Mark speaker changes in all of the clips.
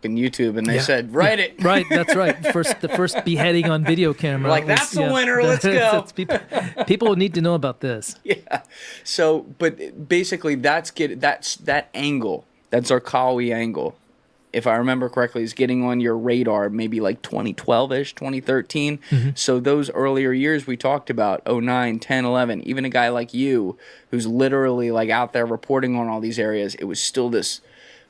Speaker 1: and YouTube, and they said, write it.
Speaker 2: Right, that's right. The first beheading on video camera.
Speaker 1: Like, that's the winner, let's go.
Speaker 2: People need to know about this.
Speaker 1: Yeah. So, but basically that's that angle, that Zarqawi angle, if I remember correctly, is getting on your radar maybe like 2012-ish, 2013. So those earlier years we talked about, 09, 10, 11, even a guy like you who's literally like out there reporting on all these areas, it was still this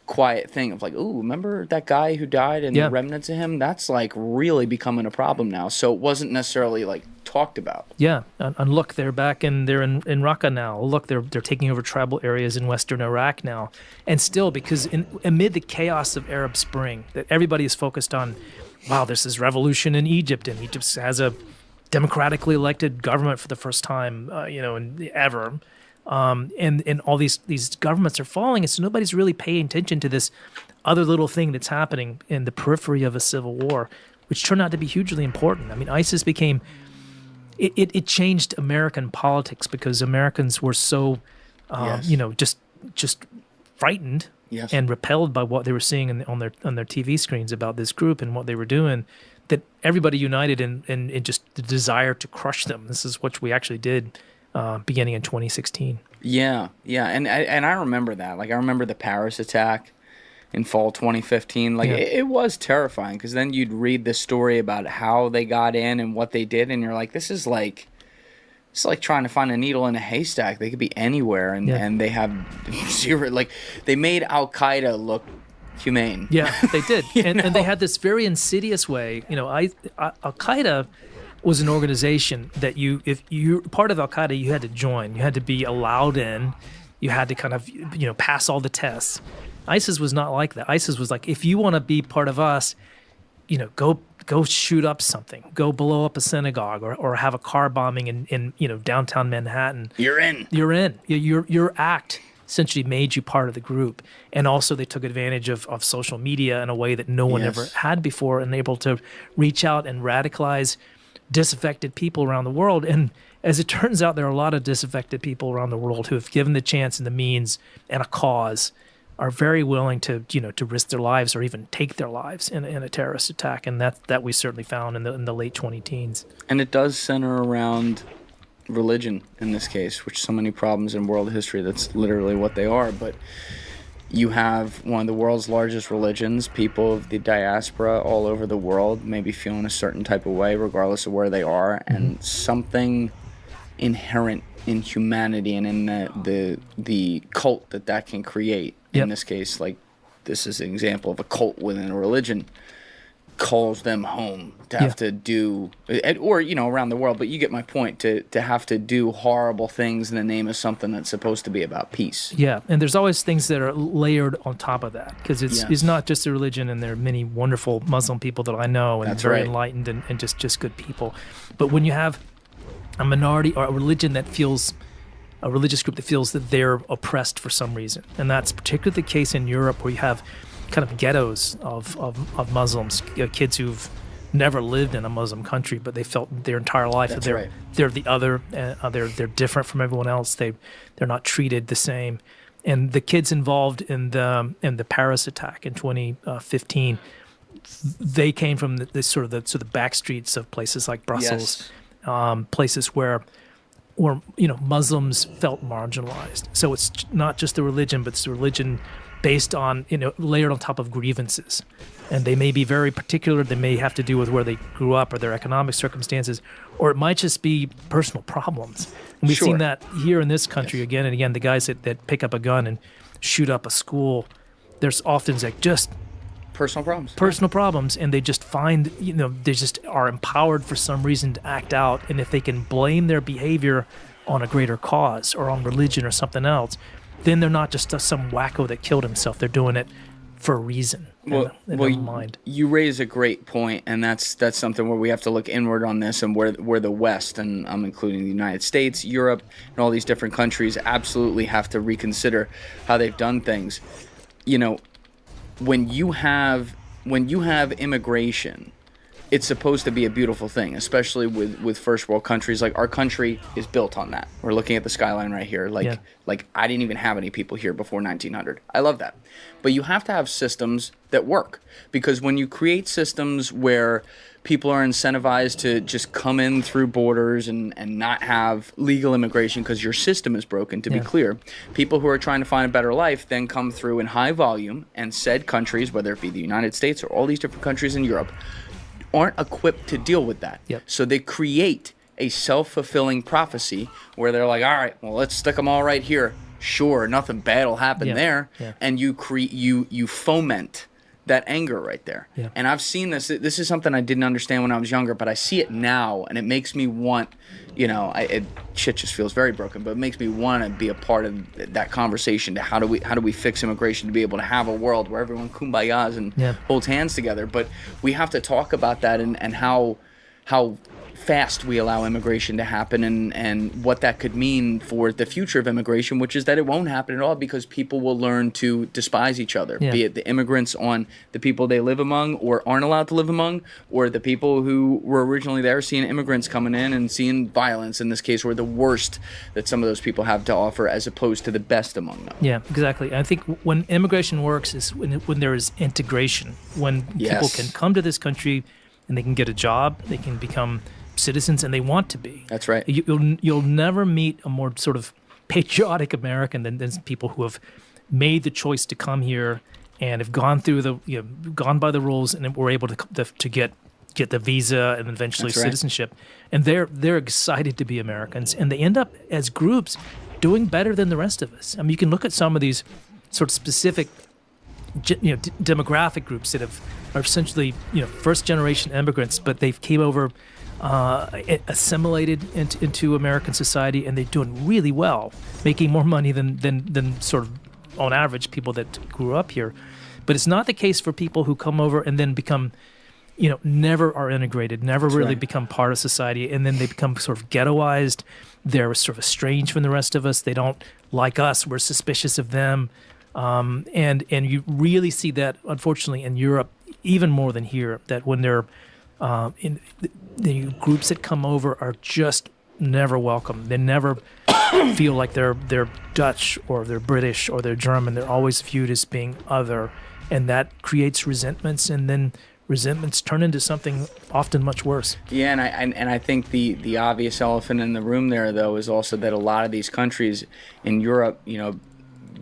Speaker 1: quiet thing of like, ooh, remember that guy who died and the remnants of him? That's like really becoming a problem now. So it wasn't necessarily like talked about.
Speaker 2: Yeah, and look, they're in Raqqa now. Look, they're taking over tribal areas in western Iraq now, and still, because amid the chaos of Arab Spring, that everybody is focused on, wow, there's this revolution in Egypt, and Egypt has a democratically elected government for the first time, ever. And all these governments are falling, and so nobody's really paying attention to this other little thing that's happening in the periphery of a civil war, which turned out to be hugely important. I mean, ISIS became it changed American politics because Americans were so just frightened and repelled by what they were seeing on their TV screens about this group and what they were doing, that everybody united in just the desire to crush them. This is what we actually did. Beginning in 2016.
Speaker 1: Yeah, and I remember that. Like, I remember the Paris attack in fall 2015. Like, it was terrifying, because then you'd read the story about how they got in and what they did, and you're like, this is like trying to find a needle in a haystack. They could be anywhere, and they have zero. Like, they made Al Qaeda look humane.
Speaker 2: Yeah, they did, and they had this very insidious way. Al Qaeda was an organization that if you're part of Al Qaeda, you had to join. You had to be allowed in. You had to kind of pass all the tests. ISIS was not like that. ISIS was like, if you want to be part of us, go shoot up something, go blow up a synagogue, or have a car bombing in downtown Manhattan.
Speaker 1: You're in.
Speaker 2: Your act essentially made you part of the group. And also they took advantage of social media in a way that no one ever had before, and able to reach out and radicalize disaffected people around the world. And as it turns out, there are a lot of disaffected people around the world who have given the chance and the means and a cause, are very willing to risk their lives or even take their lives in a terrorist attack. And that we certainly found in the late 2010s.
Speaker 1: And it does center around religion in this case, which so many problems in world history, that's literally what they are. But you have one of the world's largest religions, people of the diaspora all over the world maybe feeling a certain type of way regardless of where they are, and something inherent in humanity and in the cult that can create. In this case, like, this is an example of a cult within a religion, calls them home to have to do, or around the world, but you get my point, to have to do horrible things in the name of something that's supposed to be about peace.
Speaker 2: Yeah, and there's always things that are layered on top of that, because it's not just a religion, and there are many wonderful Muslim people that I know, and very enlightened and just good people. But when you have a minority or a religion that feels, a religious group that feels that they're oppressed for some reason, and that's particularly the case in Europe, where you have kind of ghettos of Muslims, kids who've never lived in a Muslim country, but they felt their entire life that they're the other, they're different from everyone else. They're not treated the same. And the kids involved in the Paris attack in 2015, they came from the sort of the back streets of places like Brussels, places where Muslims felt marginalized. So it's not just the religion, but it's the religion based on, layered on top of grievances. And they may be very particular. They may have to do with where they grew up or their economic circumstances, or it might just be personal problems. And we've seen that here in this country again and again. The guys that pick up a gun and shoot up a school, there's often just personal problems, and they just find, they just are empowered for some reason to act out. And if they can blame their behavior on a greater cause or on religion or something else, then they're not just some wacko that killed himself. They're doing it for a reason. In their mind. You
Speaker 1: raise a great point, and that's something where we have to look inward on this, and where the West, and I'm including the United States, Europe, and all these different countries, absolutely have to reconsider how they've done things. When you have immigration, it's supposed to be a beautiful thing, especially with first world countries. Like our country is built on that. We're looking at the skyline right here. Like I didn't even have any people here before 1900. I love that. But you have to have systems that work, because when you create systems where people are incentivized to just come in through borders and not have legal immigration because your system is broken, to be clear, people who are trying to find a better life then come through in high volume, and said countries, whether it be the United States or all these different countries in Europe, aren't equipped to deal with that. So they create a self-fulfilling prophecy where they're like, all right, well, let's stick them all right here. Sure, nothing bad will happen there. And you foment that anger right there. And I've seen this. This is something I didn't understand when I was younger, but I see it now, and it makes me want, shit just feels very broken, but it makes me want to be a part of that conversation to how do we fix immigration to be able to have a world where everyone kumbayas and holds hands together. But we have to talk about that and how fast we allow immigration to happen, and what that could mean for the future of immigration, which is that it won't happen at all, because people will learn to despise each other, be it the immigrants on the people they live among or aren't allowed to live among, or the people who were originally there seeing immigrants coming in and seeing violence in this case, or the worst that some of those people have to offer as opposed to the best among them.
Speaker 2: Yeah, exactly. I think when immigration works is when there is integration, when people can come to this country and they can get a job, they can become citizens, and they want to be.
Speaker 1: That's right.
Speaker 2: You'll never meet a more sort of patriotic American than people who have made the choice to come here and have gone through gone by the rules, and were able to get the visa and eventually citizenship. And they're excited to be Americans, and they end up as groups doing better than the rest of us. I mean, you can look at some of these sort of specific demographic groups that are essentially first generation immigrants, but they've came over assimilated into American society, and they're doing really well, making more money than sort of on average people that grew up here. But it's not the case for people who come over and then become, never are integrated, never really become part of society, and then they become sort of ghettoized. They're sort of estranged from the rest of us. They don't like us. We're suspicious of them. And you really see that, unfortunately, in Europe even more than here, that when they're in the groups that come over are just never welcome. They never feel like they're Dutch or they're British or they're German. They're always viewed as being other, and that creates resentments, and then resentments turn into something often much worse.
Speaker 1: Yeah, and I think the obvious elephant in the room there, though, is also that a lot of these countries in Europe,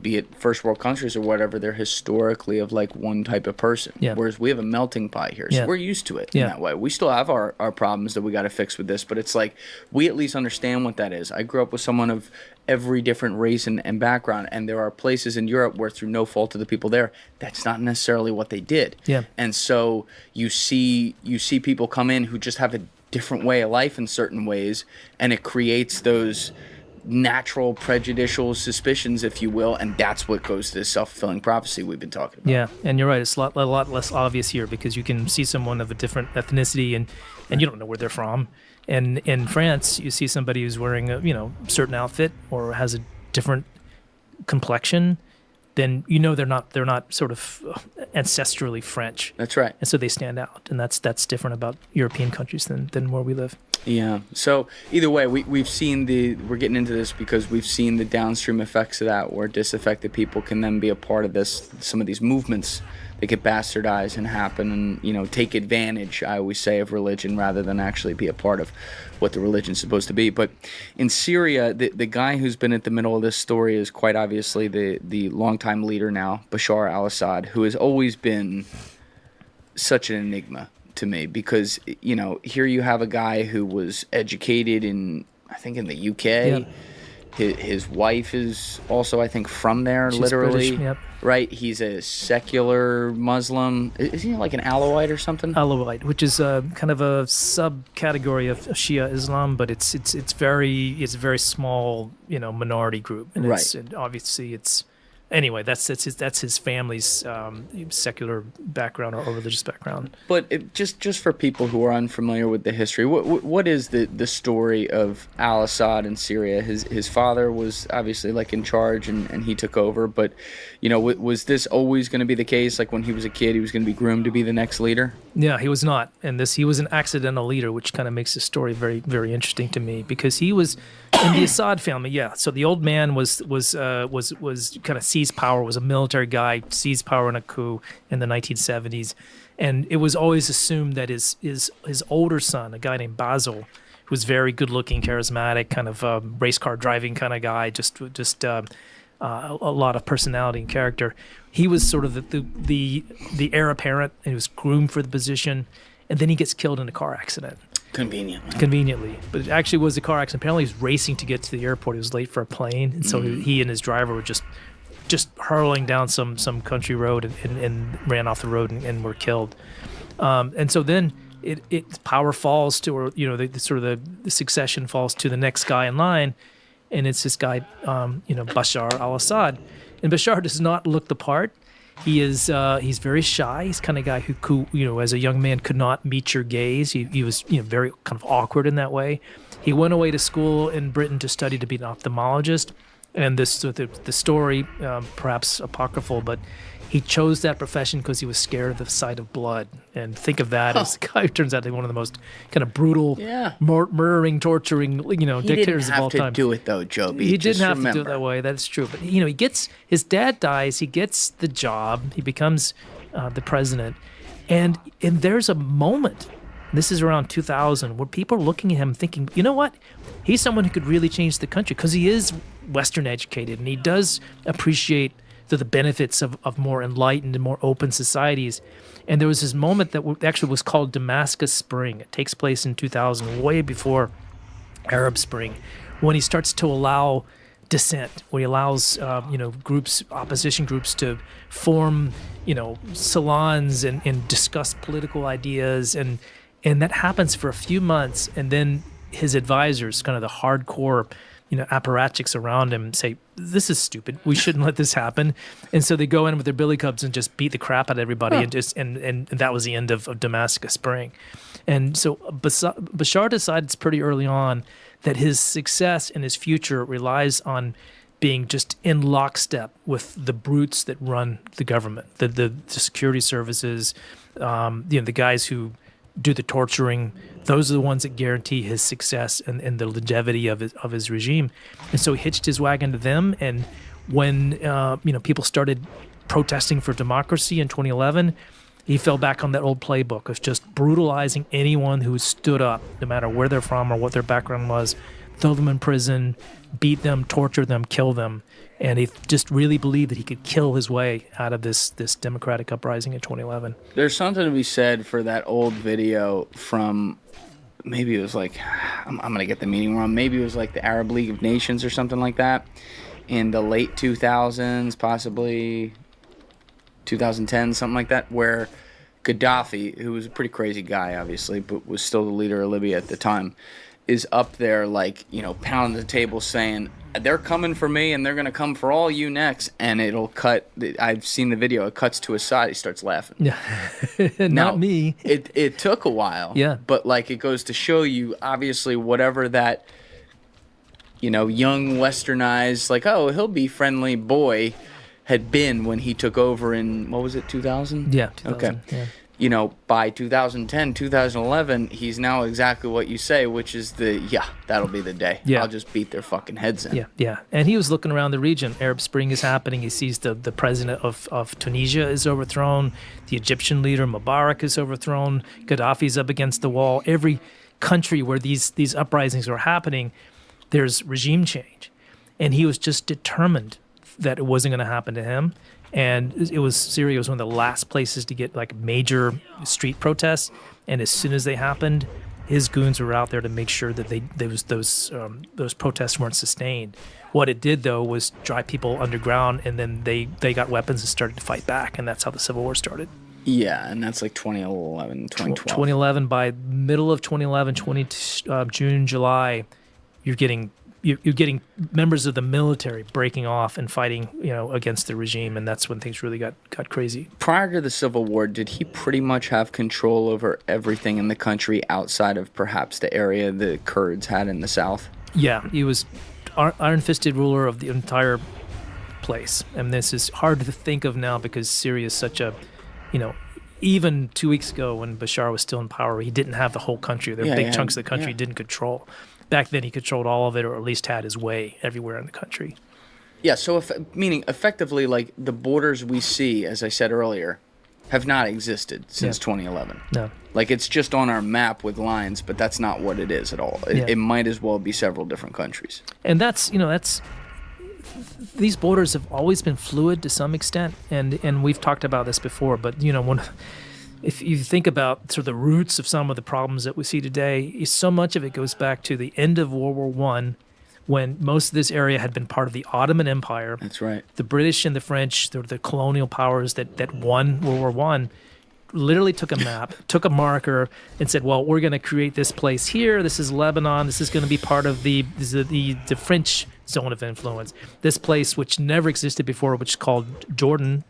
Speaker 1: be it first world countries or whatever, they're historically of like one type of person. Whereas we have a melting pot here. So we're used to it in that way. We still have our problems that we got to fix with this, but it's like we at least understand what that is. I grew up with someone of every different race and background, and there are places in Europe where, through no fault of the people there, that's not necessarily what they did. And so you see people come in who just have a different way of life in certain ways, and it creates those natural prejudicial suspicions, if you will, and that's what goes to this self-fulfilling prophecy we've been talking about.
Speaker 2: Yeah, and you're right. It's a lot less obvious here, because you can see someone of a different ethnicity and you don't know where they're from. And in France, you see somebody who's wearing a certain outfit or has a different complexion, then they're not sort of ancestrally French.
Speaker 1: That's right.
Speaker 2: And so they stand out, and that's different about European countries than where we live.
Speaker 1: Yeah. So either way, we've seen we're getting into this because we've seen the downstream effects of that, where disaffected people can then be a part of some of these movements that get bastardized and happen, and take advantage, I always say, of religion rather than actually be a part of what the religion's supposed to be. But in Syria, the guy who's been at the middle of this story is quite obviously the longtime leader now, Bashar al-Assad, who has always been such an enigma to me, because here you have a guy who was educated I think in the UK. His wife is also, I think, from there. She's literally British, right? He's a secular Muslim. Is he like an Alawite or something?
Speaker 2: Alawite, which is kind of a subcategory of Shia Islam, but it's a very small minority group, and obviously it's Anyway, that's his family's secular background or religious background.
Speaker 1: But just for people who are unfamiliar with the history, what is the story of al-Assad in Syria? His father was obviously like in charge and he took over, but was this always going to be the case? Like when he was a kid, he was going to be groomed to be the next leader?
Speaker 2: Yeah, he was not, and he was an accidental leader, which kind of makes the story very, very interesting to me because he was in the Assad family. Yeah, so the old man was kind of seized power, was a military guy, seized power in a coup in the 1970s, and it was always assumed that his older son, a guy named Basil, who was very good looking, charismatic, kind of race car driving kind of guy, just a lot of personality and character. He was sort of the heir apparent, and he was groomed for the position, and then he gets killed in a car accident. Conveniently. But it actually was a car accident. Apparently he was racing to get to the airport. He was late for a plane, and so he and his driver were just hurling down some country road and ran off the road and were killed. And so then it power falls to, or the succession falls to the next guy in line, and it's this guy, Bashar al-Assad. And Bashar does not look the part. He's very shy. He's the kind of guy who, as a young man, could not meet your gaze. He was, very kind of awkward in that way. He went away to school in Britain to study to be an ophthalmologist. And the story, perhaps apocryphal, but he chose that profession because he was scared of the sight of blood. And think of that as the guy who turns out to be one of the most kind of brutal, murdering, torturing, dictators of all time.
Speaker 1: He didn't have to do it though, Joby.
Speaker 2: He didn't have to do it that way. That's true. But his dad dies. He gets the job. He becomes the president, and there's a moment. This is around 2000 where people are looking at him thinking, you know what? He's someone who could really change the country because he is Western educated and he does appreciate the benefits of more enlightened and more open societies. And there was this moment that actually was called Damascus Spring. It takes place in 2000, way before Arab Spring, when he starts to allow dissent, where he allows opposition groups to form salons and discuss political ideas, and that happens for a few months, and then his advisors, kind of the hardcore apparatchiks around him, say, this is stupid. We shouldn't let this happen. And so they go in with their billy clubs and just beat the crap out of everybody. And that was the end of Damascus Spring. And so Bashar decides pretty early on that his success and his future relies on being just in lockstep with the brutes that run the government, the security services, the guys who do the torturing. Those are the ones that guarantee his success and the longevity of his regime. And so he hitched his wagon to them. And when people started protesting for democracy in 2011, he fell back on that old playbook of just brutalizing anyone who stood up, no matter where they're from or what their background was, throw them in prison, beat them, torture them, kill them. And he just really believed that he could kill his way out of this democratic uprising in 2011.
Speaker 1: There's something to be said for that old video from, maybe it was like, I'm going to get the meaning wrong, maybe it was like the Arab League of Nations or something like that, in the late 2000s, possibly 2010, something like that, where Gaddafi, who was a pretty crazy guy, obviously, but was still the leader of Libya at the time, is up there, like, pounding the table saying, they're coming for me and they're going to come for all you next. And it'll cut. I've seen the video. It cuts to his side. He starts laughing.
Speaker 2: Yeah. Not me.
Speaker 1: It took a while.
Speaker 2: Yeah.
Speaker 1: But like, it goes to show you, obviously, whatever that, young westernized, like, oh, he'll be friendly boy had been when he took over in, what was it, 2000?
Speaker 2: Yeah. 2000,
Speaker 1: okay.
Speaker 2: Yeah.
Speaker 1: By 2010, 2011, he's now exactly what you say, which is that'll be the day.
Speaker 2: Yeah.
Speaker 1: I'll just beat their fucking heads in.
Speaker 2: Yeah. And he was looking around the region. Arab Spring is happening. He sees the president of Tunisia is overthrown. The Egyptian leader Mubarak is overthrown. Gaddafi's up against the wall. Every country where these uprisings are happening, there's regime change. And he was just determined that it wasn't going to happen to him. And Syria was one of the last places to get like major street protests. And as soon as they happened, his goons were out there to make sure that those protests weren't sustained. What it did, though, was drive people underground, and then they got weapons and started to fight back, and that's how the Civil War started.
Speaker 1: Yeah, and that's like 2011, 2012.
Speaker 2: 2011, by middle of 2011, June, July, you're getting you're getting members of the military breaking off and fighting, against the regime, and that's when things really got crazy.
Speaker 1: Prior to the Civil War, did he pretty much have control over everything in the country outside of perhaps the area the Kurds had in the south?
Speaker 2: Yeah, he was iron-fisted ruler of the entire place, and this is hard to think of now because Syria is such a, even 2 weeks ago when Bashar was still in power, he didn't have the whole country. There were big chunks of the country he didn't control. Back then, he controlled all of it, or at least had his way everywhere in the country.
Speaker 1: Yeah, so meaning effectively, like the borders we see, as I said earlier, have not existed since 2011.
Speaker 2: No.
Speaker 1: Like it's just on our map with lines, but that's not what it is at all. It might as well be several different countries.
Speaker 2: And that's these borders have always been fluid to some extent, and we've talked about this before. But if you think about sort of the roots of some of the problems that we see today, so much of it goes back to the end of World War One, when most of this area had been part of the Ottoman Empire.
Speaker 1: That's right.
Speaker 2: The British and the French, the colonial powers that won World War One, literally took a map, took a marker, and said, well, we're going to create this place here. This is Lebanon. This is going to be part of the French zone of influence. This place, which never existed before, which is called Jordan,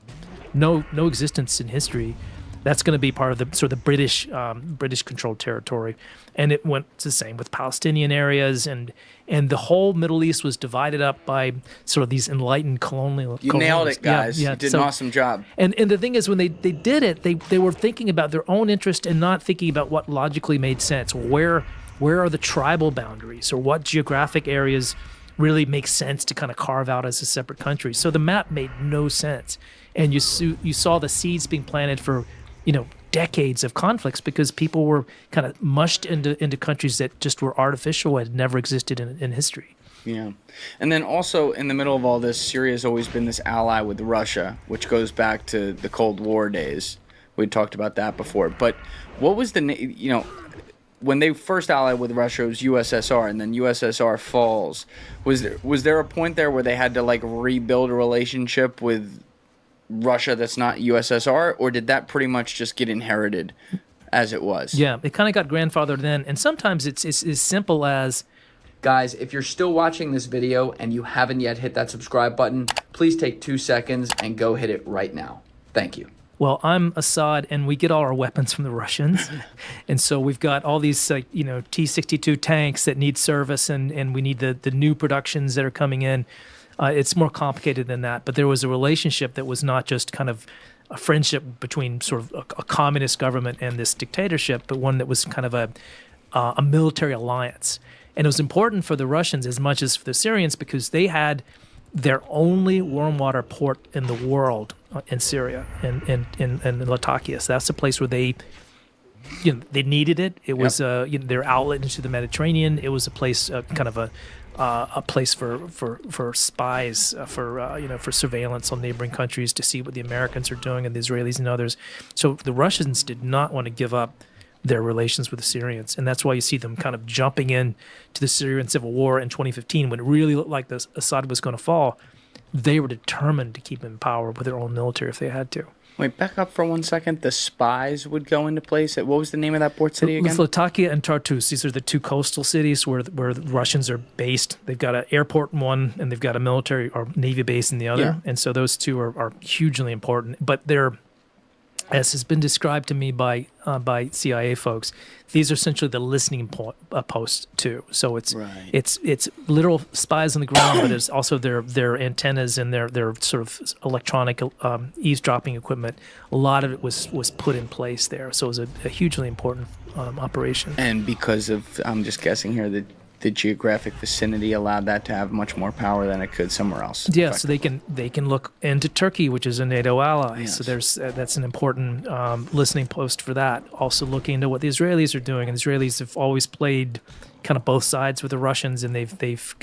Speaker 2: no existence in history. That's going to be part of the sort of British controlled territory. And it went the same with Palestinian areas, and the whole Middle East was divided up by sort of these enlightened colonial.
Speaker 1: You nailed it, guys.
Speaker 2: Yeah,
Speaker 1: you did an awesome job.
Speaker 2: And the thing is, when they did it, they were thinking about their own interest and not thinking about what logically made sense. Where are the tribal boundaries, or what geographic areas really make sense to kind of carve out as a separate country? So the map made no sense, and you saw the seeds being planted for decades of conflicts because people were kind of mushed into countries that just were artificial and never existed in history.
Speaker 1: Yeah. And then also in the middle of all this, Syria's always been this ally with Russia, which goes back to the Cold War days. We talked about that before. But what was when they first allied with Russia, it was USSR, and then USSR falls. Was there a point there where they had to rebuild a relationship with Russia that's not USSR, or did that pretty much just get inherited as it was?
Speaker 2: Yeah, it kind of got grandfathered in, and sometimes it's as simple as...
Speaker 1: Guys, if you're still watching this video and you haven't yet hit that subscribe button, please take 2 seconds and go hit it right now. Thank you.
Speaker 2: Well, I'm Assad, and we get all our weapons from the Russians, and so we've got all these T-62 tanks that need service, and we need the new productions that are coming in. It's more complicated than that, but there was a relationship that was not just kind of a friendship between sort of a communist government and this dictatorship, but one that was kind of a military alliance. And it was important for the Russians as much as for the Syrians because they had their only warm water port in the world in Syria, in Latakia. So that's the place where they needed it. It was their outlet into the Mediterranean. It was a place, kind of a place for spies, for surveillance on neighboring countries to see what the Americans are doing and the Israelis and others. So the Russians did not want to give up their relations with the Syrians, and that's why you see them kind of jumping in to the Syrian civil war in 2015 when it really looked like Assad was going to fall. They were determined to keep him in power with their own military if they had to.
Speaker 1: Wait, back up for 1 second. The spies would go into place. What was the name of that port city again?
Speaker 2: Latakia and Tartus. These are the two coastal cities where the Russians are based. They've got an airport in one, and they've got a military or navy base in the other. Yeah. And so those two are hugely important. But they're, as has been described to me by CIA folks, these are essentially the listening posts too. So it's literal spies on the ground, but it's also their antennas and their sort of electronic eavesdropping equipment. A lot of it was put in place there. So it was a hugely important operation.
Speaker 1: And because of, I'm just guessing here, the geographic vicinity allowed that to have much more power than it could somewhere else.
Speaker 2: Yeah, so they can look into Turkey, which is a NATO ally. Yes. So that's an important listening post for that. Also looking into what the Israelis are doing, and the Israelis have always played kind of both sides with the Russians, and they've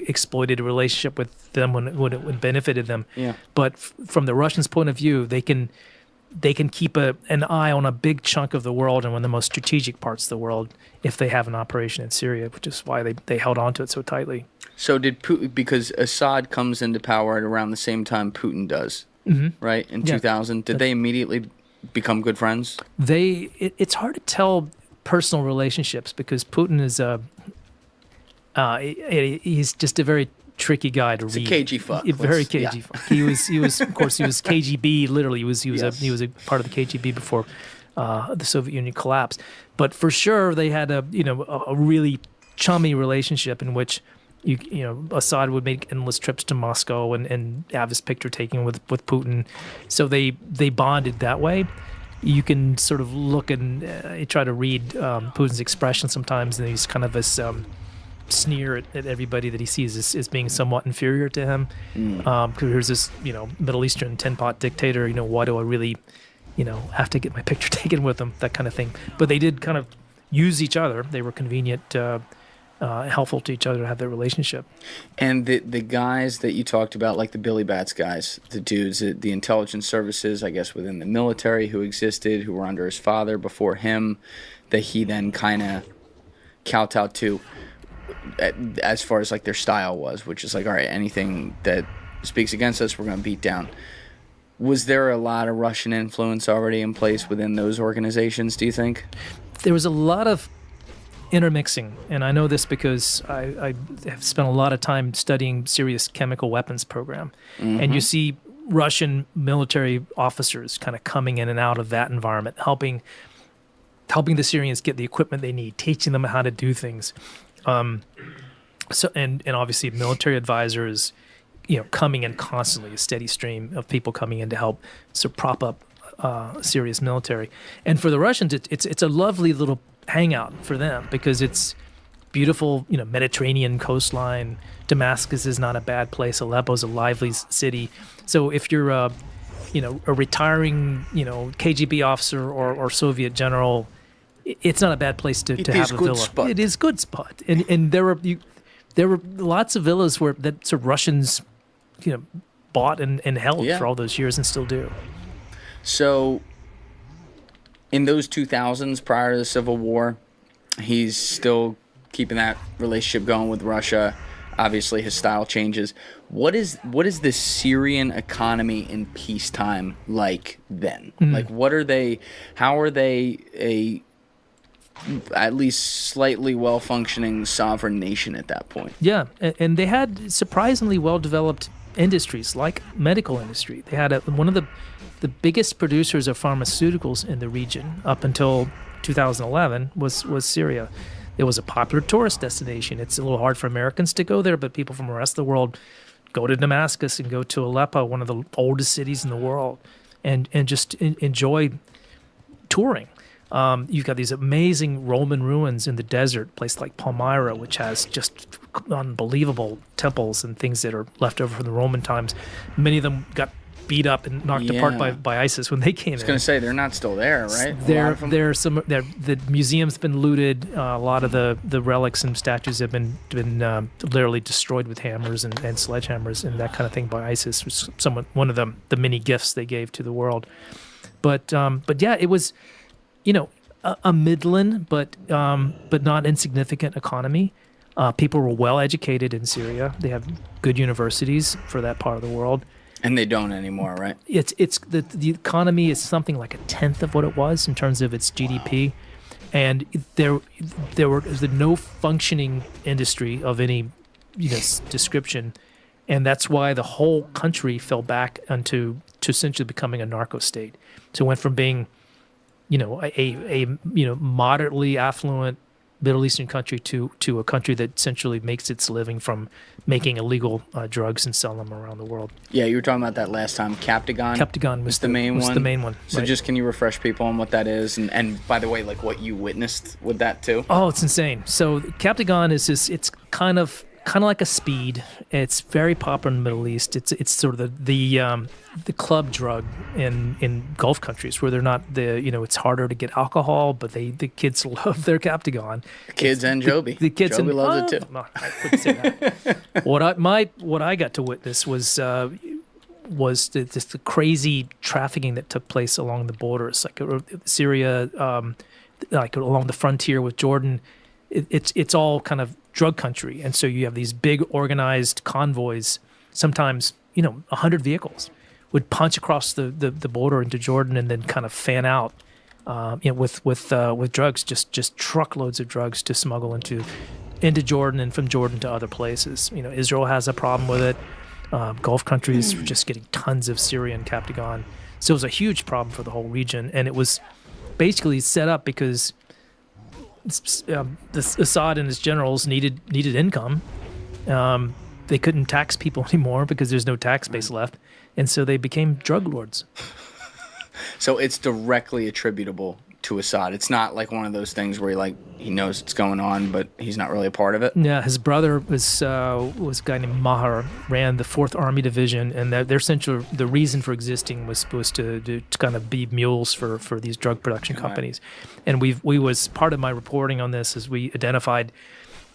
Speaker 2: exploited a relationship with them when it benefited them.
Speaker 1: Yeah.
Speaker 2: But from the Russians' point of view, they can keep an eye on a big chunk of the world and one of the most strategic parts of the world if they have an operation in Syria, which is why they held on to it so tightly.
Speaker 1: So did Putin, because Assad comes into power at around the same time Putin does, right, in 2000, did they immediately become good friends?
Speaker 2: It's hard to tell personal relationships because Putin is He's just a very tricky guy to read.
Speaker 1: a cagey fuck.
Speaker 2: Very cagey fuck. He was of course he was KGB. Literally,
Speaker 1: Yes.
Speaker 2: he was a part of the KGB before the Soviet Union collapsed. But for sure, they had a really chummy relationship in which Assad would make endless trips to Moscow and have his picture taken with Putin. So they bonded that way. You can sort of look and try to read Putin's expression sometimes, and he's kind of this sneer at everybody that he sees as being somewhat inferior to him. Because here's this Middle Eastern tin pot dictator. Why do I really have to get my picture taken with him? That kind of thing. But they did kind of use each other. They were convenient. Helpful to each other to have that relationship.
Speaker 1: And the guys that you talked about, like the Billy Bats guys, the dudes, the intelligence services, I guess, within the military who existed, who were under his father before him, that he then kind of kowtowed to as far as like their style was, which is like, all right, anything that speaks against us, we're going to beat down. Was there a lot of Russian influence already in place within those organizations, do you think?
Speaker 2: There was a lot of intermixing, and I know this because I have spent a lot of time studying Syria's chemical weapons program, and you see Russian military officers kind of coming in and out of that environment, helping the Syrians get the equipment they need, teaching them how to do things. So and obviously military advisors, coming in constantly, a steady stream of people coming in to help sort of prop up Syria's military. And for the Russians, it's a lovely little hangout for them because it's beautiful, Mediterranean coastline. Damascus is not a bad place. Aleppo's a lively city. So if you're a retiring, KGB officer or Soviet general, it's not a bad place to have a villa.
Speaker 1: Spot.
Speaker 2: It is good spot. And there were lots of villas that sort of Russians, bought and held for all those years and still do.
Speaker 1: So in those 2000s, prior to the Civil War, he's still keeping that relationship going with Russia. Obviously, his style changes. What is the Syrian economy in peacetime like then? Like, what are they? How are they a at least slightly well-functioning sovereign nation at that point?
Speaker 2: Yeah, and they had surprisingly well-developed industries like medical industry. They had one of the biggest producers of pharmaceuticals in the region up until 2011 was Syria. It was a popular tourist destination. It's a little hard for Americans to go there, but people from the rest of the world go to Damascus and go to Aleppo, one of the oldest cities in the world, and just enjoy touring. You've got these amazing Roman ruins in the desert, a place like Palmyra, which has just unbelievable temples and things that are left over from the Roman times. Many of them got beat up and knocked apart by ISIS when they came in.
Speaker 1: I was going to say, they're not still there, right?
Speaker 2: The museum's been looted. A lot of the relics and statues have been literally destroyed with hammers and sledgehammers and that kind of thing by ISIS, which was one of the many gifts they gave to the world. But yeah, it was, a midland but not insignificant economy. People were well educated in Syria. They have good universities for that part of the world.
Speaker 1: And they don't anymore, right?
Speaker 2: It's the economy is something like a tenth of what it was in terms of its GDP, and there was no functioning industry of any description, and that's why the whole country fell back to essentially becoming a narco state. So it went from being a moderately affluent Middle Eastern country to a country that essentially makes its living from making illegal drugs and selling them around the world.
Speaker 1: Yeah, you were talking about that last time. Captagon
Speaker 2: was
Speaker 1: the main one.
Speaker 2: The main one.
Speaker 1: So
Speaker 2: right.
Speaker 1: just can you refresh people on what that is? And by the way, like what you witnessed with that too?
Speaker 2: Oh, it's insane. So Captagon is it's kind of like a speed. It's very popular in the Middle East. It's sort of the club drug in Gulf countries where they're not it's harder to get alcohol, but the kids love their Captagon.
Speaker 1: Kids and Joby.
Speaker 2: The kids
Speaker 1: Joby loves it too.
Speaker 2: No, I couldn't say that. What I got to witness was the crazy trafficking that took place along the borders, like Syria, like along the frontier with Jordan. It's all kind of drug country, and so you have these big organized convoys. Sometimes 100 vehicles would punch across the border into Jordan and then kind of fan out with drugs, just truckloads of drugs to smuggle into into Jordan and from Jordan to other places. Israel has a problem with it. Gulf countries were just getting tons of Syrian Captagon. So it was a huge problem for the whole region, and it was basically set up because Assad and his generals needed income. They couldn't tax people anymore because there's no tax base left, and so they became drug lords.
Speaker 1: So it's directly attributable to Assad. It's not like one of those things where he knows what's going on, but he's not really a part of it.
Speaker 2: Yeah, his brother was a guy named Maher, ran the 4th Army Division, and their central the reason for existing was supposed to kind of be mules for these drug production companies. And we was part of my reporting on this as we identified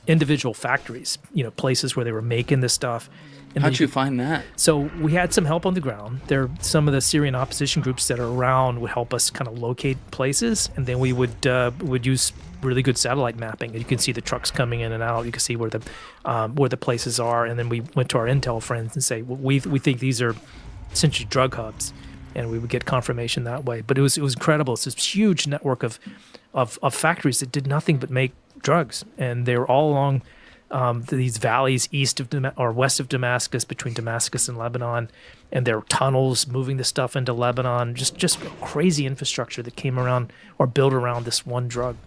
Speaker 2: individual factories, places where they were making this stuff. And
Speaker 1: how'd you find that?
Speaker 2: So we had some help on the ground. Some of the Syrian opposition groups that are around would help us kind of locate places, and then we would use really good satellite mapping. You can see the trucks coming in and out. You can see where the places are, and then we went to our intel friends and say, we think these are essentially drug hubs, and we would get confirmation that way. But it was incredible. It's this huge network of factories that did nothing but make drugs, and they were all along these valleys east of or west of Damascus, between Damascus and Lebanon, and there were tunnels moving the stuff into Lebanon. Just crazy infrastructure that came around or built around this one drug.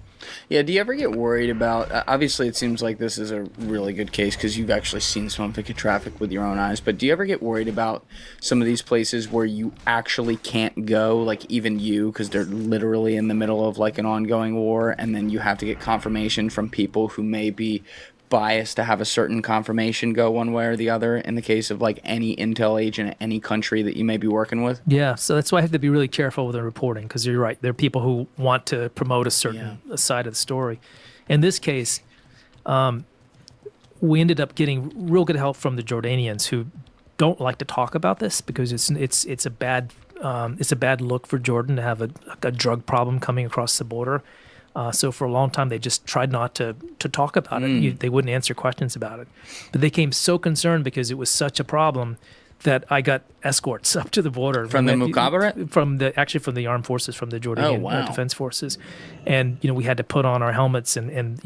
Speaker 1: Yeah, do you ever get worried about, obviously it seems like this is a really good case because you've actually seen some of it get traffic with your own eyes, but do you ever get worried about some of these places where you actually can't go, like even you, because they're literally in the middle of like an ongoing war, and then you have to get confirmation from people who may be biased to have a certain confirmation go one way or the other in the case of like any intel agent at any country that you may be working with?
Speaker 2: Yeah, so that's why I have to be really careful with the reporting, because you're right. There are people who want to promote a certain side of the story. In this case, we ended up getting real good help from the Jordanians, who don't like to talk about this because it's a bad look for Jordan to have a drug problem coming across the border. So for a long time, they just tried not to talk about it. They wouldn't answer questions about it. But they became so concerned because it was such a problem that I got escorts up to the border.
Speaker 1: From the Mukhabarat?
Speaker 2: From the armed forces, from the Jordanian defense forces. And, we had to put on our helmets and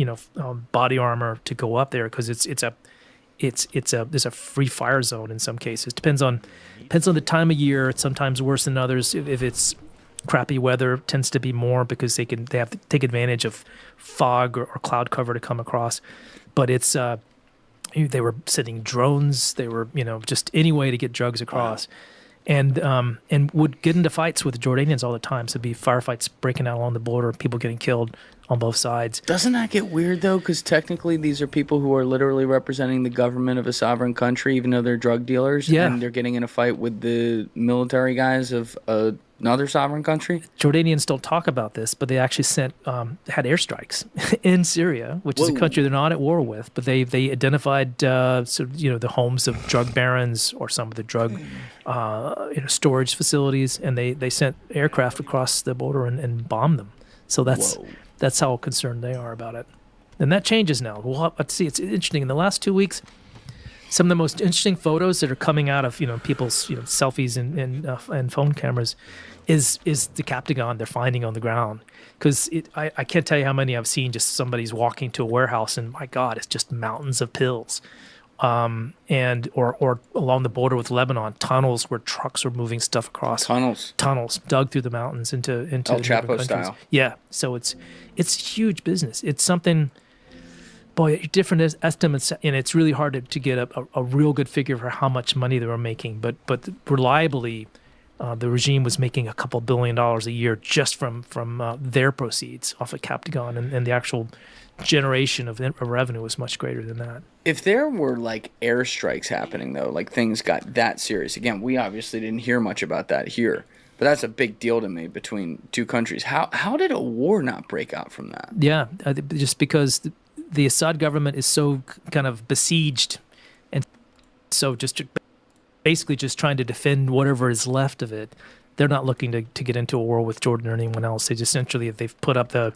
Speaker 2: body armor to go up there because there's a free fire zone in some cases. Depends on the time of year. It's sometimes worse than others. If it's crappy weather, tends to be more because they have to take advantage of fog or cloud cover to come across. But it's they were sending drones. They were just any way to get drugs across. Wow. And would get into fights with the Jordanians all the time. So it'd be firefights breaking out along the border, people getting killed on both sides.
Speaker 1: Doesn't that get weird, though? Because technically these are people who are literally representing the government of a sovereign country, even though they're drug dealers.
Speaker 2: Yeah.
Speaker 1: And they're getting in a fight with the military guys of another sovereign country.
Speaker 2: Jordanians don't talk about this, but they actually had airstrikes in Syria, which is a country they're not at war with. But they identified the homes of drug barons or some of the drug storage facilities, and they sent aircraft across the border and bombed them. So that's how concerned they are about it. And that changes now. Let's see. It's interesting. In the last 2 weeks, some of the most interesting photos that are coming out of people's selfies and phone cameras is the Captagon they're finding on the ground. Because I can't tell you how many I've seen. Just somebody's walking to a warehouse and my God, it's just mountains of pills. Or along the border with Lebanon, tunnels where trucks are moving stuff across. Tunnels dug through the mountains into
Speaker 1: El Chapo style.
Speaker 2: Yeah, so it's huge business. It's something. Boy, different estimates, and it's really hard to get a real good figure for how much money they were making. But reliably, the regime was making a couple $2 billion a year just from their proceeds off of Captagon, and the actual generation of revenue was much greater than that.
Speaker 1: If there were like airstrikes happening, though, like things got that serious, again, we obviously didn't hear much about that here, but that's a big deal to me between two countries. How did a war not break out from that? Yeah,
Speaker 2: just because the Assad government is so kind of besieged, and so basically just trying to defend whatever is left of it. They're not looking to get into a war with Jordan or anyone else. They just essentially, if they've put up the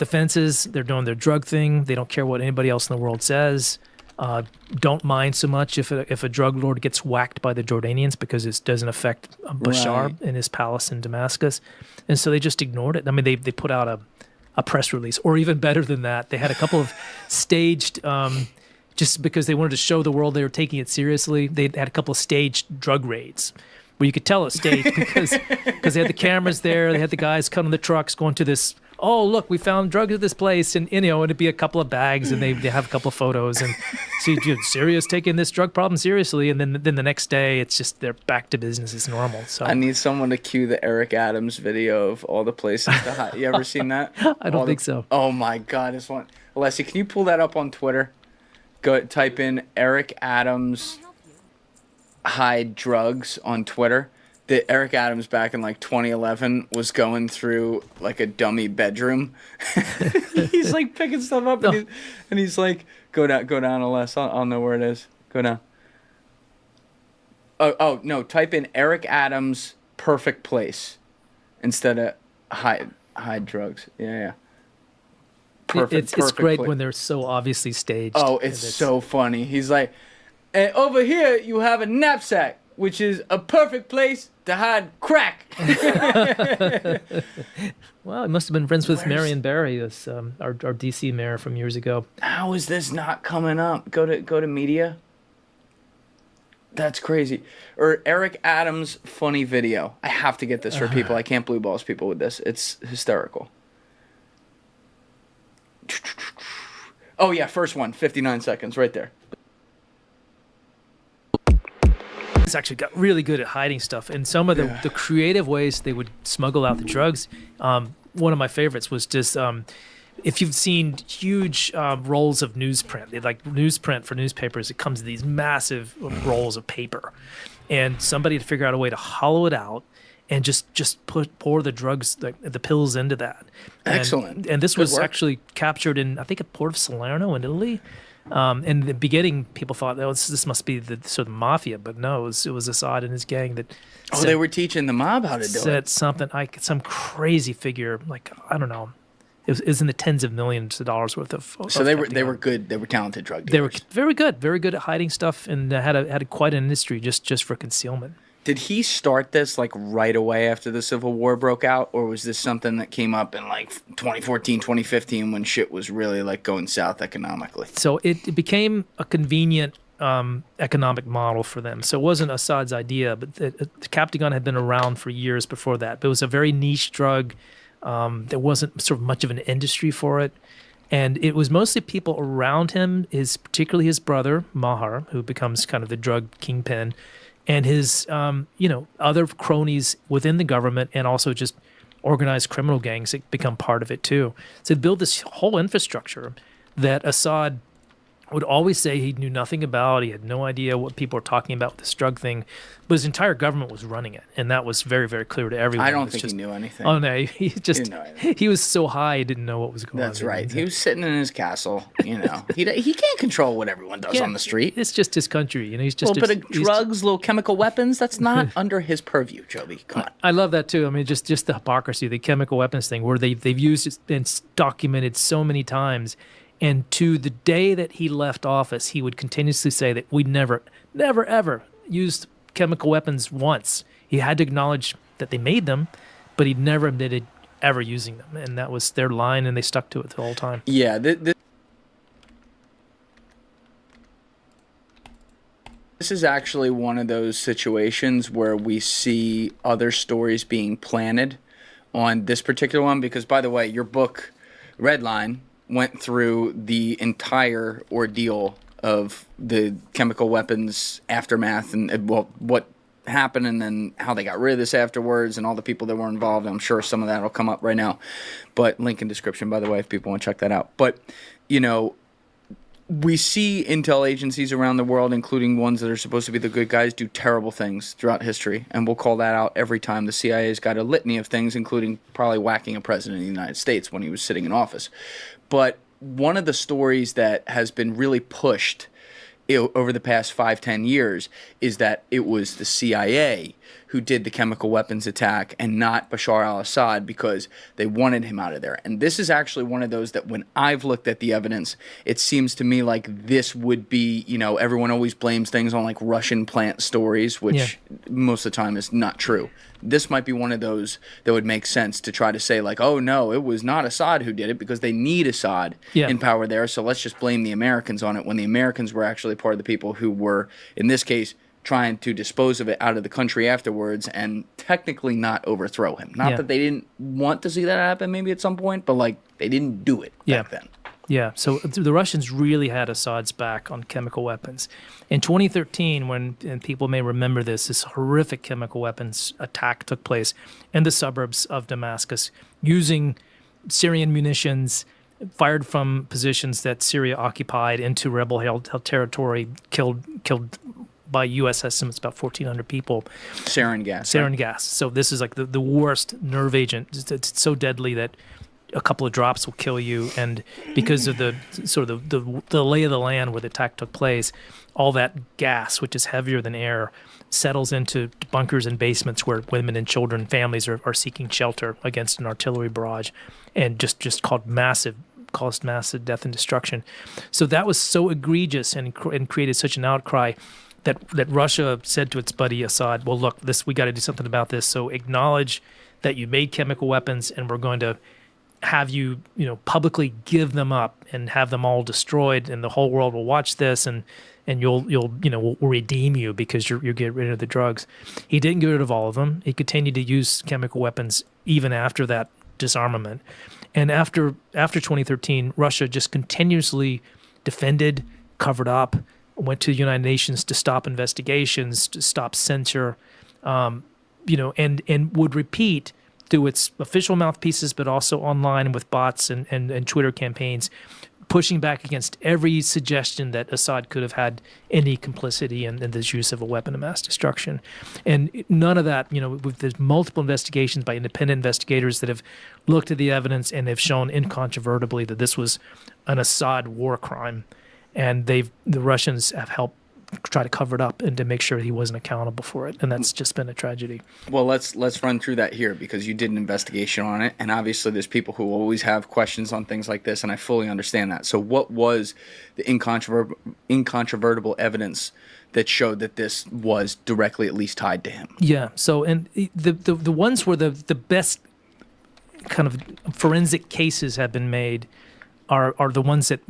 Speaker 2: fences, they're doing their drug thing. They don't care what anybody else in the world says. Don't mind so much if a drug lord gets whacked by the Jordanians because it doesn't affect Bashar in his palace in Damascus. And so they just ignored it. I mean, they put out a press release, or even better than that, they had a couple of staged. Just because they wanted to show the world they were taking it seriously, they had a couple of staged drug raids where you could tell it staged because they had the cameras there, they had the guys coming the trucks going to this. Oh, look, we found drugs at this place, and it'd be a couple of bags, and they have a couple of photos, and see, dude, serious taking this drug problem seriously, and then the next day it's just they're back to business as normal. So
Speaker 1: I need someone to cue the Eric Adams video of all the places to hide. You ever seen that?
Speaker 2: I don't think so.
Speaker 1: Oh my God, this one, Alessia, can you pull that up on Twitter? Go type in Eric Adams hide drugs on Twitter. That Eric Adams back in like 2011 was going through like a dummy bedroom. He's like picking stuff up and he's like, go down a less. I'll know where it is. Go down. Oh no, type in Eric Adams perfect place instead of hide drugs. Yeah.
Speaker 2: It's great
Speaker 1: place.
Speaker 2: when they're so obviously staged.
Speaker 1: Oh, it's so funny. He's like, and over here you have a knapsack, which is a perfect place to hide crack.
Speaker 2: Well, he must have been friends with Marion Barry, this our DC mayor from years ago.
Speaker 1: How is this not coming up? Go to media. That's crazy. Or Eric Adams funny video. I have to get this for people. I can't blue balls people with this. It's hysterical. Oh yeah, first one, 59 seconds, right there.
Speaker 2: It's actually got really good at hiding stuff, and some of the creative ways they would smuggle out the drugs. One of my favorites was just if you've seen huge rolls of newsprint, like newsprint for newspapers, it comes in these massive rolls of paper, and somebody had to figure out a way to hollow it out and just pour the drugs, the pills into that.
Speaker 1: Excellent.
Speaker 2: And this was actually captured in, I think, a port of Salerno in Italy. In the beginning, people thought, oh, this must be the sort of mafia, but no, it was Assad and his gang that.
Speaker 1: They were teaching the mob how to do it.
Speaker 2: Something like some crazy figure, like I don't know, it was in the tens of millions of dollars worth of.
Speaker 1: So they were good. They were talented drug dealers.
Speaker 2: They were very good at hiding stuff, and had quite an industry just for concealment.
Speaker 1: Did he start this like right away after the Civil War broke out, or was this something that came up in like 2014, 2015 when shit was really like going south economically?
Speaker 2: So it became a convenient economic model for them. So it wasn't Assad's idea, but the Captagon had been around for years before that. But it was a very niche drug. There wasn't sort of much of an industry for it. And it was mostly people around him, particularly his brother, Mahar, who becomes kind of the drug kingpin, and his, other cronies within the government, and also just organized criminal gangs that become part of it too. So they build this whole infrastructure that Assad would always say he knew nothing about. He had no idea what people were talking about with this drug thing, but his entire government was running it, and that was very, very clear to everyone.
Speaker 1: I don't think he knew anything.
Speaker 2: Oh no, he was so high he didn't know what was going on.
Speaker 1: That's right. He was sitting in his castle. He can't control what everyone does on the street.
Speaker 2: It's just his country. He's just
Speaker 1: a little bit of drugs, little chemical weapons. That's not under his purview, Joby. Come on.
Speaker 2: I love that too. I mean, just the hypocrisy, the chemical weapons thing, where they've used it and documented so many times. And to the day that he left office, he would continuously say that we never, ever used chemical weapons once. He had to acknowledge that they made them, but he never admitted ever using them. And that was their line, and they stuck to it the whole time.
Speaker 1: Yeah. This is actually one of those situations where we see other stories being planted on this particular one. Because, by the way, your book, Redline, went through the entire ordeal of the chemical weapons aftermath and what happened and then how they got rid of this afterwards and all the people that were involved. I'm sure some of that will come up right now. But link in description, by the way, if people want to check that out. But, we see intel agencies around the world, including ones that are supposed to be the good guys, do terrible things throughout history. And we'll call that out every time. The CIA's got a litany of things, including probably whacking a president of the United States when he was sitting in office. But one of the stories that has been really pushed over the past 5-10 years is that it was the CIA who did the chemical weapons attack and not Bashar al-Assad because they wanted him out of there. And this is actually one of those that when I've looked at the evidence, it seems to me like this would be, everyone always blames things on like Russian plant stories, which most of the time is not true. This might be one of those that would make sense to try to say like, oh no, it was not Assad who did it because they need Assad in power there. So let's just blame the Americans on it when the Americans were actually part of the people who were, in this case, trying to dispose of it out of the country afterwards and technically not overthrow him. Not that they didn't want to see that happen maybe at some point, but like they didn't do it back then.
Speaker 2: Yeah, so the Russians really had Assad's back on chemical weapons. In 2013, and people may remember this horrific chemical weapons attack took place in the suburbs of Damascus using Syrian munitions fired from positions that Syria occupied into rebel-held territory, killed by U.S. estimates about 1,400 people.
Speaker 1: Sarin gas.
Speaker 2: Sarin gas. So this is like the worst nerve agent. It's so deadly that a couple of drops will kill you. And because of the sort of the lay of the land where the attack took place, all that gas, which is heavier than air, settles into bunkers and basements where women and children, families are seeking shelter against an artillery barrage, and just caused massive death and destruction. So that was so egregious and created such an outcry that Russia said to its buddy Assad, well, look, we got to do something about this. So acknowledge that you made chemical weapons, and we're going to have you, publicly give them up and have them all destroyed, and the whole world will watch this, and we'll redeem you because you get rid of the drugs. He didn't get rid of all of them. He continued to use chemical weapons even after that disarmament. And after 2013, Russia just continuously defended, covered up, went to the United Nations to stop investigations, to stop censure, and would repeat through its official mouthpieces, but also online with bots and Twitter campaigns, pushing back against every suggestion that Assad could have had any complicity in this use of a weapon of mass destruction. And none of that, there's multiple investigations by independent investigators that have looked at the evidence and have shown incontrovertibly that this was an Assad war crime. And the Russians have helped try to cover it up and to make sure he wasn't accountable for it, and that's just been a tragedy.
Speaker 1: Well, let's run through that here because you did an investigation on it, and obviously there's people who always have questions on things like this, and I fully understand that. So, what was the incontrovertible evidence that showed that this was directly at least tied to him?
Speaker 2: Yeah. So, and the ones where the best kind of forensic cases have been made are the ones that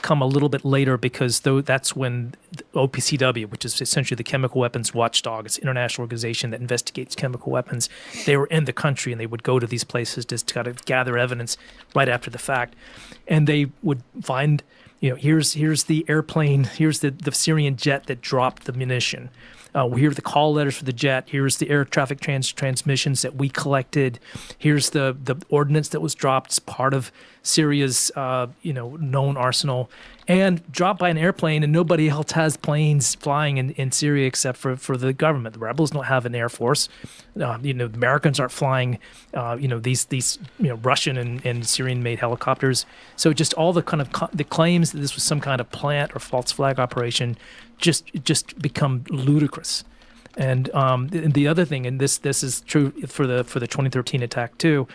Speaker 2: come a little bit later, because that's when OPCW, which is essentially the Chemical Weapons Watchdog, it's an international organization that investigates chemical weapons, they were in the country and they would go to these places just to kind of gather evidence right after the fact, and they would find, here's the airplane, here's the Syrian jet that dropped the munition. Here are the call letters for the jet. Here's the air traffic transmissions that we collected. Here's the ordnance that was dropped as part of Syria's known arsenal, and dropped by an airplane. And nobody else has planes flying in Syria except for the government. The rebels don't have an air force. The Americans aren't flying. These Russian and Syrian made helicopters. So just all the kind of the claims that this was some kind of plant or false flag operation just become ludicrous. And the other thing, and this is true for the 2013 attack too,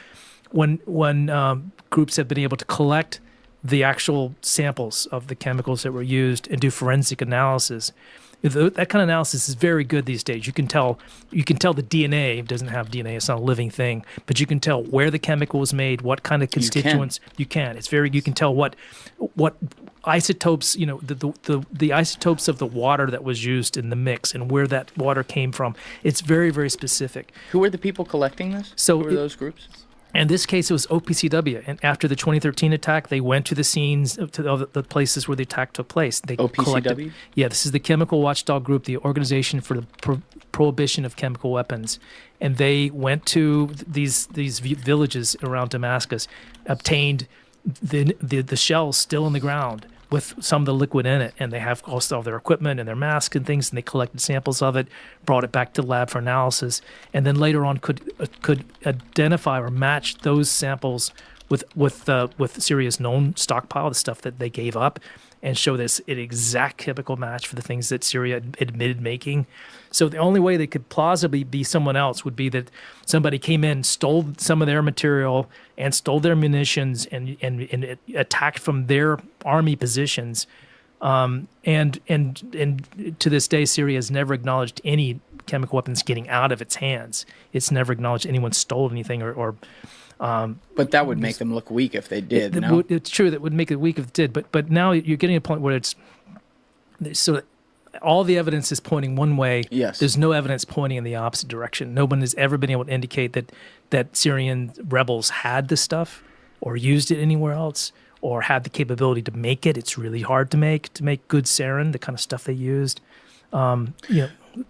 Speaker 2: when groups have been able to collect the actual samples of the chemicals that were used and do forensic analysis, that kind of analysis is very good these days. You can tell the DNA. It doesn't have DNA, it's not a living thing, but you can tell where the chemical was made, what kind of constituents. You can tell what isotopes, the isotopes of the water that was used in the mix and where that water came from. It's very, very specific.
Speaker 1: Who were the people collecting this?
Speaker 2: So
Speaker 1: who were those groups?
Speaker 2: In this case, it was OPCW. And after the 2013 attack, they went to the scenes, to the places where the attack took place. They
Speaker 1: OPCW?
Speaker 2: Yeah, this is the Chemical Watchdog Group, the Organization for the Prohibition of Chemical Weapons. And they went to these villages around Damascus, obtained the shells still in the ground with some of the liquid in it, and they have also their equipment and their masks and things, and they collected samples of it, brought it back to the lab for analysis, and then later on could identify or match those samples with Syria's known stockpile, the stuff that they gave up, and show this an exact chemical match for the things that Syria admitted making. So the only way they could plausibly be someone else would be that somebody came in, stole some of their material, and stole their munitions, and attacked from their army positions. And to this day, Syria has never acknowledged any chemical weapons getting out of its hands. It's never acknowledged anyone stole anything or
Speaker 1: but that would make them look weak if they did. No?
Speaker 2: It's true, that would make it weak if it did. But now you're getting to a point where it's so all the evidence is pointing one way.
Speaker 1: Yes.
Speaker 2: There's no evidence pointing in the opposite direction. No one has ever been able to indicate that Syrian rebels had this stuff or used it anywhere else or had the capability to make it. It's really hard to make good sarin, the kind of stuff they used.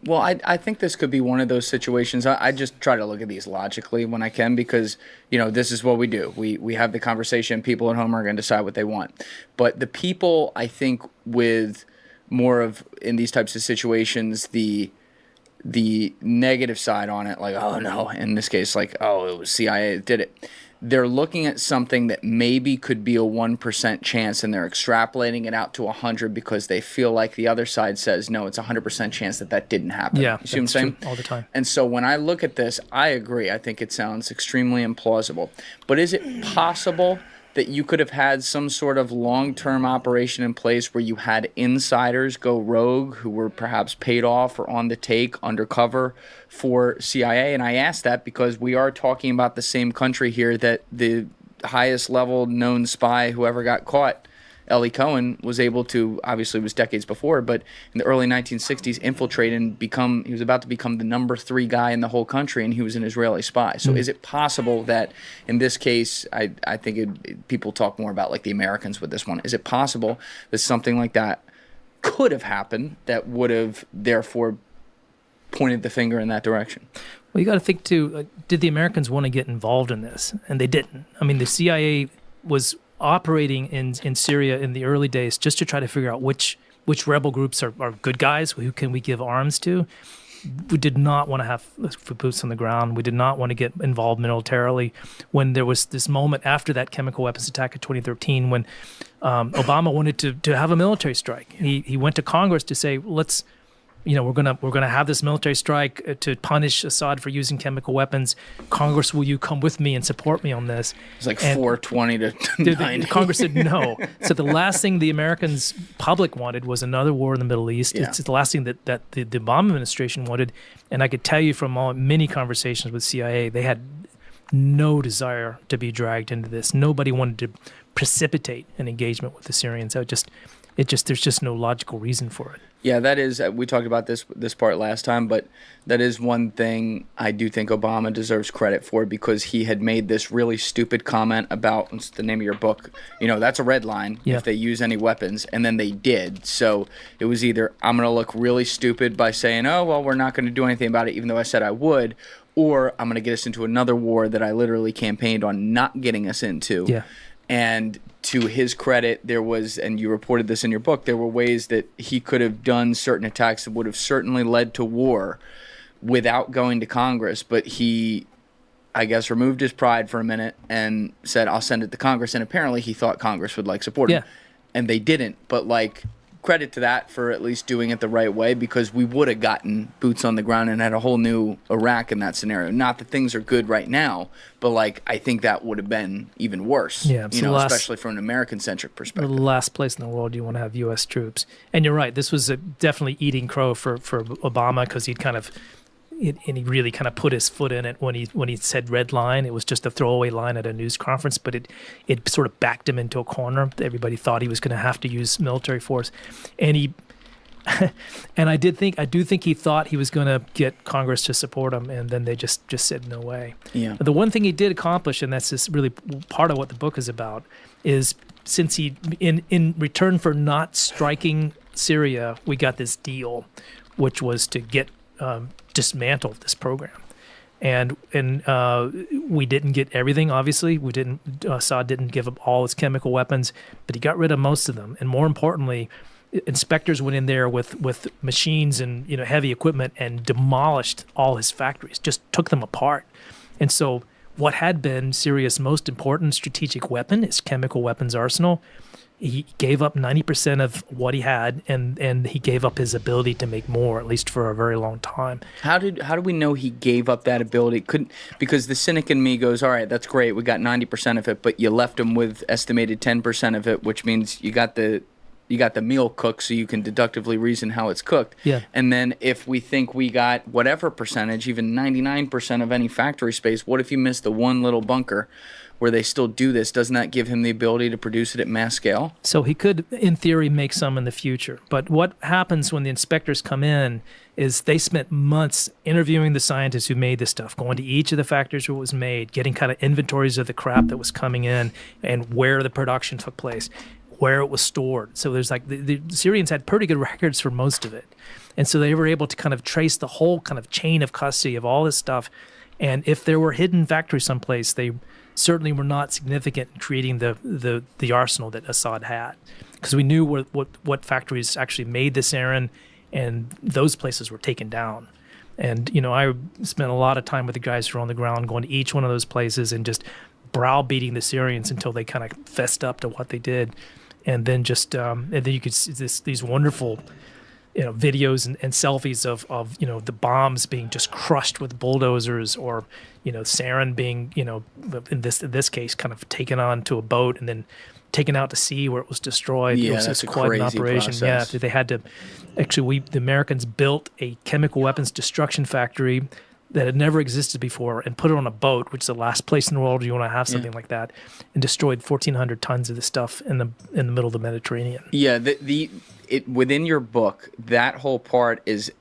Speaker 1: Well, I think this could be one of those situations. I just try to look at these logically when I can because, this is what we do. We have the conversation. People at home are going to decide what they want. But the people, I think, with more of, in these types of situations, the negative side on it, like, oh, no, in this case, like, oh, it was CIA that did it. They're looking at something that maybe could be a 1% chance, and they're extrapolating it out to 100 because they feel like the other side says, no, it's a 100% chance that didn't happen.
Speaker 2: Yeah,
Speaker 1: you see what I'm saying?
Speaker 2: All the time.
Speaker 1: And so when I look at this, I agree. I think it sounds extremely implausible. But is it possible that you could have had some sort of long-term operation in place where you had insiders go rogue who were perhaps paid off or on the take undercover for CIA? And I ask that because we are talking about the same country here that the highest level known spy who ever got caught, Ellie Cohen, was able to, obviously it was decades before, but in the early 1960s, infiltrate and he was about to become the number 3 guy in the whole country, and he was an Israeli spy. So is it possible that in this case, I think people talk more about like the Americans with this one, is it possible that something like that could have happened that would have therefore pointed the finger in that direction?
Speaker 2: Well, you got to think too, did the Americans want to get involved in this? And they didn't. I mean, the CIA was operating in Syria in the early days just to try to figure out which rebel groups are good guys, who can we give arms to. We did not want to have boots on the ground. We did not want to get involved militarily. When there was this moment after that chemical weapons attack in 2013 when Obama wanted to have a military strike. He went to Congress to say, let's, we're gonna have this military strike to punish Assad for using chemical weapons. Congress, will you come with me and support me on this?
Speaker 1: It's like 420 to 90.
Speaker 2: Congress said no. So the last thing the Americans public wanted was another war in the Middle East. Yeah. It's the last thing that the Obama administration wanted. And I could tell you from many conversations with CIA, they had no desire to be dragged into this. Nobody wanted to precipitate an engagement with the Syrians. There's just no logical reason for it.
Speaker 1: Yeah, that is, we talked about this part last time, but that is one thing I do think Obama deserves credit for, because he had made this really stupid comment about, what's the name of your book? That's a red line if they use any weapons, and then they did. So it was either I'm going to look really stupid by saying, oh, well, we're not going to do anything about it, even though I said I would, or I'm going to get us into another war that I literally campaigned on not getting us into.
Speaker 2: Yeah.
Speaker 1: And to his credit, there was, and you reported this in your book, there were ways that he could have done certain attacks that would have certainly led to war without going to Congress. But he, I guess, removed his pride for a minute and said, I'll send it to Congress. And apparently he thought Congress would support him. And they didn't. But credit to that for at least doing it the right way, because we would have gotten boots on the ground and had a whole new Iraq in that scenario. Not that things are good right now, but I think that would have been even worse.
Speaker 2: Yeah,
Speaker 1: especially from an American-centric perspective.
Speaker 2: The last place in the world you want to have U.S. troops. And you're right, this was definitely eating crow for Obama, because he really kind of put his foot in it when he said red line. It was just a throwaway line at a news conference, but it sort of backed him into a corner. Everybody thought he was going to have to use military force, and he and I do think he thought he was going to get Congress to support him, and then they just said no way.
Speaker 1: Yeah.
Speaker 2: But the one thing he did accomplish, and that's just really part of what the book is about, is since he in return for not striking Syria, we got this deal, which was to get dismantled this program, and we didn't get everything. Obviously, Assad didn't give up all his chemical weapons, but he got rid of most of them. And more importantly, inspectors went in there with machines and heavy equipment and demolished all his factories, just took them apart. And so what had been Syria's most important strategic weapon, its chemical weapons arsenal. He gave up 90% of what he had, and he gave up his ability to make more, at least for a very long time.
Speaker 1: How do we know he gave up that ability? Because the cynic in me goes, all right, that's great, we got 90% of it, but you left him with estimated 10% of it, which means you got the meal cooked, so you can deductively reason how it's cooked.
Speaker 2: Yeah.
Speaker 1: And then if we think we got whatever percentage, even 99% of any factory space, what if you missed the one little bunker where they still do this? Doesn't that give him the ability to produce it at mass scale?
Speaker 2: So he could, in theory, make some in the future. But what happens when the inspectors come in is they spent months interviewing the scientists who made this stuff, going to each of the factories where it was made, getting kind of inventories of the crap that was coming in and where the production took place, where it was stored. So there's like the Syrians had pretty good records for most of it. And so they were able to kind of trace the whole kind of chain of custody of all this stuff. And if there were hidden factories someplace, they certainly were not significant in creating the arsenal that Assad had, because we knew what factories actually made this sarin, and those places were taken down. And I spent a lot of time with the guys who were on the ground, going to each one of those places and just browbeating the Syrians until they kind of fessed up to what they did. And then and then you could see these wonderful videos and selfies of the bombs being just crushed with bulldozers, or sarin being in this case kind of taken onto a boat and then taken out to sea where it was destroyed.
Speaker 1: Yeah,
Speaker 2: it was
Speaker 1: that's a
Speaker 2: quite an
Speaker 1: crazy
Speaker 2: operation.
Speaker 1: process.
Speaker 2: Yeah, they had to the Americans built a chemical weapons destruction factory that had never existed before and put it on a boat, which is the last place in the world you want to have something like that, and destroyed 1,400 tons of this stuff in the middle of the Mediterranean.
Speaker 1: Yeah, within your book, that whole part is,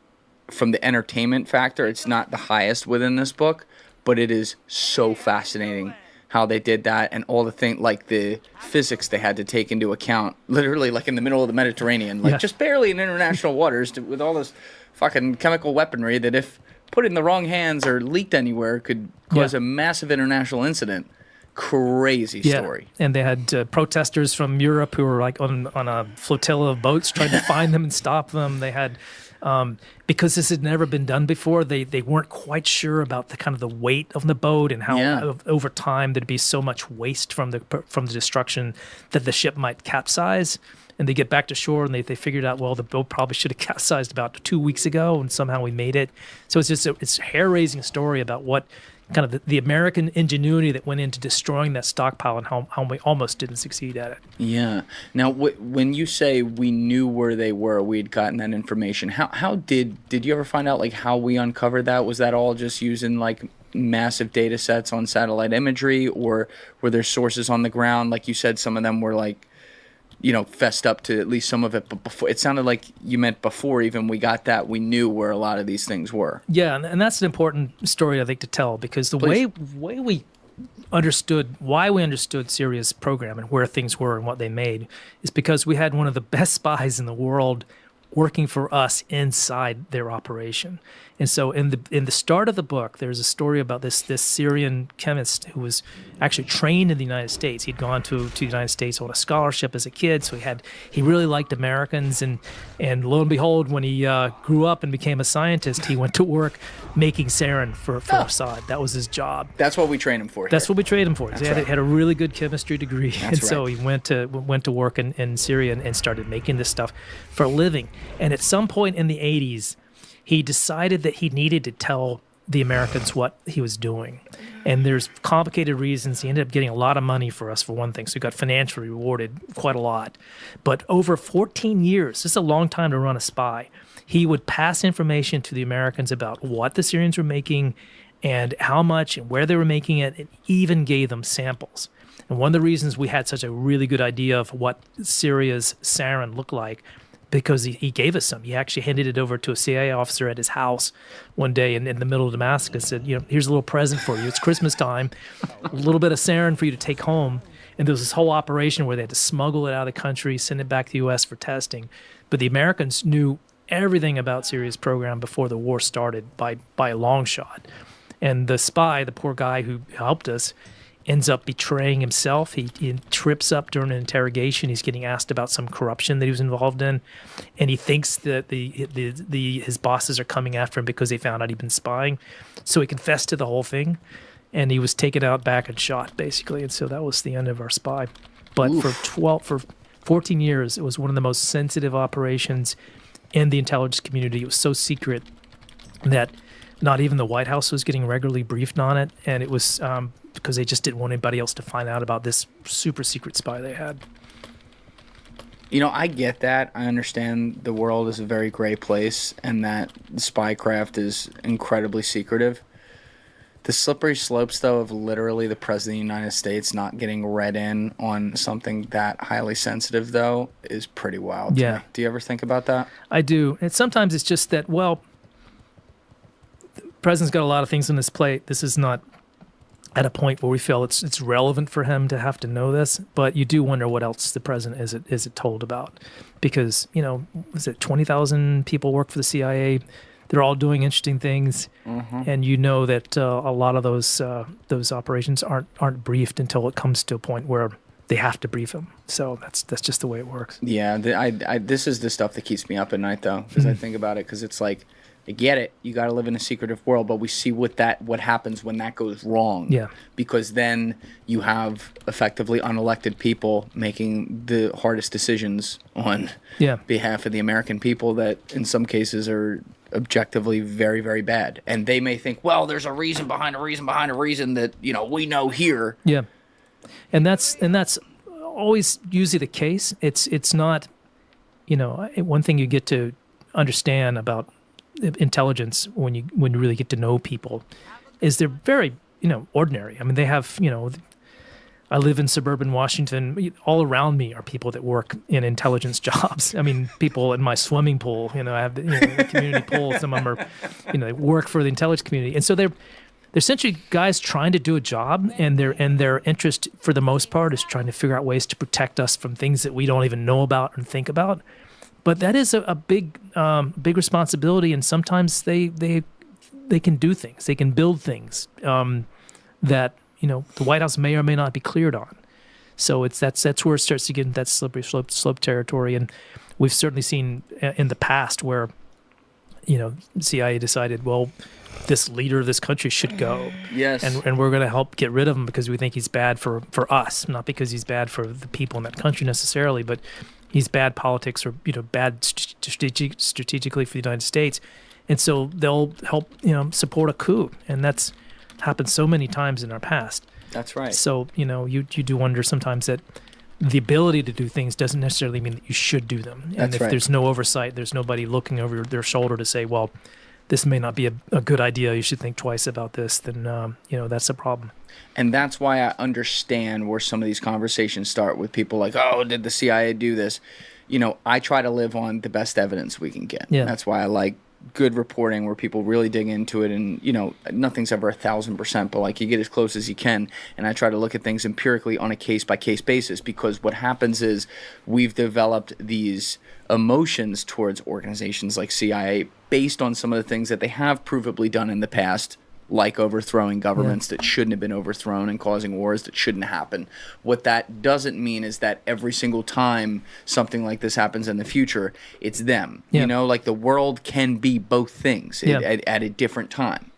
Speaker 1: from the entertainment factor, it's not the highest within this book, but it is so fascinating how they did that, and all the things, like the physics they had to take into account, literally like in the middle of the Mediterranean, like just barely in international waters, with all this fucking chemical weaponry that if put in the wrong hands or leaked anywhere could cause a massive international incident. Crazy story.
Speaker 2: And they had protesters from Europe who were like on a flotilla of boats trying to find them and stop them. They had because this had never been done before, they weren't quite sure about the kind of the weight of the boat and how over time there'd be so much waste from the destruction that the ship might capsize. And they get back to shore and they figured out, well, the boat probably should have capsized about 2 weeks ago, and somehow we made it. So it's just it's a hair-raising story about what kind of the American ingenuity that went into destroying that stockpile and how we almost didn't succeed at it.
Speaker 1: Yeah. Now, when you say we knew where they were, we'd gotten that information, how did you ever find out like how we uncovered that? Was that all just using like massive data sets on satellite imagery, or were there sources on the ground? Like you said, some of them were like, fessed up to at least some of it, but before, it sounded like you meant before even we got that, we knew where a lot of these things were.
Speaker 2: Yeah, and that's an important story, I think, to tell, because the way we understood why we understood Syria's program and where things were and what they made is because we had one of the best spies in the world working for us inside their operation. And so in the start of the book, there's a story about this Syrian chemist who was actually trained in the United States. He'd gone to the United States on a scholarship as a kid, so he really liked Americans, and lo and behold, when he grew up and became a scientist, he went to work making sarin for Assad. That was his job.
Speaker 1: That's what we trained him for.
Speaker 2: That's what we trained him for. He had a really good chemistry degree, so he went to work in Syria and started making this stuff for a living. And at some point in the 80s, he decided that he needed to tell the Americans what he was doing. And there's complicated reasons. He ended up getting a lot of money for us, for one thing, so he got financially rewarded quite a lot. But over 14 years, this is a long time to run a spy, he would pass information to the Americans about what the Syrians were making and how much and where they were making it, and even gave them samples. And one of the reasons we had such a really good idea of what Syria's sarin looked like, because he gave us some. He actually handed it over to a CIA officer at his house one day in the middle of Damascus, said, here's a little present for you. It's Christmas time, a little bit of sarin for you to take home. And there was this whole operation where they had to smuggle it out of the country, send it back to the U.S. for testing. But the Americans knew everything about Syria's program before the war started by a long shot. And the spy, the poor guy who helped us, ends up betraying himself. He trips up during an interrogation. He's getting asked about some corruption that he was involved in, and he thinks that his bosses are coming after him because they found out he'd been spying. So he confessed to the whole thing, and he was taken out back and shot basically, and so that was the end of our spy. But for 14 years, it was one of the most sensitive operations in the intelligence community. It was so secret that not even the White House was getting regularly briefed on it, and it was because they just didn't want anybody else to find out about this super secret spy they had.
Speaker 1: You know, I get that. I understand the world is a very gray place and that spycraft is incredibly secretive. The slippery slopes, though, of literally the President of the United States not getting read in on something that highly sensitive, though, is pretty wild.
Speaker 2: Yeah.
Speaker 1: Do you ever think about that?
Speaker 2: I do. And sometimes it's just that, well, the President's got a lot of things on his plate. This is not at a point where we feel it's relevant for him to have to know this, but you do wonder what else the president is it told about, because was it 20,000 people work for the CIA? They're all doing interesting things, and that a lot of those operations aren't briefed until it comes to a point where they have to brief them. So that's just the way it works.
Speaker 1: Yeah, this is the stuff that keeps me up at night, though, because I think about it, because it's like, I get it. You got to live in a secretive world, but we see what happens when that goes wrong.
Speaker 2: Yeah.
Speaker 1: Because then you have effectively unelected people making the hardest decisions on behalf of the American people that in some cases are objectively very, very bad. And they may think, well, there's a reason behind a reason behind a reason that, we know here.
Speaker 2: Yeah. And that's always usually the case. It's not, one thing you get to understand about intelligence when you really get to know people is they're very ordinary. I mean, they have I live in suburban Washington. All around me are people that work in intelligence jobs. I mean, people in my swimming pool. I have the community pool. Some of them are they work for the intelligence community, and so they're essentially guys trying to do a job, and their interest for the most part is trying to figure out ways to protect us from things that we don't even know about and think about. But that is a big responsibility, and sometimes they can do things, they can build things that the White House may or may not be cleared on. So that's where it starts to get into that slippery slope territory, and we've certainly seen in the past where CIA decided, well, this leader of this country should go,
Speaker 1: yes,
Speaker 2: and we're going to help get rid of him because we think he's bad for us, not because he's bad for the people in that country necessarily, but he's bad politics or bad strategically for the United States, and so they'll help support a coup, and that's happened so many times in our past.
Speaker 1: That's right.
Speaker 2: So you do wonder sometimes that the ability to do things doesn't necessarily mean that you should do them, and if there's no oversight, there's nobody looking over their shoulder to say, well, this may not be a good idea, you should think twice about this, then that's a problem.
Speaker 1: And that's why I understand where some of these conversations start with people like, oh, did the CIA do this? I try to live on the best evidence we can get.
Speaker 2: Yeah.
Speaker 1: That's why I like good reporting where people really dig into it, and nothing's ever 1,000%, but like you get as close as you can. And I try to look at things empirically on a case-by-case basis, because what happens is we've developed these emotions towards organizations like CIA based on some of the things that they have provably done in the past, like overthrowing governments that shouldn't have been overthrown and causing wars that shouldn't happen. What that doesn't mean is that every single time something like this happens in the future, it's them. Like the world can be both things at a different time.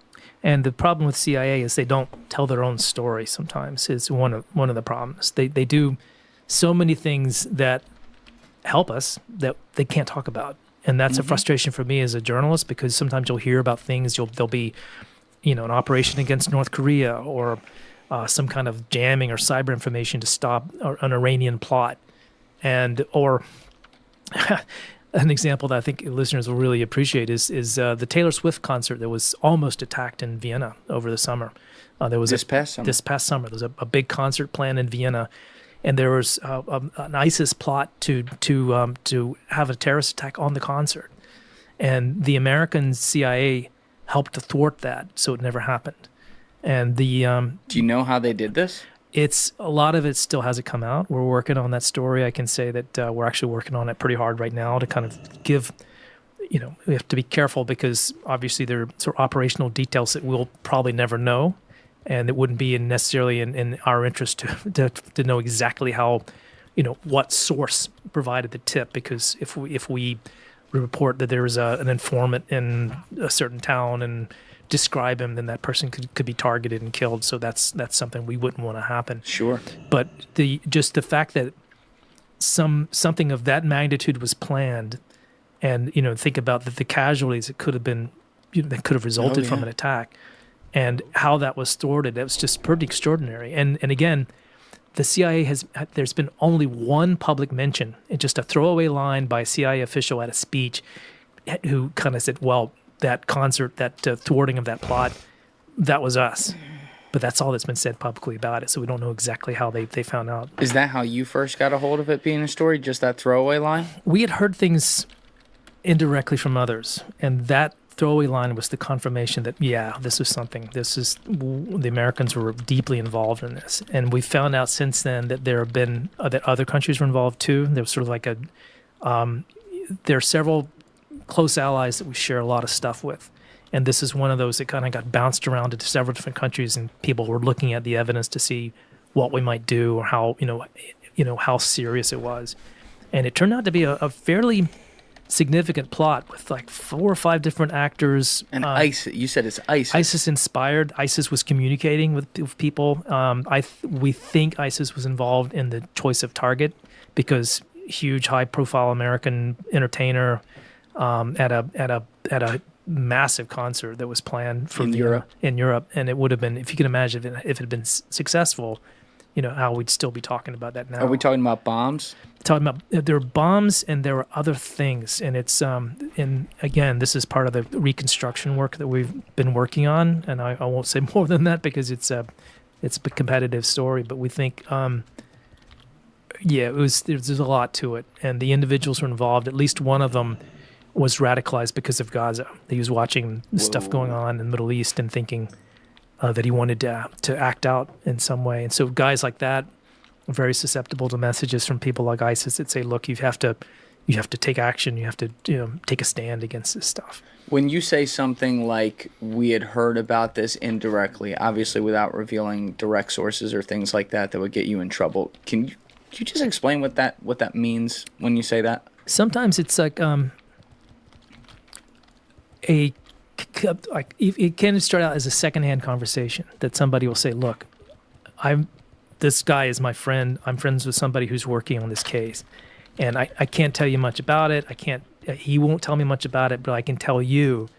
Speaker 2: And the problem with CIA is they don't tell their own story sometimes, is one of the problems. They do so many things that help us that they can't talk about. And that's a frustration for me as a journalist, because sometimes you'll hear about things, there'll be an operation against North Korea, or some kind of jamming or cyber information to stop an Iranian plot, or an example that I think listeners will really appreciate is the Taylor Swift concert that was almost attacked in Vienna over the summer. There was
Speaker 1: this past summer.
Speaker 2: There was a big concert planned in Vienna, and there was an ISIS plot to have a terrorist attack on the concert, and the American CIA helped to thwart that, so it never happened. And do
Speaker 1: you know how they did this?
Speaker 2: It's a lot of it still hasn't come out. We're working on that story. I can say that we're actually working on it pretty hard right now to kind of give. We have to be careful, because obviously there are sort of operational details that we'll probably never know, and it wouldn't be necessarily in our interest to know exactly how, what source provided the tip, because if we report that there was an informant in a certain town and describe him, then that person could be targeted and killed. So that's something we wouldn't want to happen.
Speaker 1: Sure.
Speaker 2: But the fact that something of that magnitude was planned, and think about the casualties that could have been, that could have resulted from an attack, and how that was thwarted. That was just pretty extraordinary. And again, the CIA there's been only one public mention, and just a throwaway line by a CIA official at a speech, who kind of said, well, that concert, that thwarting of that plot, that was us. But that's all that's been said publicly about it, so we don't know exactly how they found out.
Speaker 1: Is that how you first got a hold of it being a story, just that throwaway line?
Speaker 2: We had heard things indirectly from others, and that throwaway line was the confirmation that, this was something. The Americans were deeply involved in this. And we found out since then that there have been, that other countries were involved too. There was sort of like there are several close allies that we share a lot of stuff with. And this is one of those that kind of got bounced around into several different countries, and people were looking at the evidence to see what we might do or how, how serious it was. And it turned out to be a fairly significant plot with like 4 or 5 different actors.
Speaker 1: And ISIS, you said it's ISIS.
Speaker 2: ISIS inspired. ISIS was communicating with people. We think ISIS was involved in the choice of target because huge, high-profile American entertainer at a massive concert that was planned for Europe, and it would have been, if you can imagine, if it had been successful, how we'd still be talking about that now.
Speaker 1: Are we talking about bombs?
Speaker 2: Talking about, there were bombs and there were other things, and it's and again, this is part of the reconstruction work that we've been working on, and I won't say more than that because it's a competitive story, but we think there's a lot to it, and the individuals who were involved, at least one of them was radicalized because of Gaza. He was watching stuff going on in the Middle East and thinking that he wanted to act out in some way. And so guys like that are very susceptible to messages from people like ISIS that say, look, you have to take action. You have to take a stand against this stuff.
Speaker 1: When you say something like we had heard about this indirectly, obviously without revealing direct sources or things like that would get you in trouble, can you just explain what that means when you say that? Sometimes
Speaker 2: it's like it can start out as a secondhand conversation that somebody will say, look, this guy is my friend. I'm friends with somebody who's working on this case, and I can't tell you much about it. He won't tell me much about it, but I can tell you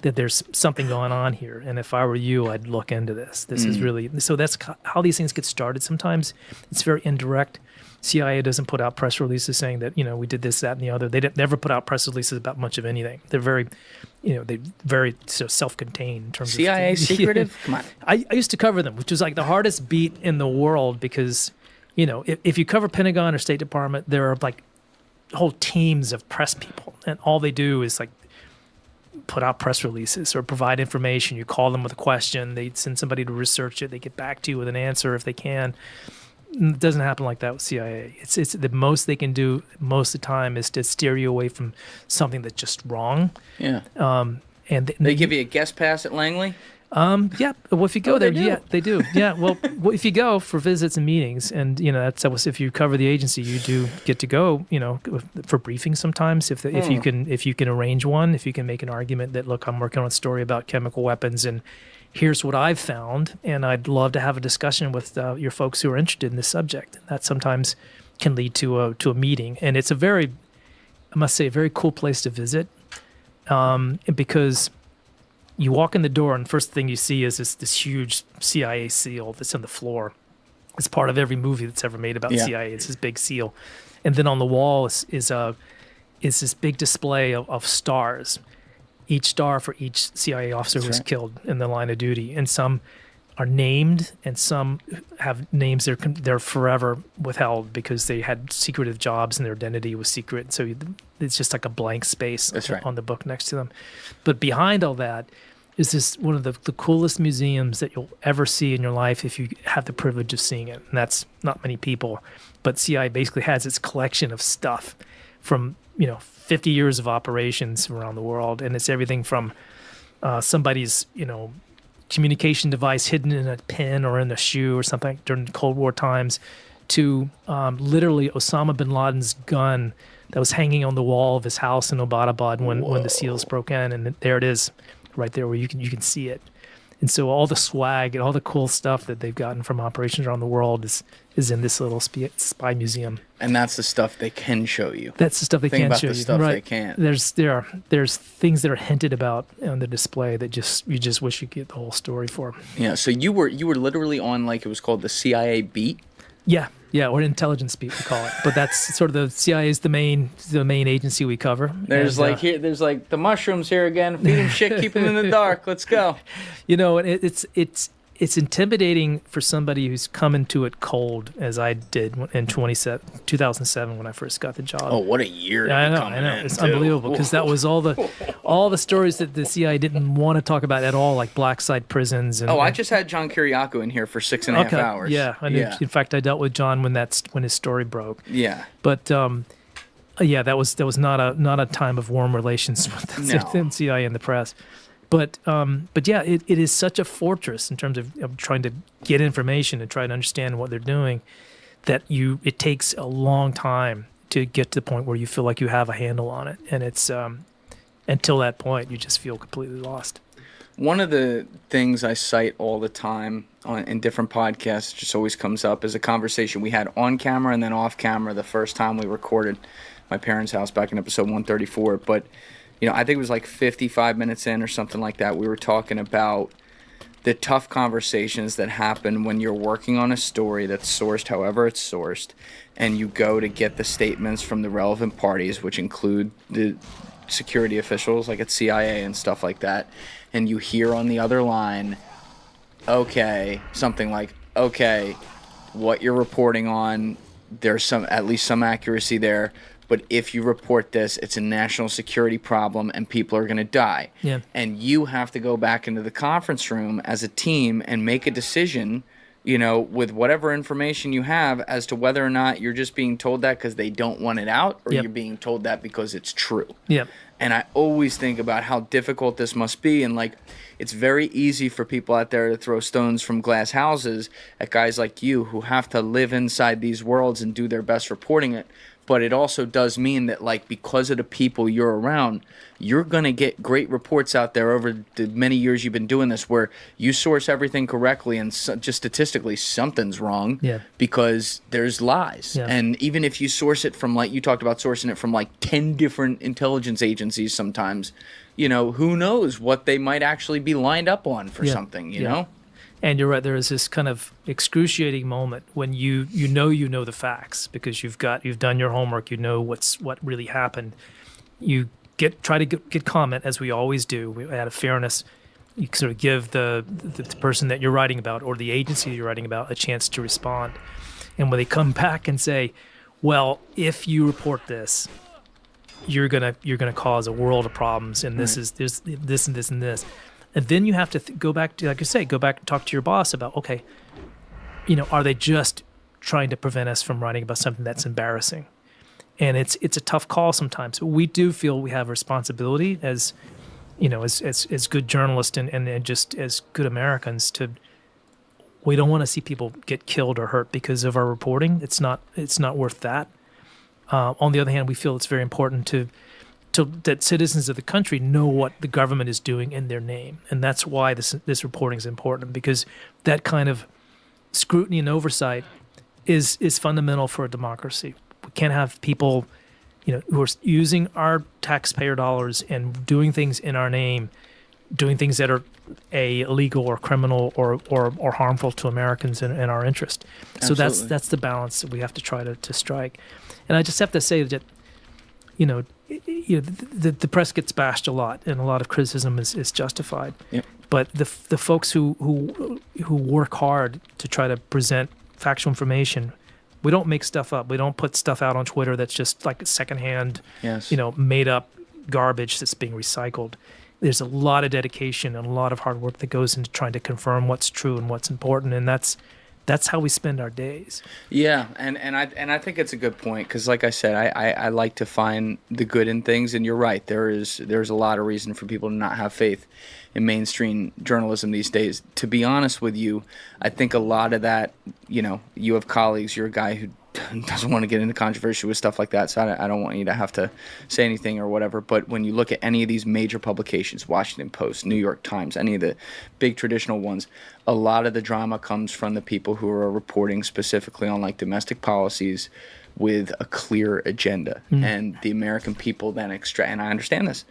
Speaker 2: that there's something going on here. And if I were you, I'd look into this. This is really, so that's how these things get started. Sometimes it's very indirect. CIA doesn't put out press releases saying that, we did this, that, and the other. They never put out press releases about much of anything. They're very, very self-contained in terms of
Speaker 1: CIA secretive? Come on.
Speaker 2: I used to cover them, which was like the hardest beat in the world because, if you cover Pentagon or State Department, there are like whole teams of press people, and all they do is like put out press releases or provide information. You call them with a question, they send somebody to research it, they get back to you with an answer if they can. It doesn't happen like that with CIA. It's the most they can do most of the time is to steer you away from something that's just wrong.
Speaker 1: Yeah.
Speaker 2: And
Speaker 1: they give you a guest pass at Langley?
Speaker 2: Yeah. Well, if you go there,
Speaker 1: yeah,
Speaker 2: they do. Yeah. Well, if you go for visits and meetings, and that was if you cover the agency, you do get to go. For briefings sometimes. If you can arrange one, if you can make an argument that, look, I'm working on a story about chemical weapons, and here's what I've found, and I'd love to have a discussion with your folks who are interested in this subject. And that sometimes can lead to a meeting, and it's I must say, a very cool place to visit, because you walk in the door and first thing you see is this huge CIA seal that's on the floor. It's part of every movie that's ever made about CIA. It's this big seal, and then on the wall is this big display of stars. Each star for each CIA officer who was killed in the line of duty, and some are named, and some have names they're forever withheld because they had secretive jobs and their identity was secret. So it's just like a blank space on the book next to them. But behind all that is this one of the coolest museums that you'll ever see in your life if you have the privilege of seeing it. And that's not many people. But CIA basically has its collection of stuff from 50 years of operations around the world, and it's everything from somebody's communication device hidden in a pen or in a shoe or something during Cold War times, to literally Osama bin Laden's gun that was hanging on the wall of his house in Abbottabad when the SEALs broke in, and there it is right there where you can see it. And so all the swag and all the cool stuff that they've gotten from operations around the world is in this little spy museum.
Speaker 1: And that's the stuff they can show you.
Speaker 2: That's the stuff they
Speaker 1: Think
Speaker 2: can
Speaker 1: about
Speaker 2: show
Speaker 1: the
Speaker 2: you.
Speaker 1: stuff
Speaker 2: right.
Speaker 1: they can't.
Speaker 2: There's things that are hinted about on the display that you just wish you could get the whole story for.
Speaker 1: Yeah. So you were literally on, like, it was called the CIA beat.
Speaker 2: Yeah, or intelligence beat we call it. But that's sort of the CIA is the main agency we cover.
Speaker 1: There's there's like the mushrooms here again. Feed them shit, keep them in the dark. Let's go.
Speaker 2: You know, it's intimidating for somebody who's come into it cold, as I did in 2007 when I first got the job.
Speaker 1: Oh, what a year!
Speaker 2: I know. It's unbelievable because that was all the stories that the CIA didn't want to talk about at all, like black site prisons. And,
Speaker 1: I just had John Kiriakou in here for 6.5 hours.
Speaker 2: Yeah, I knew. In fact, I dealt with John when his story broke.
Speaker 1: Yeah,
Speaker 2: but that was not a time of warm relations with the CIA and the press. But yeah, it is such a fortress in terms of trying to get information and try to understand what they're doing that it takes a long time to get to the point where you feel like you have a handle on it. And it's until that point, you just feel completely lost.
Speaker 1: One of the things I cite all the time in different podcasts, just always comes up, is a conversation we had on camera and then off camera the first time we recorded my parents' house back in episode 134. But I think it was like 55 minutes in or something like that. We were talking about the tough conversations that happen when you're working on a story that's sourced however it's sourced, and you go to get the statements from the relevant parties, which include the security officials like at CIA and stuff like that, and you hear on the other line, something like, what you're reporting on, there's at least some accuracy there. But if you report this, it's a national security problem and people are going to die.
Speaker 2: Yeah.
Speaker 1: And you have to go back into the conference room as a team and make a decision, with whatever information you have as to whether or not you're just being told that because they don't want it out or you're being told that because it's true.
Speaker 2: Yep.
Speaker 1: And I always think about how difficult this must be. And, it's very easy for people out there to throw stones from glass houses at guys like you who have to live inside these worlds and do their best reporting it. But it also does mean that, because of the people you're around, you're going to get great reports out there over the many years you've been doing this where you source everything correctly and just statistically something's wrong because there's lies.
Speaker 2: Yeah.
Speaker 1: And even if you source it from, you talked about sourcing it from 10 different intelligence agencies sometimes, who knows what they might actually be lined up on for something, you know?
Speaker 2: And you're right. There is this kind of excruciating moment when you know the facts because you've done your homework. You know what really happened. You try to get comment, as we always do. Out of fairness, you sort of give the person that you're writing about or the agency you're writing about a chance to respond. And when they come back and say, "Well, if you report this, you're gonna cause a world of problems, and there's this and this and this." And then you have to go back to, like you say, and talk to your boss about, are they just trying to prevent us from writing about something that's embarrassing? And it's a tough call sometimes. But we do feel we have a responsibility as good journalists and just as good Americans we don't want to see people get killed or hurt because of our reporting. It's not worth that. On the other hand, we feel it's very important that citizens of the country know what the government is doing in their name. And that's why this reporting is important, because that kind of scrutiny and oversight is fundamental for a democracy. We can't have people, who are using our taxpayer dollars and doing things in our name, doing things that are illegal or criminal or harmful to Americans in our interest.
Speaker 1: Absolutely.
Speaker 2: So that's the balance that we have to try to strike. And I just have to say that, the press gets bashed a lot, and a lot of criticism is justified.
Speaker 1: Yep.
Speaker 2: But the folks who work hard to try to present factual information, we don't make stuff up. We don't put stuff out on Twitter that's just like secondhand, made up garbage that's being recycled. There's a lot of dedication and a lot of hard work that goes into trying to confirm what's true and what's important, and that's how we spend our days.
Speaker 1: Yeah, and I think it's a good point because, like I said, I like to find the good in things, and you're right. There's a lot of reason for people to not have faith in mainstream journalism these days. To be honest with you, I think a lot of that, you have colleagues. You're a guy who doesn't want to get into controversy with stuff like that, so I don't want you to have to say anything or whatever. But when you look at any of these major publications, Washington Post, New York Times, any of the big traditional ones, a lot of the drama comes from the people who are reporting specifically on like domestic policies with a clear agenda. And the American people then extract, and I understand this,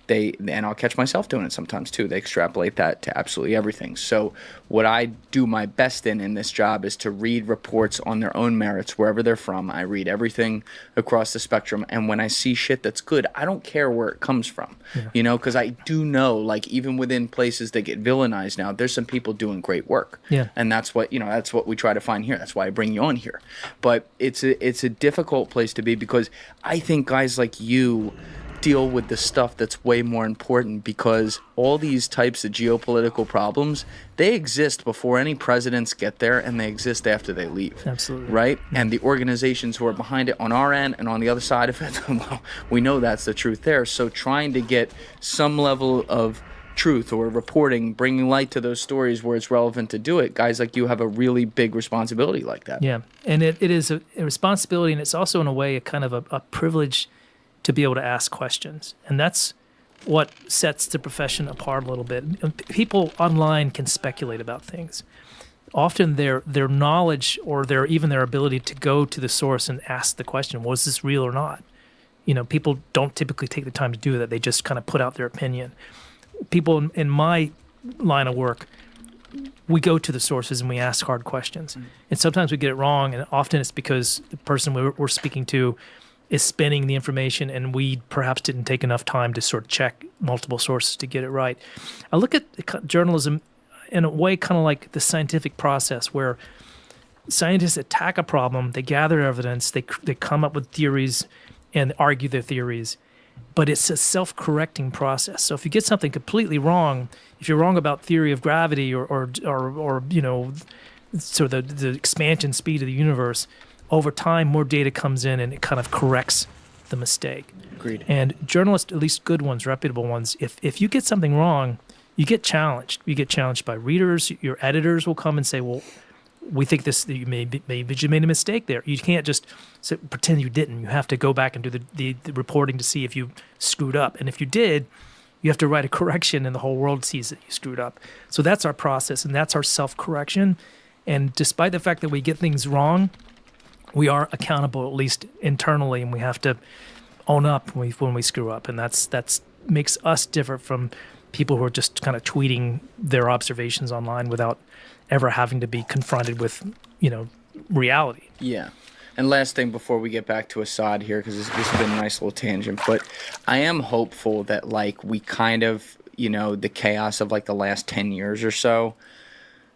Speaker 1: and I'll catch myself doing it sometimes too, they extrapolate that to absolutely everything. So what I do my best in this job is to read reports on their own merits wherever they're from. I read everything across the spectrum, and when I see shit that's good, I don't care where it comes from. You know, because I do know, like, even within places that get villainized now, there's some people doing great work. And that's what, you know, that's what we try to find here. That's why I bring you on here. But it's a difficult place to be, because I think guys like you deal with the stuff that's way more important, because all these types of geopolitical problems, they exist before any presidents get there, and they exist after they leave.
Speaker 2: Absolutely.
Speaker 1: Right? And the organizations who are behind it on our end and on the other side of it, well, we know that's the truth there. So trying to get some level of truth or reporting, bringing light to those stories where it's relevant to do it, guys like you have a really big responsibility like that.
Speaker 2: Yeah. And it is a responsibility, and it's also in a way a kind of a privilege to be able to ask questions. And that's what sets the profession apart a little bit. And people online can speculate about things. Often their knowledge or even their ability to go to the source and ask the question, was this real or not? You know, people don't typically take the time to do that. They just kind of put out their opinion. People in my line of work, we go to the sources and we ask hard questions. And sometimes we get it wrong, and often it's because the person we're speaking to is spinning the information, and we perhaps didn't take enough time to sort of check multiple sources to get it right. I look at journalism in a way kind of like the scientific process, where scientists attack a problem, they gather evidence, they come up with theories and argue their theories, but it's a self-correcting process. So if you get something completely wrong, if you're wrong about theory of gravity or you know, sort of the expansion speed of the universe, over time, more data comes in and it kind of corrects the mistake.
Speaker 1: Agreed.
Speaker 2: And journalists, at least good ones, reputable ones, if you get something wrong, you get challenged. You get challenged by readers. Your editors will come and say, well, we think maybe you made a mistake there. You can't just pretend you didn't. You have to go back and do the reporting to see if you screwed up. And if you did, you have to write a correction, and the whole world sees that you screwed up. So that's our process, and that's our self-correction. And despite the fact that we get things wrong, we are accountable, at least internally, and we have to own up when we screw up. And that's makes us different from people who are just kind of tweeting their observations online without ever having to be confronted with, you know, reality.
Speaker 1: Yeah. And last thing before we get back to Assad here, because this has been a nice little tangent, but I am hopeful that, like, we kind of, you know, the chaos of like the last 10 years or so,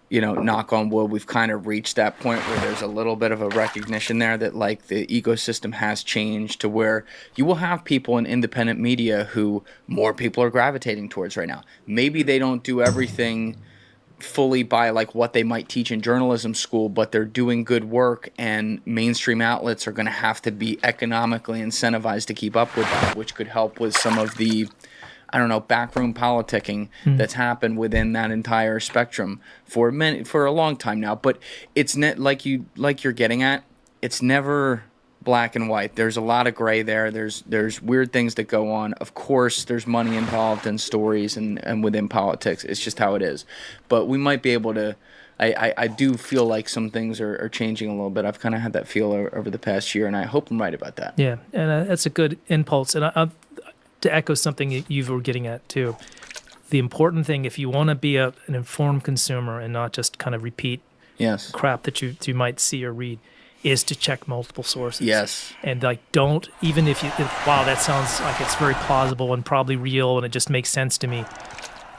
Speaker 1: you know, knock on wood, we've kind of reached that point where there's a little bit of a recognition there that, like, the ecosystem has changed to where you will have people in independent media who more people are gravitating towards right now. Maybe they don't do everything fully by like what they might teach in journalism school, but they're doing good work, and mainstream outlets are going to have to be economically incentivized to keep up with that, which could help with some of the, I don't know, backroom politicking that's happened within that entire spectrum for a long time now. But it's like you're getting at, it's never black and white. There's a lot of gray there. There's weird things that go on. Of course, there's money involved in stories and within politics. It's just how it is. But we might be able to. I do feel like some things are changing a little bit. I've kind of had that feel over the past year, and I hope I'm right about that.
Speaker 2: Yeah, and that's a good impulse. And to echo something you were getting at too, the important thing, if you want to be an informed consumer and not just kind of repeat crap that you might see or read, is to check multiple sources.
Speaker 1: Yes.
Speaker 2: And like, don't, even if wow, that sounds like it's very plausible and probably real and it just makes sense to me.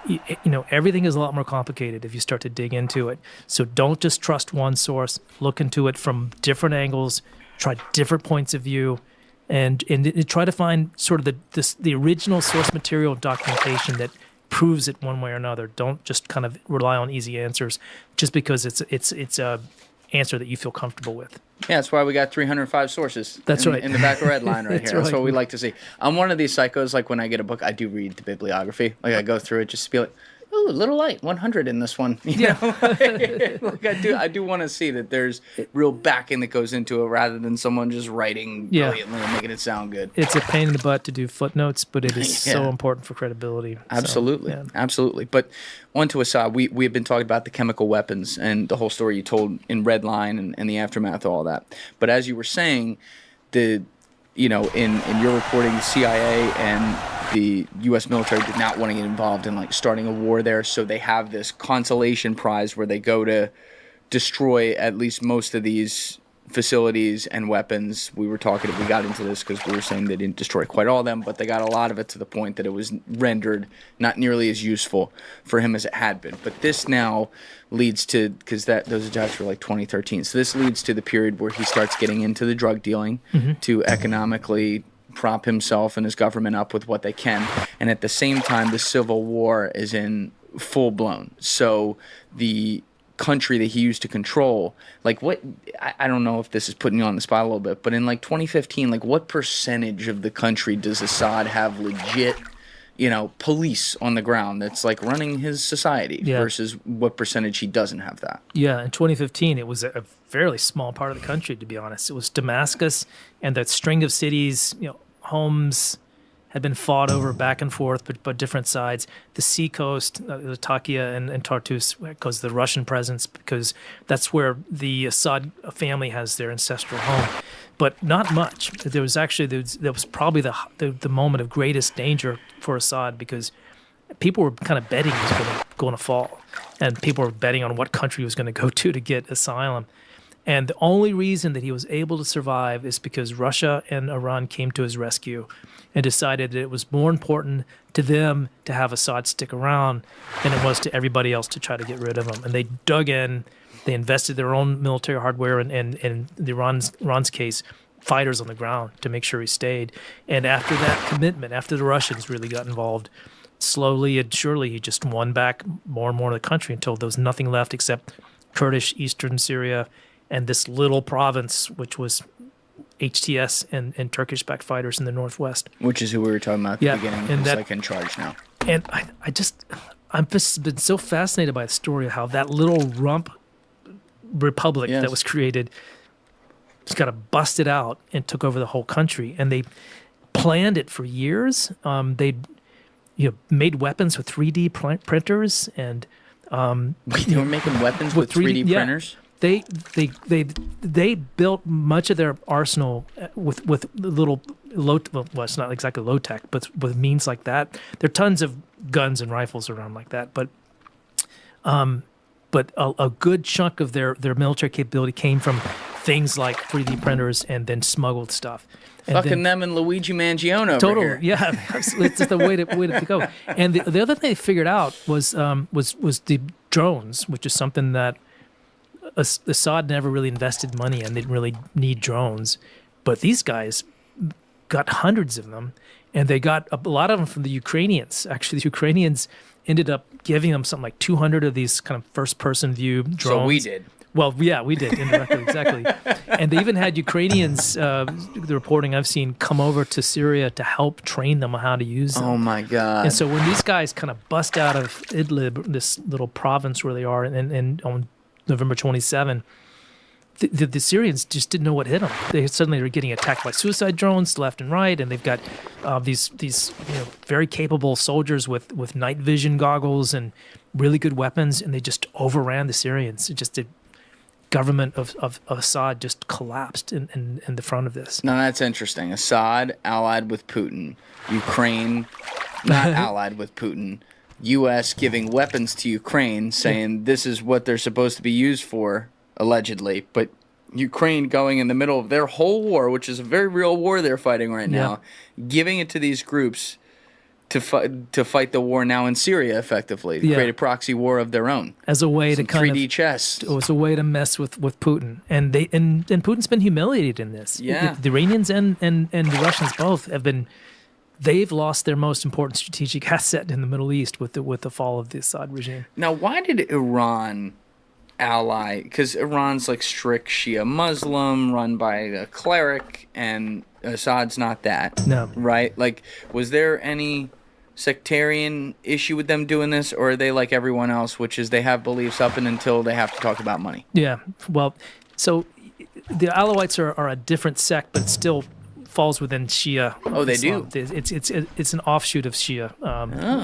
Speaker 2: You know, everything is a lot more complicated if you start to dig into it. So don't just trust one source. Look into it from different angles, try different points of view, and try to find sort of the original source material documentation that proves it one way or another. Don't just kind of rely on easy answers just because it's a answer that you feel comfortable with.
Speaker 1: Yeah, that's why we got 305 sources.
Speaker 2: That's right.
Speaker 1: In the back of red line right here. That's
Speaker 2: right.
Speaker 1: what we like to see. I'm one of these psychos, like when I get a book, I do read the bibliography. Like I go through it just to be like, ooh, a little light, 100 in this one. You know? Like I do want to see that there's real backing that goes into it rather than someone just writing brilliantly and making it sound good.
Speaker 2: It's a pain in the butt to do footnotes, but it is
Speaker 1: Yeah.
Speaker 2: so important for credibility.
Speaker 1: Absolutely,
Speaker 2: So, yeah.
Speaker 1: absolutely. But on to Assad, we have been talking about the chemical weapons and the whole story you told in Red Line and the aftermath of all that. But as you were saying, in your reporting, the CIA and the U.S. military did not want to get involved in like starting a war there, so they have this consolation prize where they go to destroy at least most of these facilities and weapons. We got into this because we were saying they didn't destroy quite all of them, but they got a lot of it to the point that it was rendered not nearly as useful for him as it had been. But this now leads to, because those attacks were like 2013, so this leads to the period where he starts getting into the drug dealing to economically prop himself and his government up with what they can. And at the same time, the civil war is in full blown. So the country that he used to control, like what, I don't know if this is putting you on the spot a little bit, but in like 2015, like what percentage of the country does Assad have legit, police on the ground that's like running his society versus what percentage he doesn't have that?
Speaker 2: Yeah, in 2015, it was a fairly small part of the country, to be honest. It was Damascus and that string of cities, homes had been fought over back and forth, but different sides. The seacoast, Latakia and Tartus, because the Russian presence, because that's where the Assad family has their ancestral home. But not much. There was probably the moment of greatest danger for Assad, because people were kind of betting he was going to fall, and people were betting on what country he was going to go to get asylum. And the only reason that he was able to survive is because Russia and Iran came to his rescue and decided that it was more important to them to have Assad stick around than it was to everybody else to try to get rid of him. And they dug in, they invested their own military hardware, and in Iran's case, fighters on the ground to make sure he stayed. And after that commitment, after the Russians really got involved, slowly and surely he just won back more and more of the country until there was nothing left except Kurdish eastern Syria and this little province, which was HTS and Turkish-backed fighters in the northwest.
Speaker 1: Which is who we were talking about at the beginning, who's like in charge now.
Speaker 2: And I've just been so fascinated by the story of how that little rump republic that was created just got busted out and took over the whole country. And they planned it for years. They made weapons with 3D printers and
Speaker 1: Wait, they were making weapons with 3D printers?
Speaker 2: They built much of their arsenal with little low. Well, it's not exactly low tech, but with means like that. There are tons of guns and rifles around like that, but a good chunk of their military capability came from things like 3D printers and then smuggled stuff.
Speaker 1: Fucking them and Luigi Mangione over here.
Speaker 2: Yeah, it's just the way to go. And the other thing they figured out was the drones, which is something that Assad never really invested money in. They didn't really need drones, but these guys got hundreds of them, and they got a lot of them from the Ukrainians. Actually, the Ukrainians ended up giving them something like 200 of these kind of first-person view drones.
Speaker 1: So we did.
Speaker 2: Well, yeah, we did indirectly, exactly. And they even had Ukrainians, the reporting I've seen, come over to Syria to help train them on how to use them.
Speaker 1: Oh my God!
Speaker 2: And so when these guys kind of bust out of Idlib, this little province where they are, and on November 27, the Syrians just didn't know what hit them. They suddenly were getting attacked by suicide drones left and right, and they've got these very capable soldiers with night vision goggles and really good weapons, and they just overran the Syrians. It just did. Government of Assad just collapsed in the front of this.
Speaker 1: Now that's interesting. Assad allied with Putin. Ukraine not allied with Putin. U.S. giving weapons to Ukraine, saying this is what they're supposed to be used for, allegedly. But Ukraine going in the middle of their whole war, which is a very real war they're fighting right now, giving it to these groups to fight the war now in Syria effectively, to create a proxy war of their own.
Speaker 2: As a way to kind
Speaker 1: 3D chess.
Speaker 2: It was a way to mess with Putin. And Putin's been humiliated in this.
Speaker 1: Yeah.
Speaker 2: The Iranians and the Russians both they've lost their most important strategic asset in the Middle East with the fall of the Assad regime.
Speaker 1: Now, why did Iran ally? Because Iran's like strict Shia Muslim, run by a cleric, and Assad's not that.
Speaker 2: No.
Speaker 1: Right? Like, was there any sectarian issue with them doing this, or are they like everyone else, which is they have beliefs up and until they have to talk about money?
Speaker 2: Yeah. Well, so the Alawites are a different sect, but it still falls within Shia.
Speaker 1: Oh, they
Speaker 2: Islam.
Speaker 1: do?
Speaker 2: It's an offshoot of Shia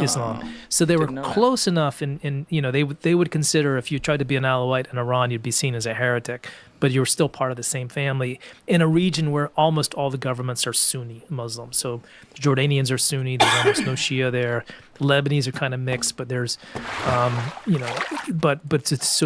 Speaker 2: Islam. So they were
Speaker 1: Didn't know that.
Speaker 2: close enough, in they would consider if you tried to be an Alawite in Iran, you'd be seen as a heretic, but you're still part of the same family in a region where almost all the governments are Sunni Muslim. So the Jordanians are Sunni. There's almost no Shia there. The Lebanese are kind of mixed, but there's, so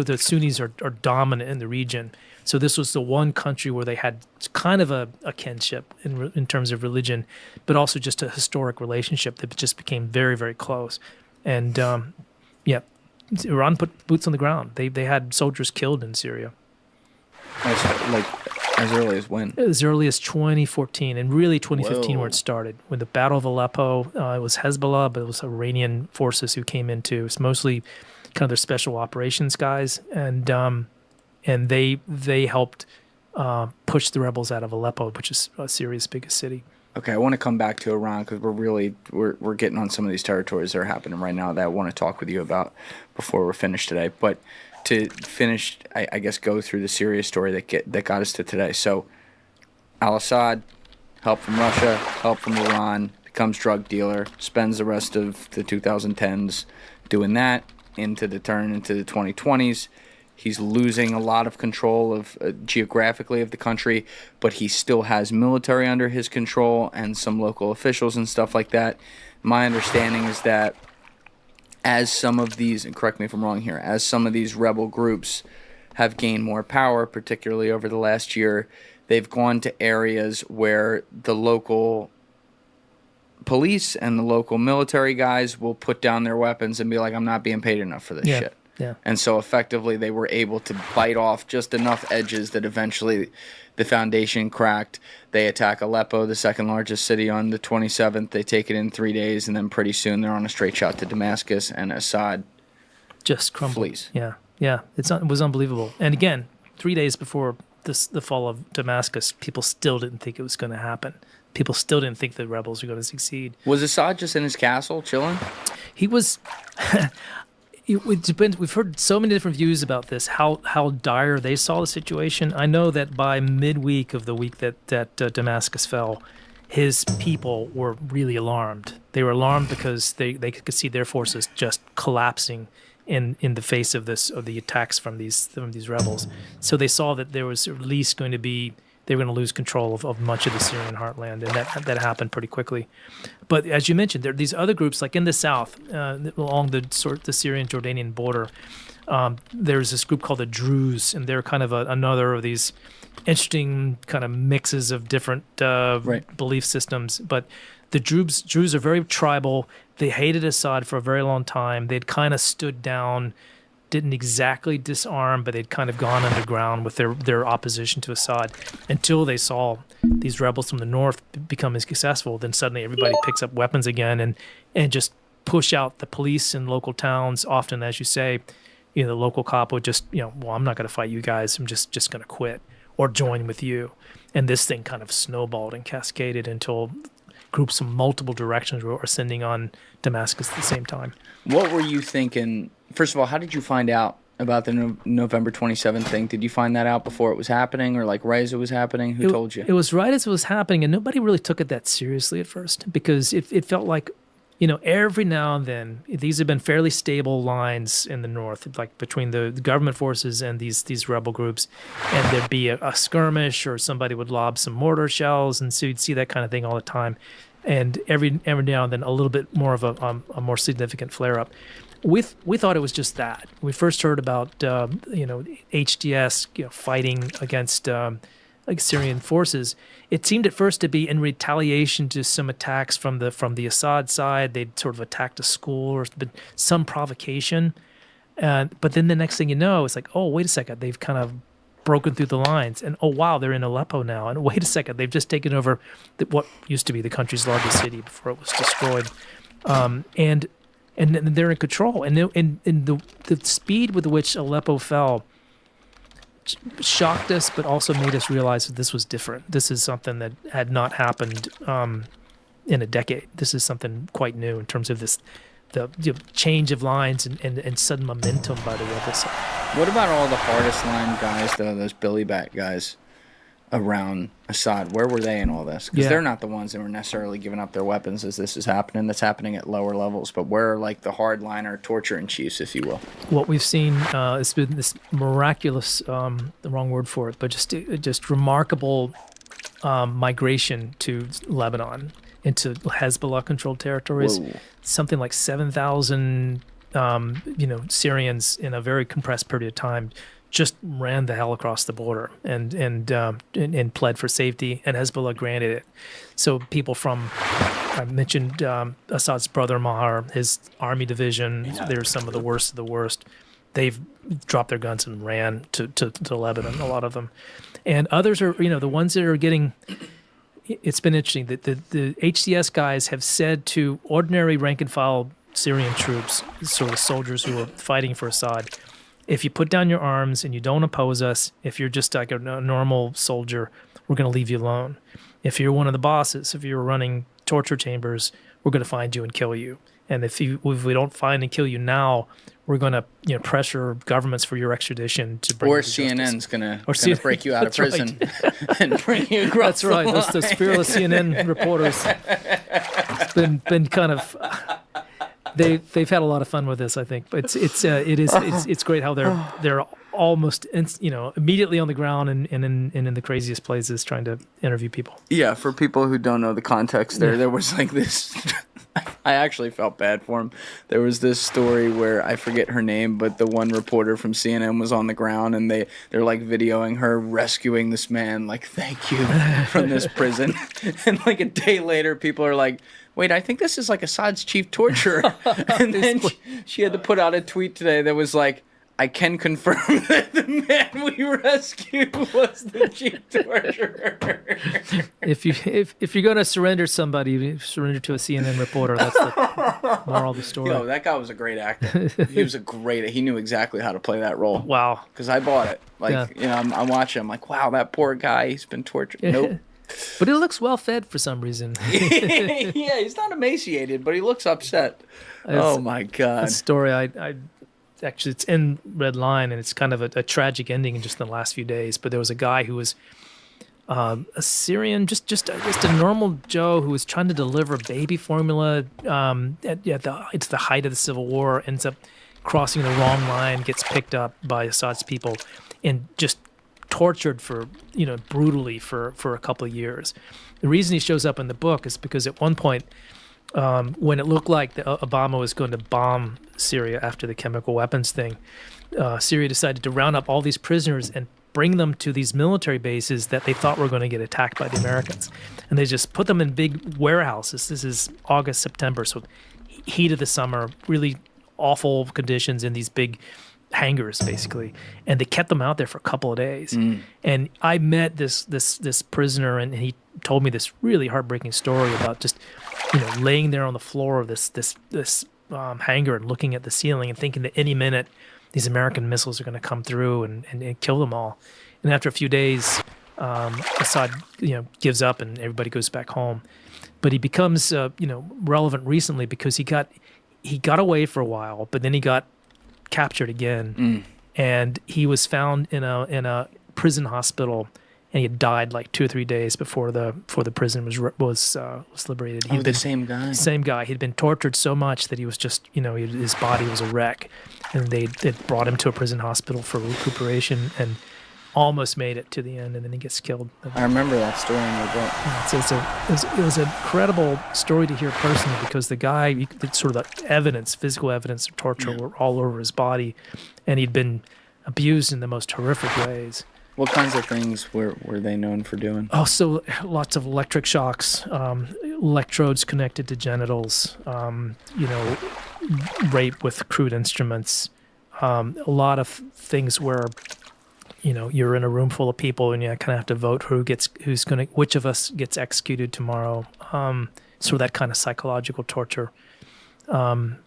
Speaker 2: the Sunnis are dominant in the region. So this was the one country where they had kind of a kinship in terms of religion, but also just a historic relationship that just became very, very close. And Iran put boots on the ground. They had soldiers killed in Syria.
Speaker 1: As early as when?
Speaker 2: As early as 2014, and really 2015
Speaker 1: Whoa.
Speaker 2: where it started. When the Battle of Aleppo, it was Hezbollah, but it was Iranian forces who came into. It's mostly kind of their special operations guys, and they helped push the rebels out of Aleppo, which is Syria's biggest city.
Speaker 1: Okay, I want to come back to Iran because we're getting on some of these territories that are happening right now that I want to talk with you about before we're finished today. But to finish, I guess go through the Syria story that got us to today. So, Al-Assad, help from Russia, help from Iran, becomes drug dealer, spends the rest of the 2010s doing that into the 2020s. He's losing a lot of control of geographically of the country, but he still has military under his control and some local officials and stuff like that. My understanding is that as some of these, and correct me if I'm wrong here, as some of these rebel groups have gained more power, particularly over the last year, they've gone to areas where the local police and the local military guys will put down their weapons and be like, I'm not being paid enough for this shit.
Speaker 2: Yeah.
Speaker 1: And so effectively they were able to bite off just enough edges that eventually the foundation cracked. They attack Aleppo, the second largest city, on the 27th. They take it in 3 days, and then pretty soon they're on a straight shot to Damascus, and Assad
Speaker 2: Just crumbled.
Speaker 1: flees.
Speaker 2: Yeah. It was unbelievable. And again, 3 days before the fall of Damascus, people still didn't think it was going to happen. People still didn't think the rebels were going to succeed.
Speaker 1: Was Assad just in his castle chilling?
Speaker 2: He was. It depends. We've heard so many different views about this. How dire they saw the situation. I know that by midweek of the week that Damascus fell, his people were really alarmed. They were alarmed because they could see their forces just collapsing in the face of the attacks from these rebels. So they saw that there was at least going to be. They were going to lose control of much of the Syrian heartland, and that happened pretty quickly. But as you mentioned, there are these other groups, like in the south, along the Syrian-Jordanian border. There's this group called the Druze, and they're kind of another of these interesting kind of mixes of different belief systems. But the Druze are very tribal. They hated Assad for a very long time. They'd kind of stood down. Didn't exactly disarm, but they'd kind of gone underground with their opposition to Assad until they saw these rebels from the north become successful. Then suddenly everybody picks up weapons again and just push out the police in local towns. Often, as you say, the local cop would just, well, I'm not going to fight you guys. I'm just going to quit or join with you. And this thing kind of snowballed and cascaded until groups from multiple directions were ascending on Damascus at the same time.
Speaker 1: What were you thinking? First of all, how did you find out about the November 27th thing? Did you find that out before it was happening, or like right as it was happening? Who told you?
Speaker 2: It was right as it was happening, and nobody really took it that seriously at first because it felt like, every now and then, these have been fairly stable lines in the north, like between the government forces and these rebel groups, and there'd be a skirmish or somebody would lob some mortar shells, and so you'd see that kind of thing all the time. And every now and then a little bit more of a more significant flare-up. We thought it was just that. We first heard about HDS fighting against Syrian forces. It seemed at first to be in retaliation to some attacks from the Assad side. They'd sort of attacked a school or been some provocation. But then the next thing you know, it's like, oh, wait a second, they've kind of broken through the lines, and oh wow, they're in Aleppo now, and wait a second, they've just taken over what used to be the country's largest city before it was destroyed, and they're in control, and the speed with which Aleppo fell shocked us, but also made us realize that this was different. This is something that had not happened in a decade. This is something quite new in terms of this, the change of lines and sudden momentum by the rebel side.
Speaker 1: What about all the hardest line guys, though, those Billy Bat guys around Assad? Where were they in all this? Because they're not the ones that were necessarily giving up their weapons as this is happening. That's happening at lower levels. But where are, like, the hardliner torture in chiefs, if you will?
Speaker 2: What we've seen has been this miraculous, the wrong word for it, but just remarkable migration to Lebanon, into Hezbollah-controlled territories.
Speaker 1: Whoa.
Speaker 2: Something like 7,000, Syrians in a very compressed period of time just ran the hell across the border and pled for safety, and Hezbollah granted it. So people from, I mentioned Assad's brother Maher, his army division, they're some of the worst. They've dropped their guns and ran to Lebanon, a lot of them. And others are, the ones that are getting... It's been interesting that the HCS guys have said to ordinary rank-and-file Syrian troops, sort of soldiers who are fighting for Assad, if you put down your arms and you don't oppose us, if you're just like a normal soldier, we're going to leave you alone. If you're one of the bosses, if you're running torture chambers, we're going to find you and kill you. And if we don't find and kill you now, we're going to pressure governments for your extradition to bring. Or
Speaker 1: CNN's going to break you out of prison and bring you across.
Speaker 2: That's right. Those fearless CNN reporters. It's been kind of. They've had a lot of fun with this, I think. But it's great how they're almost immediately on the ground and in the craziest places trying to interview people.
Speaker 1: Yeah, for people who don't know the context there was like this. I actually felt bad for him. There was this story where I forget her name, but the one reporter from CNN was on the ground and they're like videoing her rescuing this man, like, thank you, from this prison. And like a day later, people are like, wait, I think this is like Assad's chief torturer. And then she had to put out a tweet today that was like, I can confirm that the man we rescued was the chief torturer.
Speaker 2: If you're going to surrender somebody, surrender to a CNN reporter. That's the moral of the story.
Speaker 1: Yo, that guy was a great actor. He knew exactly how to play that role.
Speaker 2: Wow.
Speaker 1: Because I bought it. I'm watching. I'm like, wow, that poor guy. He's been tortured. Nope.
Speaker 2: But he looks well fed for some reason.
Speaker 1: Yeah, he's not emaciated, but he looks upset. Oh my God.
Speaker 2: That story, actually, it's in Red Line, and it's kind of a tragic ending in just the last few days. But there was a guy who was a Syrian, just a normal Joe who was trying to deliver baby formula. It's the height of the civil war, ends up crossing the wrong line, gets picked up by Assad's people, and just tortured brutally for a couple of years. The reason he shows up in the book is because at one point, when it looked like Obama was going to bomb Syria after the chemical weapons thing, Syria decided to round up all these prisoners and bring them to these military bases that they thought were going to get attacked by the Americans. And they just put them in big warehouses. This is August, September, so heat of the summer, really awful conditions in these big hangars, basically. And they kept them out there for a couple of days. And I met this prisoner, and he told me this really heartbreaking story about just laying there on the floor of this hangar and looking at the ceiling and thinking that any minute these American missiles are going to come through and kill them all. And after a few days, Assad gives up and everybody goes back home. But he becomes relevant recently because he got away for a while, but then he got captured again, and he was found in a prison hospital, and he had died like 2 or 3 days before the prison was liberated.
Speaker 1: The same guy.
Speaker 2: Same guy. He'd been tortured so much that he was just his body was a wreck, and they brought him to a prison hospital for recuperation and almost made it to the end, and then he gets killed.
Speaker 1: I remember that story in your book.
Speaker 2: It was an incredible story to hear personally because the guy, sort of the evidence, physical evidence of torture were all over his body, and he'd been abused in the most horrific ways.
Speaker 1: What kinds of things were they known for doing?
Speaker 2: Oh, so lots of electric shocks, electrodes connected to genitals, rape with crude instruments, a lot of things where you're in a room full of people and you kind of have to vote which of us gets executed tomorrow. So that kind of psychological torture. And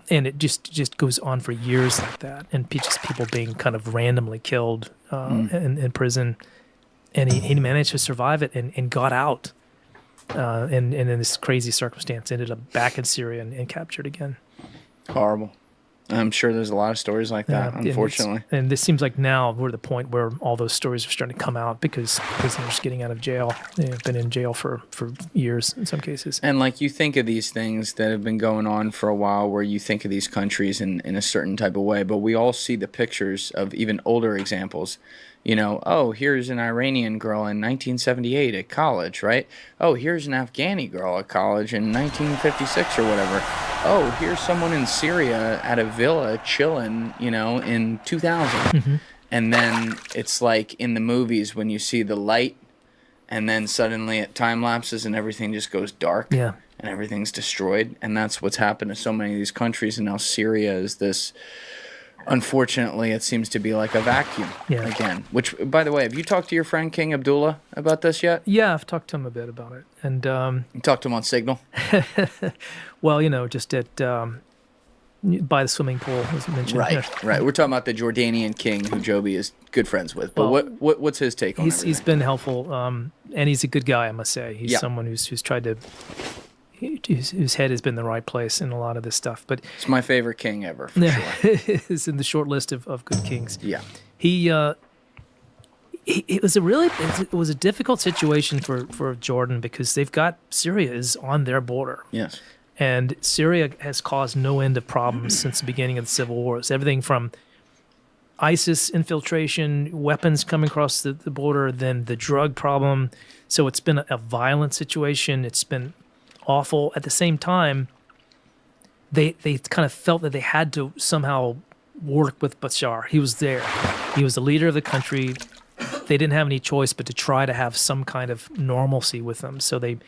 Speaker 2: it just goes on for years like that. And just people being kind of randomly killed in prison. And he managed to survive it and got out. and in this crazy circumstance, ended up back in Syria and captured again.
Speaker 1: Horrible. I'm sure there's a lot of stories like that, unfortunately.
Speaker 2: And this seems like now we're at the point where all those stories are starting to come out because prisoners getting out of jail. They've been in jail for years in some cases.
Speaker 1: And like you think of these things that have been going on for a while where you think of these countries in a certain type of way, but we all see the pictures of even older examples. You know, oh, here's an Iranian girl in 1978 at college, right? Oh, here's an Afghani girl at college in 1956 or whatever. Oh, here's someone in Syria at a villa chilling, you know, in 2000.
Speaker 2: Mm-hmm.
Speaker 1: And then it's like in the movies when you see the light and then suddenly it time lapses and everything just goes dark.
Speaker 2: Yeah.
Speaker 1: And everything's destroyed. And that's what's happened to so many of these countries. And now Syria is this... Unfortunately, it seems to be like a vacuum again. Which, by the way, have you talked to your friend King Abdullah about this yet?
Speaker 2: Yeah, I've talked to him a bit about it. And
Speaker 1: you talked to him on Signal?
Speaker 2: well, you know, just at by the swimming pool, as mentioned.
Speaker 1: Right, right. We're talking about the Jordanian king who Joby is good friends with. But what's his take on everything?
Speaker 2: He's been helpful, and he's a good guy, I must say. He's someone who's tried to... whose head has been in the right place in a lot of this stuff. But
Speaker 1: it's my favorite king ever, for sure.
Speaker 2: It's in the short list of good kings.
Speaker 1: Yeah.
Speaker 2: It was a difficult situation for Jordan because they've got Syria is on their border.
Speaker 1: Yes.
Speaker 2: And Syria has caused no end of problems since the beginning of the civil wars. Everything from ISIS infiltration, weapons coming across the border, then the drug problem. So it's been a violent situation. It's been awful. At the same time, they kind of felt that they had to somehow work with Bashar. He was there. He was the leader of the country. They didn't have any choice but to try to have some kind of normalcy with them. So there's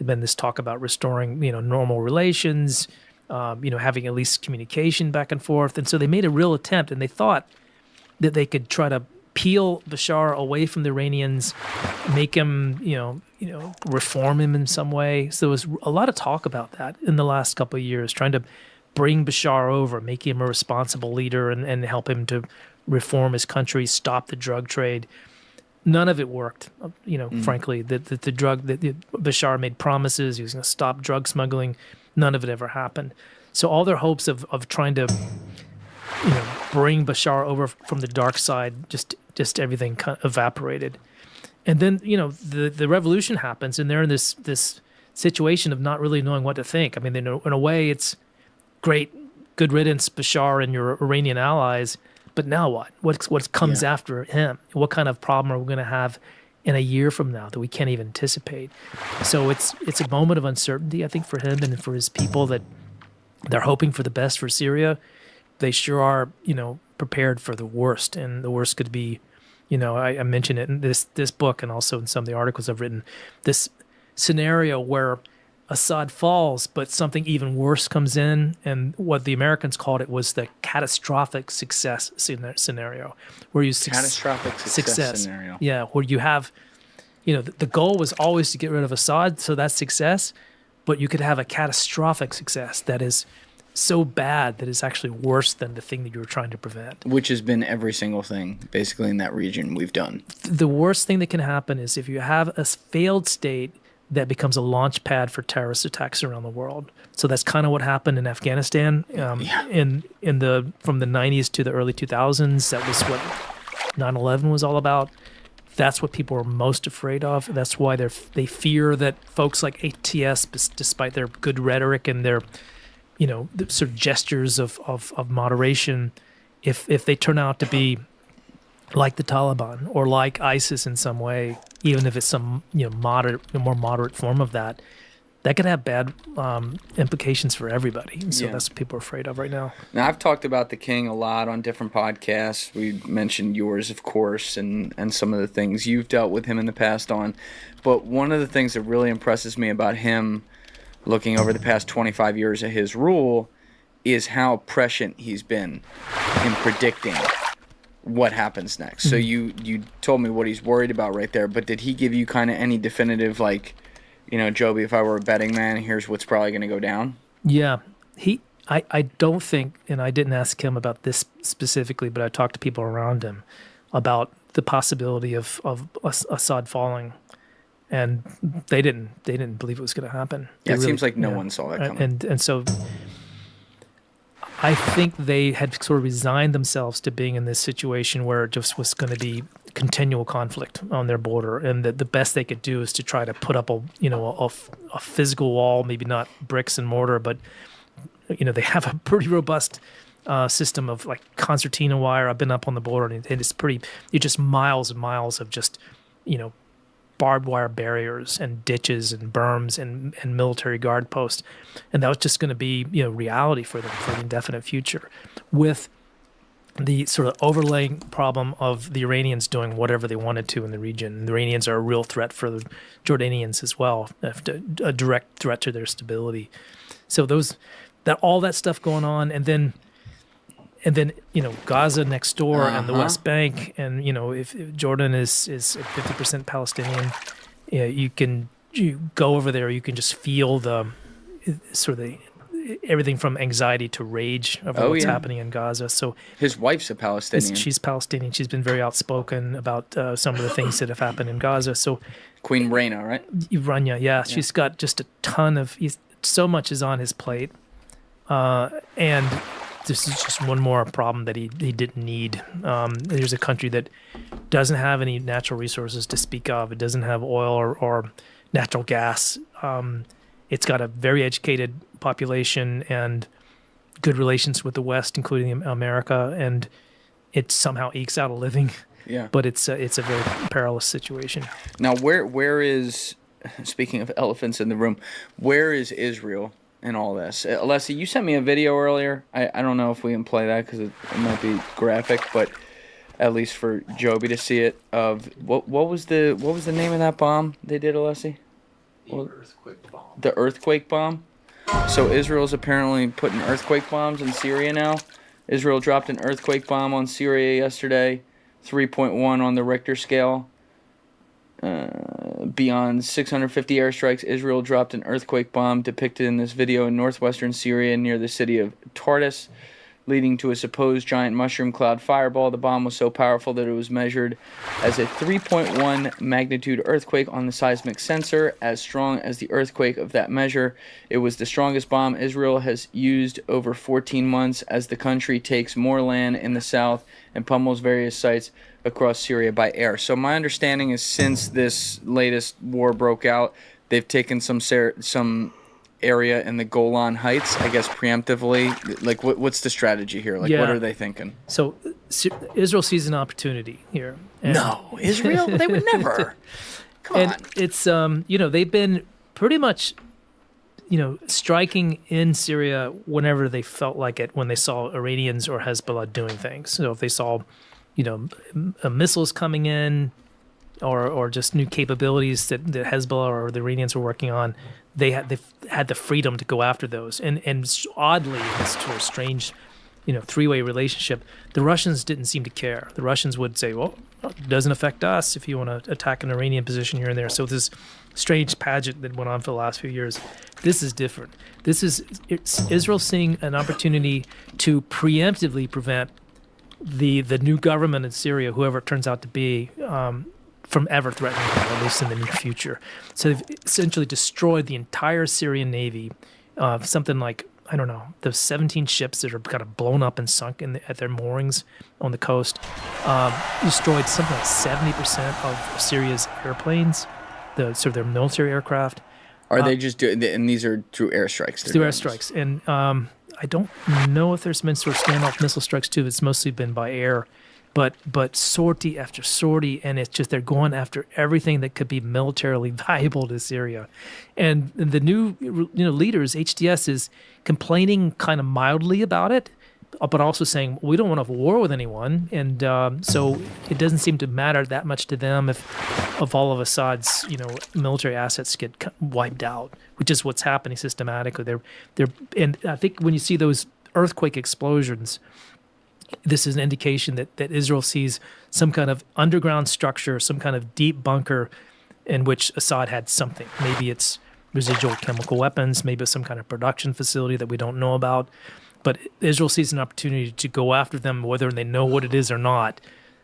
Speaker 2: been this talk about restoring, normal relations, having at least communication back and forth. And so they made a real attempt, and they thought that they could try to peel Bashar away from the Iranians, make him, reform him in some way. So there was a lot of talk about that in the last couple of years, trying to bring Bashar over, make him a responsible leader and help him to reform his country, stop the drug trade. None of it worked, frankly. The drug that Bashar made promises, he was going to stop drug smuggling. None of it ever happened. So all their hopes of trying to bring Bashar over from the dark side, just everything kind of evaporated. And then, the revolution happens, and they're in this situation of not really knowing what to think. I mean, in a way, it's great, good riddance, Bashar and your Iranian allies, but now what? What comes after him? What kind of problem are we going to have in a year from now that we can't even anticipate? So it's a moment of uncertainty, I think, for him and for his people, that they're hoping for the best for Syria. They sure are, prepared for the worst, and the worst could be, I mentioned it in this book and also in some of the articles I've written, this scenario where Assad falls, but something even worse comes in, and what the Americans called it was the catastrophic success scenario, where you
Speaker 1: catastrophic success scenario.
Speaker 2: Yeah, where you have, the goal was always to get rid of Assad, so that's success, but you could have a catastrophic success that is so bad that it's actually worse than the thing that you were trying to prevent.
Speaker 1: Which has been every single thing, basically, in that region we've done.
Speaker 2: The worst thing that can happen is if you have a failed state that becomes a launch pad for terrorist attacks around the world. So that's kind of what happened in Afghanistan from the 90s to the early 2000s. That was what 9/11 was all about. That's what people are most afraid of. That's why they fear that folks like ATS, despite their good rhetoric and their sort of gestures of moderation, if they turn out to be like the Taliban or like ISIS in some way, even if it's some more moderate form of that could have bad implications for everybody. And so that's what people are afraid of right now.
Speaker 1: Now, I've talked about the king a lot on different podcasts. We mentioned yours, of course, and some of the things you've dealt with him in the past on. But one of the things that really impresses me about him, looking over the past 25 years of his rule, is how prescient he's been in predicting what happens next. So you told me what he's worried about right there, but did he give you kind of any definitive, like, Joby, if I were a betting man, here's what's probably going to go down?
Speaker 2: Yeah. I don't think, and I didn't ask him about this specifically, but I talked to people around him about the possibility of Assad falling. and they didn't believe it was going to happen.
Speaker 1: Yeah, it seems like no one saw that coming.
Speaker 2: And so I think they had sort of resigned themselves to being in this situation where it just was going to be continual conflict on their border, and that the best they could do is to try to put up a physical wall, maybe not bricks and mortar, but they have a pretty robust system of like concertina wire. I've been up on the border, and it's just miles and miles of just barbed wire barriers and ditches and berms and military guard posts, and that was just going to be reality for them for the indefinite future, with the sort of overlaying problem of the Iranians doing whatever they wanted to in the region. The Iranians are a real threat for the Jordanians as well, a direct threat to their stability. So all that stuff going on, and then Gaza next door and the West Bank, and if Jordan is 50% Palestinian, you go over there, you can just feel the everything from anxiety to rage over what's happening in Gaza. So
Speaker 1: his wife's a Palestinian.
Speaker 2: She's Palestinian. She's been very outspoken about some of the things that have happened in Gaza. So
Speaker 1: Queen Rania, right?
Speaker 2: Rania, yeah. She's got just a ton of so much is on his plate, and this is just one more problem that he didn't need. There's a country that doesn't have any natural resources to speak of. It doesn't have oil or natural gas. It's got a very educated population and good relations with the West, including America, and it somehow ekes out a living.
Speaker 1: Yeah.
Speaker 2: But it's a very perilous situation.
Speaker 1: Now, where is, speaking of elephants in the room, where is Israel in all this? Alessi, you sent me a video earlier. I don't know if we can play that because it might be graphic, but at least for Joby to see it. Of what was the name of that bomb they did, Alessi?
Speaker 3: Earthquake bomb.
Speaker 1: The earthquake bomb. So Israel's apparently putting earthquake bombs in Syria now. Israel dropped an earthquake bomb on Syria yesterday, 3.1 on the Richter scale. Beyond 650 airstrikes, Israel dropped an earthquake bomb depicted in this video in northwestern Syria near the city of Tartus, leading to a supposed giant mushroom cloud fireball. The bomb was so powerful that it was measured as a 3.1 magnitude earthquake on the seismic sensor, as strong as the earthquake of that measure. It was the strongest bomb Israel has used over 14 months as the country takes more land in the south and pummels various sites across Syria by air. So my understanding is since this latest war broke out, they've taken some area in the Golan Heights, I guess preemptively. Like, what's the strategy here? Like, what are they thinking?
Speaker 2: So Israel sees an opportunity here.
Speaker 1: No, Israel? They would never. Come on.
Speaker 2: It's they've been pretty much striking in Syria whenever they felt like it, when they saw Iranians or Hezbollah doing things. So if they saw missiles coming in, or just new capabilities that Hezbollah or the Iranians were working on, they've had the freedom to go after those. And oddly, in this sort of strange, three-way relationship, the Russians didn't seem to care. The Russians would say, well, it doesn't affect us if you want to attack an Iranian position here and there. So this strange pageant that went on for the last few years, this is different. It's Israel seeing an opportunity to preemptively prevent the new government in Syria, whoever it turns out to be, from ever threatening them, at least in the near future. So they've essentially destroyed the entire Syrian Navy, something like, I don't know, the 17 ships that are kind of blown up and sunk at their moorings on the coast, destroyed something like 70% of Syria's airplanes, their military aircraft.
Speaker 1: Are they just doing, and these are through airstrikes?
Speaker 2: Through airstrikes. And I don't know if there's been sort of standoff missile strikes too. It's mostly been by air. But sortie after sortie, and it's just they're going after everything that could be militarily valuable to Syria. And the new leaders, HTS, is complaining kind of mildly about it, but also saying we don't want to have war with anyone, and so it doesn't seem to matter that much to them if all of Assad's military assets get wiped out, which is what's happening systematically. And I think when you see those earthquake explosions, this is an indication that Israel sees some kind of underground structure, some kind of deep bunker in which Assad had something. Maybe it's residual chemical weapons, maybe it's some kind of production facility that we don't know about. But Israel sees an opportunity to go after them, whether they know what it is or not,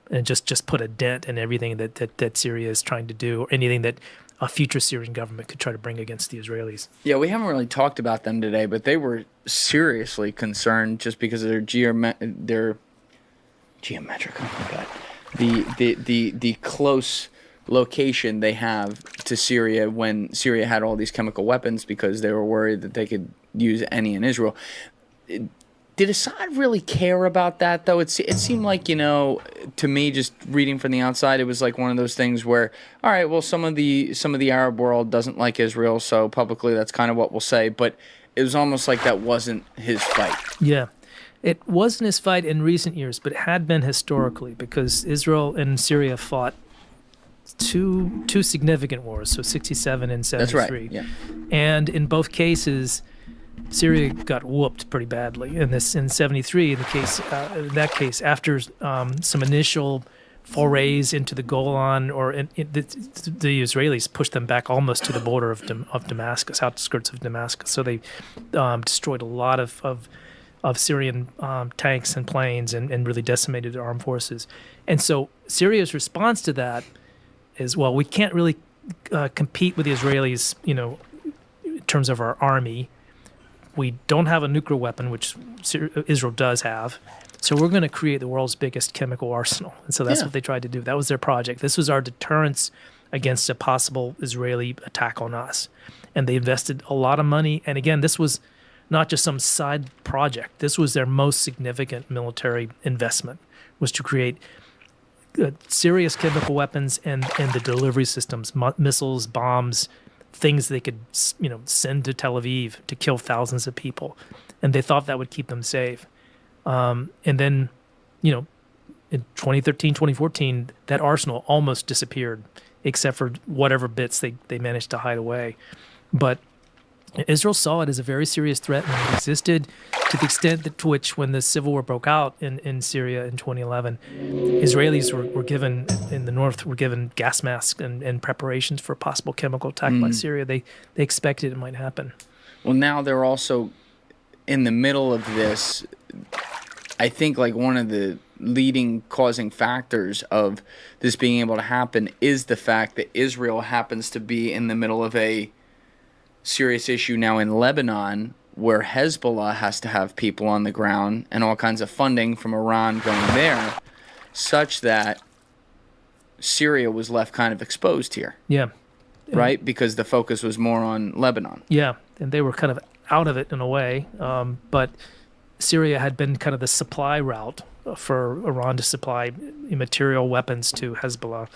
Speaker 2: and just put a dent in everything that Syria is trying to do, or anything that a future Syrian government could try to bring against the Israelis.
Speaker 1: Yeah, we haven't really talked about them today, but they were seriously concerned just because of their geometric. Oh my god, the close location they have to Syria when Syria had all these chemical weapons because they were worried that they could use any in Israel. Did Assad really care about that, though? It seemed like, to me, just reading from the outside, it was like one of those things where, all right, well, some of the Arab world doesn't like Israel, so publicly that's kind of what we'll say. But it was almost like that wasn't his fight.
Speaker 2: Yeah. It wasn't his fight in recent years, but it had been historically, because Israel and Syria fought two significant wars, so 67 and 73.
Speaker 1: That's right, yeah.
Speaker 2: And in both cases, Syria got whooped pretty badly. In 73, in that case, after some initial forays into the Golan, the Israelis pushed them back almost to the border of Damascus, outskirts of Damascus. So they destroyed a lot of Syrian tanks and planes and really decimated their armed forces. And so Syria's response to that is, well, we can't really compete with the Israelis, in terms of our army. We don't have a nuclear weapon, which Israel does have. So we're going to create the world's biggest chemical arsenal. And so that's what they tried to do. That was their project. This was our deterrence against a possible Israeli attack on us. And they invested a lot of money. And again, this was not just some side project. This was their most significant military investment, was to create serious chemical weapons and the delivery systems, missiles, bombs, things they could, send to Tel Aviv to kill thousands of people. And they thought that would keep them safe. And then, in 2013, 2014, that arsenal almost disappeared, except for whatever bits they managed to hide away. But Israel saw it as a very serious threat, and it existed to the extent to which, when the civil war broke out in Syria in 2011, Israelis were given, in the north, were given gas masks and preparations for a possible chemical attack by Syria. They expected it might happen.
Speaker 1: Well, now they're also in the middle of this. I think like one of the leading causing factors of this being able to happen is the fact that Israel happens to be in the middle of a serious issue now in Lebanon, where Hezbollah has to have people on the ground and all kinds of funding from Iran going there, such that Syria was left kind of exposed here.
Speaker 2: Yeah.
Speaker 1: Right? Because the focus was more on Lebanon.
Speaker 2: Yeah, and they were kind of out of it in a way, but Syria had been kind of the supply route for Iran to supply material weapons to Hezbollah.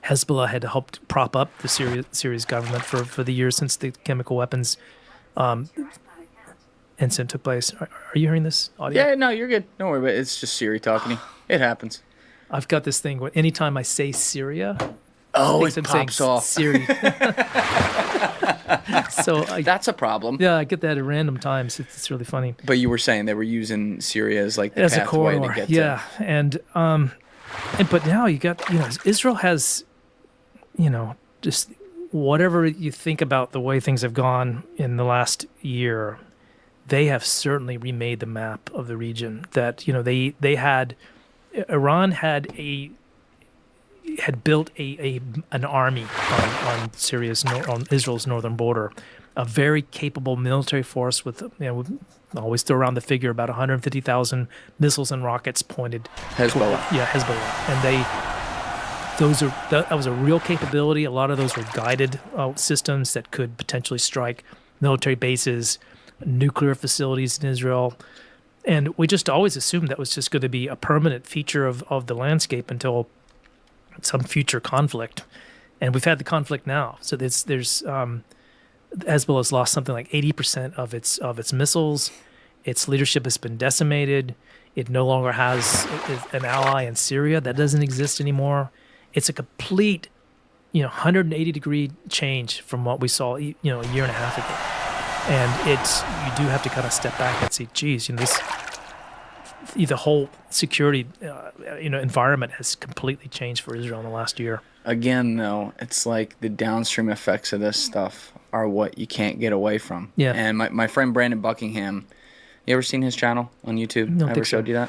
Speaker 2: Hezbollah had helped prop up the Syria's government for the years since the chemical weapons incident took place. Are you hearing this audio?
Speaker 1: Yeah, no, you're good. Don't worry about it. It's just Siri talking to you. It happens.
Speaker 2: I've got this thing where anytime I say Syria,
Speaker 1: it pops off.
Speaker 2: Siri.
Speaker 1: That's a problem.
Speaker 2: Yeah, I get that at random times. It's really funny.
Speaker 1: But you were saying they were using Syria as like the
Speaker 2: as
Speaker 1: pathway
Speaker 2: a corridor.
Speaker 1: to get
Speaker 2: yeah,
Speaker 1: to.
Speaker 2: But now you got, Israel has, just whatever you think about the way things have gone in the last year, they have certainly remade the map of the region. That Iran had built an army on Israel's northern border, a very capable military force with we always throw around the figure about 150,000 missiles and rockets pointed
Speaker 1: Hezbollah.
Speaker 2: Hezbollah, and that was a real capability. A lot of those were guided systems that could potentially strike military bases, nuclear facilities in Israel. And we just always assumed that was just going to be a permanent feature of the landscape until some future conflict. And we've had the conflict now. So there's Hezbollah has lost something like 80% of its missiles. Its leadership has been decimated. It no longer has an ally in Syria. That doesn't exist anymore. It's a complete, 180-degree change from what we saw, a year and a half ago. And you do have to kind of step back and see, geez, the whole security, environment has completely changed for Israel in the last year.
Speaker 1: Again, though, it's like the downstream effects of this stuff are what you can't get away from.
Speaker 2: Yeah.
Speaker 1: And my friend Brandon Buckingham You ever seen his channel on YouTube?
Speaker 2: Don't
Speaker 1: I ever
Speaker 2: think so.
Speaker 1: showed you that?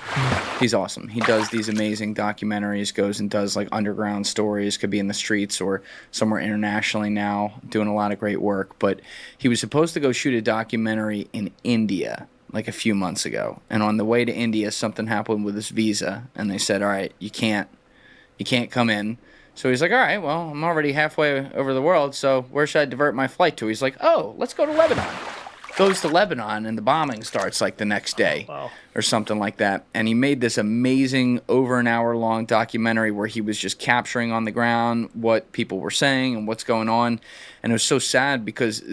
Speaker 1: He's awesome. He does these amazing documentaries, goes and does like underground stories, could be in the streets or somewhere internationally now, doing a lot of great work. But he was supposed to go shoot a documentary in India like a few months ago. And on the way to India, something happened with his visa. And they said, all right, you can't come in. So he's like, all right, well, I'm already halfway over the world, so where should I divert my flight to? He's like, oh, let's go to Lebanon. Goes to Lebanon, and the bombing starts like the next day or something like that. And he made this amazing over an hour long documentary where he was just capturing on the ground what people were saying and what's going on. And it was so sad because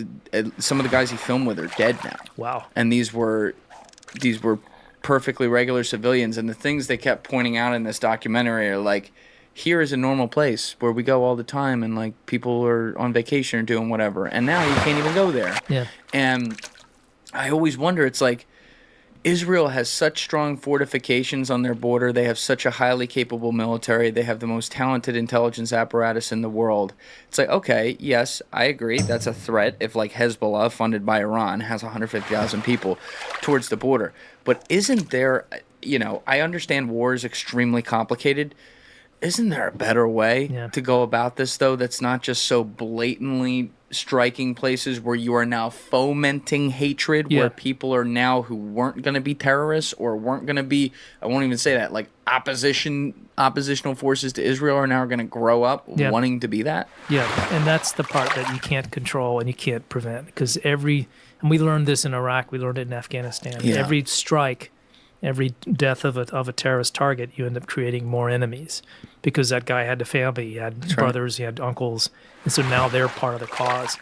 Speaker 1: some of the guys he filmed with are dead now.
Speaker 2: Wow.
Speaker 1: And these were perfectly regular civilians. And the things they kept pointing out in this documentary are like, here is a normal place where we go all the time and like people are on vacation or doing whatever. And now you can't even go there.
Speaker 2: Yeah.
Speaker 1: And I always wonder, it's like Israel has such strong fortifications on their border. They have such a highly capable military. They have the most talented intelligence apparatus in the world. It's like, okay, yes, I agree. That's a threat if like Hezbollah, funded by Iran, has 150,000 people towards the border. But isn't there, I understand war is extremely complicated. Isn't there a better way to go about this, though, that's not just so blatantly striking places where you are now fomenting hatred, where people are now who weren't going to be terrorists or weren't going to be, I won't even say that, like oppositional forces to Israel are now going to grow up wanting to be that? Yeah,
Speaker 2: and that's the part that you can't control and you can't prevent, because and we learned this in Iraq, we learned it in Afghanistan, every strike, every death of a terrorist target, you end up creating more enemies, because that guy had a family, he had brothers, he had uncles, and so now they're part of the cause.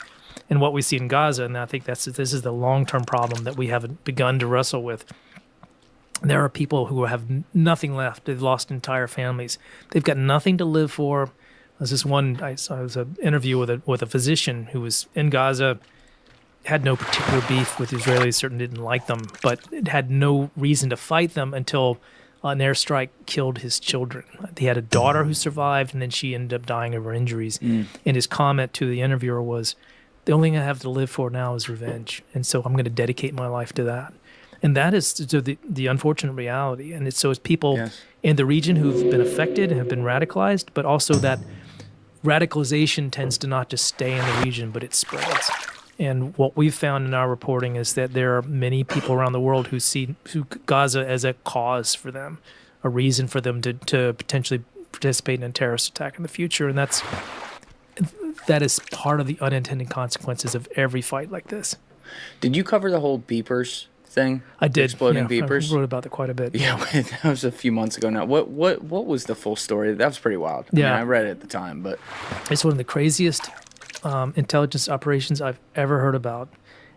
Speaker 2: And what we see in Gaza, and I think this is the long-term problem that we haven't begun to wrestle with. There are people who have nothing left. They've lost entire families. They've got nothing to live for. There's this one, I was an interview with a physician who was in Gaza, had no particular beef with Israelis, certainly didn't like them, but it had no reason to fight them until an airstrike killed his children. He had a daughter who survived, and then she ended up dying of her injuries. And his comment to the interviewer was, the only thing I have to live for now is revenge, and so I'm going to dedicate my life to that. And that is the unfortunate reality. And it's people in the region who've been affected and have been radicalized, but also that radicalization tends to not just stay in the region, but it spreads. And what we've found in our reporting is that there are many people around the world who see Gaza as a cause for them, a reason for them to potentially participate in a terrorist attack in the future. And that is part of the unintended consequences of every fight like this.
Speaker 1: Did you cover the whole beepers thing?
Speaker 2: I did.
Speaker 1: Exploding beepers?
Speaker 2: I wrote about that quite a bit.
Speaker 1: Yeah, that was a few months ago now. What was the full story? That was pretty wild. I read it at the time, but
Speaker 2: it's one of the craziest intelligence operations I've ever heard about,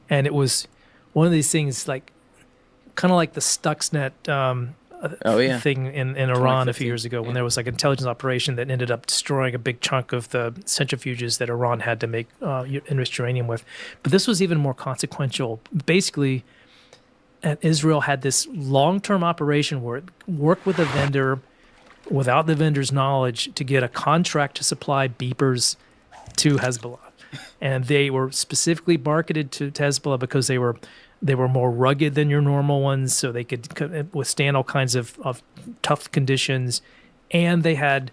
Speaker 2: and it was one of these things like kind of like the Stuxnet thing in Iran a few years ago, when there was like an intelligence operation that ended up destroying a big chunk of the centrifuges that Iran had to make enriched uranium with. But this was even more consequential. Basically, Israel had this long-term operation where it worked with a vendor without the vendor's knowledge to get a contract to supply beepers to Hezbollah. And they were specifically marketed to Hezbollah because they were more rugged than your normal ones, so they could withstand all kinds of tough conditions. And they had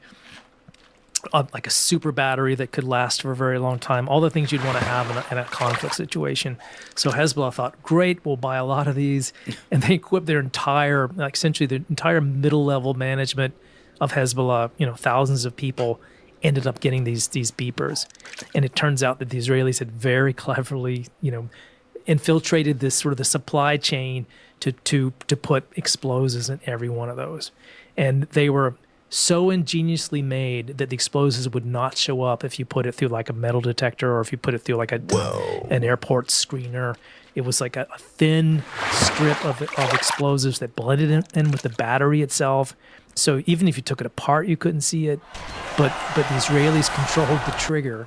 Speaker 2: like a super battery that could last for a very long time, all the things you'd want to have in a conflict situation. So Hezbollah thought, great, we'll buy a lot of these. And they equipped their entire middle-level management of Hezbollah, thousands of people, ended up getting these beepers. And it turns out that the Israelis had very cleverly, infiltrated this sort of the supply chain to put explosives in every one of those. And they were so ingeniously made that the explosives would not show up if you put it through like a metal detector or if you put it through like an airport screener. It was like a thin strip of explosives that blended in with the battery itself. So even if you took it apart, you couldn't see it. But the Israelis controlled the trigger,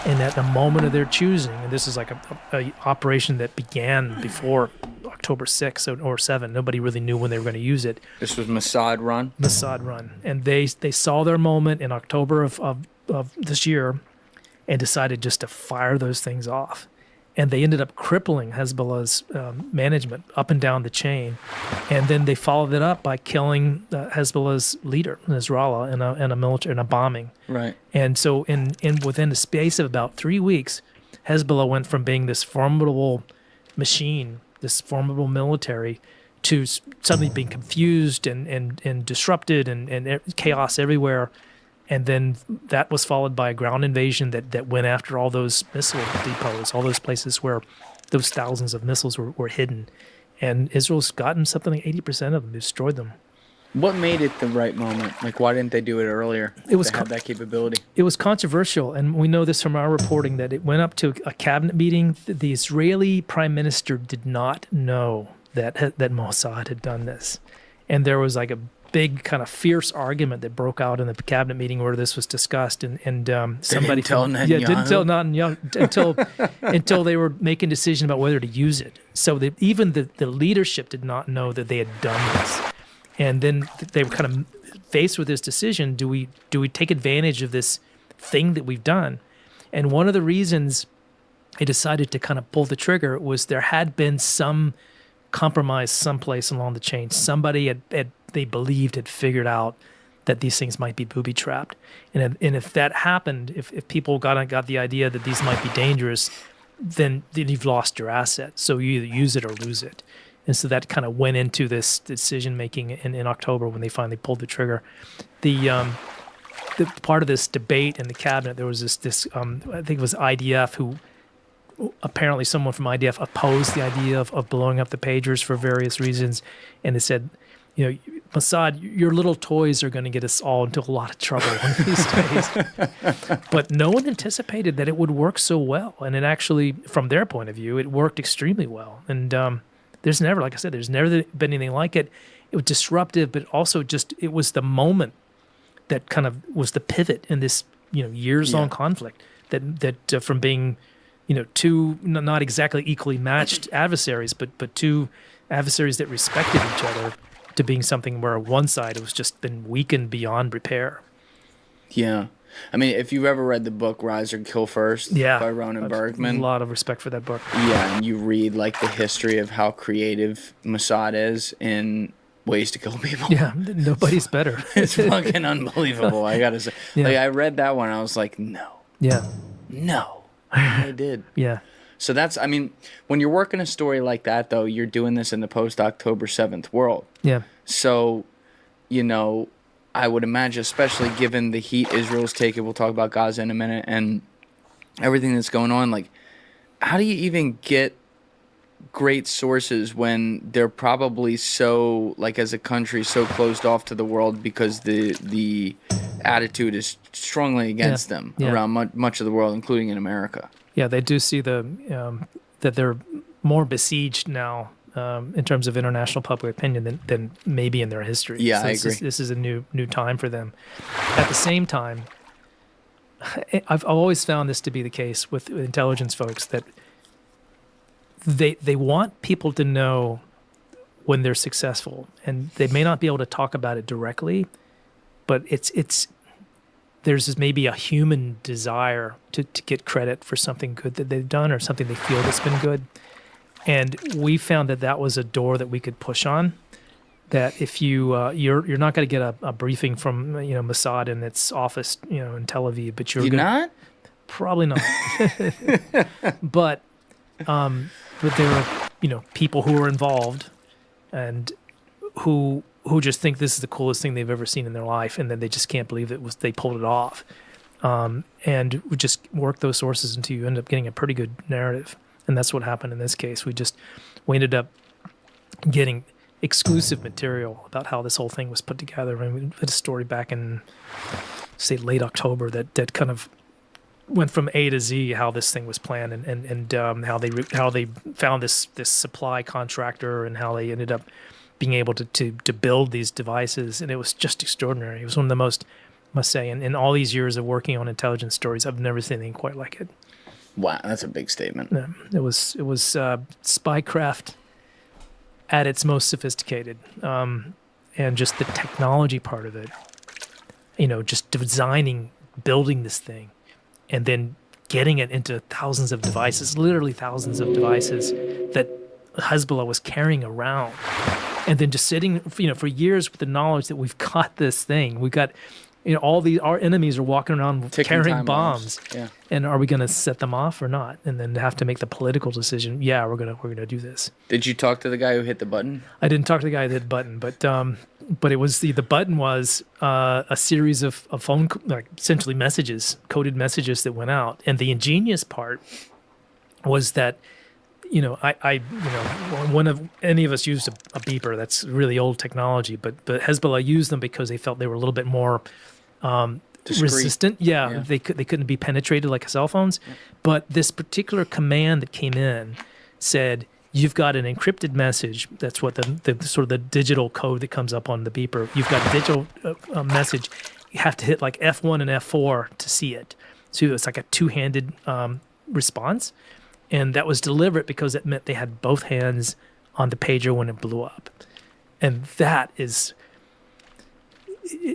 Speaker 2: and at the moment of their choosing, and this is like a operation that began before October 6th or 7. Nobody really knew when they were going to use it.
Speaker 1: This was Mossad run?
Speaker 2: Mossad run. And they saw their moment in October of this year and decided just to fire those things off. and they ended up crippling Hezbollah's management up and down the chain. And then they followed it up by killing Hezbollah's leader, Nasrallah, in a bombing.
Speaker 1: Right.
Speaker 2: And so in within the space of about 3 weeks, Hezbollah went from being this formidable machine, this formidable military, to suddenly being confused and disrupted and chaos everywhere. And then that was followed by a ground invasion that went after all those missile depots, all those places where those thousands of missiles were hidden. And Israel's gotten something like 80% of them, destroyed them.
Speaker 1: What made it the right moment? Like, why didn't they do it earlier?
Speaker 2: It was
Speaker 1: to have that capability.
Speaker 2: It was controversial, and we know this from our reporting that it went up to a cabinet meeting. The Israeli prime minister did not know that Mossad had done this, and there was like a big kind of fierce argument that broke out in the cabinet meeting where this was discussed, and somebody
Speaker 1: didn't tell Netanyahu?
Speaker 2: didn't tell Netanyahu until they were making a decision about whether to use it. So that even the leadership did not know that they had done this. And then they were kind of faced with this decision: do we take advantage of this thing that we've done? And one of the reasons they decided to kind of pull the trigger was there had been some compromise someplace along the chain. Somebody had they believed had figured out that these things might be booby trapped. And if that happened, if people got the idea that these might be dangerous, then you've lost your asset. So you either use it or lose it. And so that kind of went into this decision making in October when they finally pulled the trigger. The part of this debate in the cabinet, there was this I think it was IDF who apparently someone from IDF opposed the idea of blowing up the pagers for various reasons, and they said, Mossad, your little toys are going to get us all into a lot of trouble one of these days. But no one anticipated that it would work so well, and it actually, from their point of view, it worked extremely well. And there's never, like I said, there's never been anything like it. It was disruptive, but also it was the moment that kind of was the pivot in this, years-long conflict that from being, two not exactly equally matched adversaries, but two adversaries that respected each other, to being something where one side has just been weakened beyond repair.
Speaker 1: Yeah. I mean, if you've ever read the book Rise or Kill First by Ronan Bergman.
Speaker 2: A lot of respect for that book.
Speaker 1: Yeah, and you read like the history of how creative Mossad is in ways to kill people.
Speaker 2: Yeah, nobody's better.
Speaker 1: It's fucking unbelievable, I gotta say.
Speaker 2: Yeah.
Speaker 1: Like, I read that one, I was like, no.
Speaker 2: Yeah.
Speaker 1: No. I did.
Speaker 2: Yeah.
Speaker 1: So that's, I mean, when you're working a story like that, though, you're doing this in the post-October 7th world.
Speaker 2: Yeah.
Speaker 1: So, I would imagine, especially given the heat Israel's taken, we'll talk about Gaza in a minute, and everything that's going on, like, how do you even get great sources when they're probably so, like, as a country, so closed off to the world because the attitude is strongly against them around much of the world, including in America? Yeah,
Speaker 2: they do see that they're more besieged now in terms of international public opinion than maybe in their history.
Speaker 1: Yeah,
Speaker 2: so
Speaker 1: I agree.
Speaker 2: This is a new time for them. At the same time, I've always found this to be the case with intelligence folks, that they want people to know when they're successful, and they may not be able to talk about it directly, but there's maybe a human desire to get credit for something good that they've done or something they feel that's been good. And we found that was a door that we could push on, that if you're not going to get a briefing from Mossad in its office in Tel Aviv, but you're
Speaker 1: not?
Speaker 2: Probably not. But there are people who are involved and who just think this is the coolest thing they've ever seen in their life, and then they just can't believe they pulled it off. And we just work those sources until you end up getting a pretty good narrative. And that's what happened in this case. We ended up getting exclusive material about how this whole thing was put together. And we had a story back in, say, late October that kind of went from A to Z how this thing was planned, and how they found this supply contractor, and how they ended up being able to build these devices. And it was just extraordinary. It was one of the most, must say, in all these years of working on intelligence stories, I've never seen anything quite like it.
Speaker 1: Wow, that's a big statement.
Speaker 2: Yeah, it was spycraft at its most sophisticated, and just the technology part of it. Just building this thing, and then getting it into thousands of devices, literally thousands of devices that Hezbollah was carrying around. And then just sitting, for years with the knowledge that we've got this thing. We got, our enemies are walking around
Speaker 1: Ticking
Speaker 2: carrying
Speaker 1: time
Speaker 2: bombs.
Speaker 1: Yeah.
Speaker 2: And are we going to set them off or not? And then have to make the political decision. Yeah, we're gonna do this.
Speaker 1: Did you talk to the guy who hit the button?
Speaker 2: I didn't talk to the guy that hit the button, but it was the button was a series of phone, like essentially messages, coded messages that went out. And the ingenious part was that, one of any of us used a beeper. That's really old technology, but Hezbollah used them because they felt they were a little bit more
Speaker 1: Discreet.
Speaker 2: resistant. Yeah, they couldn't be penetrated like cell phones. Yeah. But this particular command that came in said, you've got an encrypted message. That's what the sort of the digital code that comes up on the beeper. You've got a digital message. You have to hit like F1 and F4 to see it. So it's like a two-handed response. And that was deliberate because it meant they had both hands on the pager when it blew up. And that is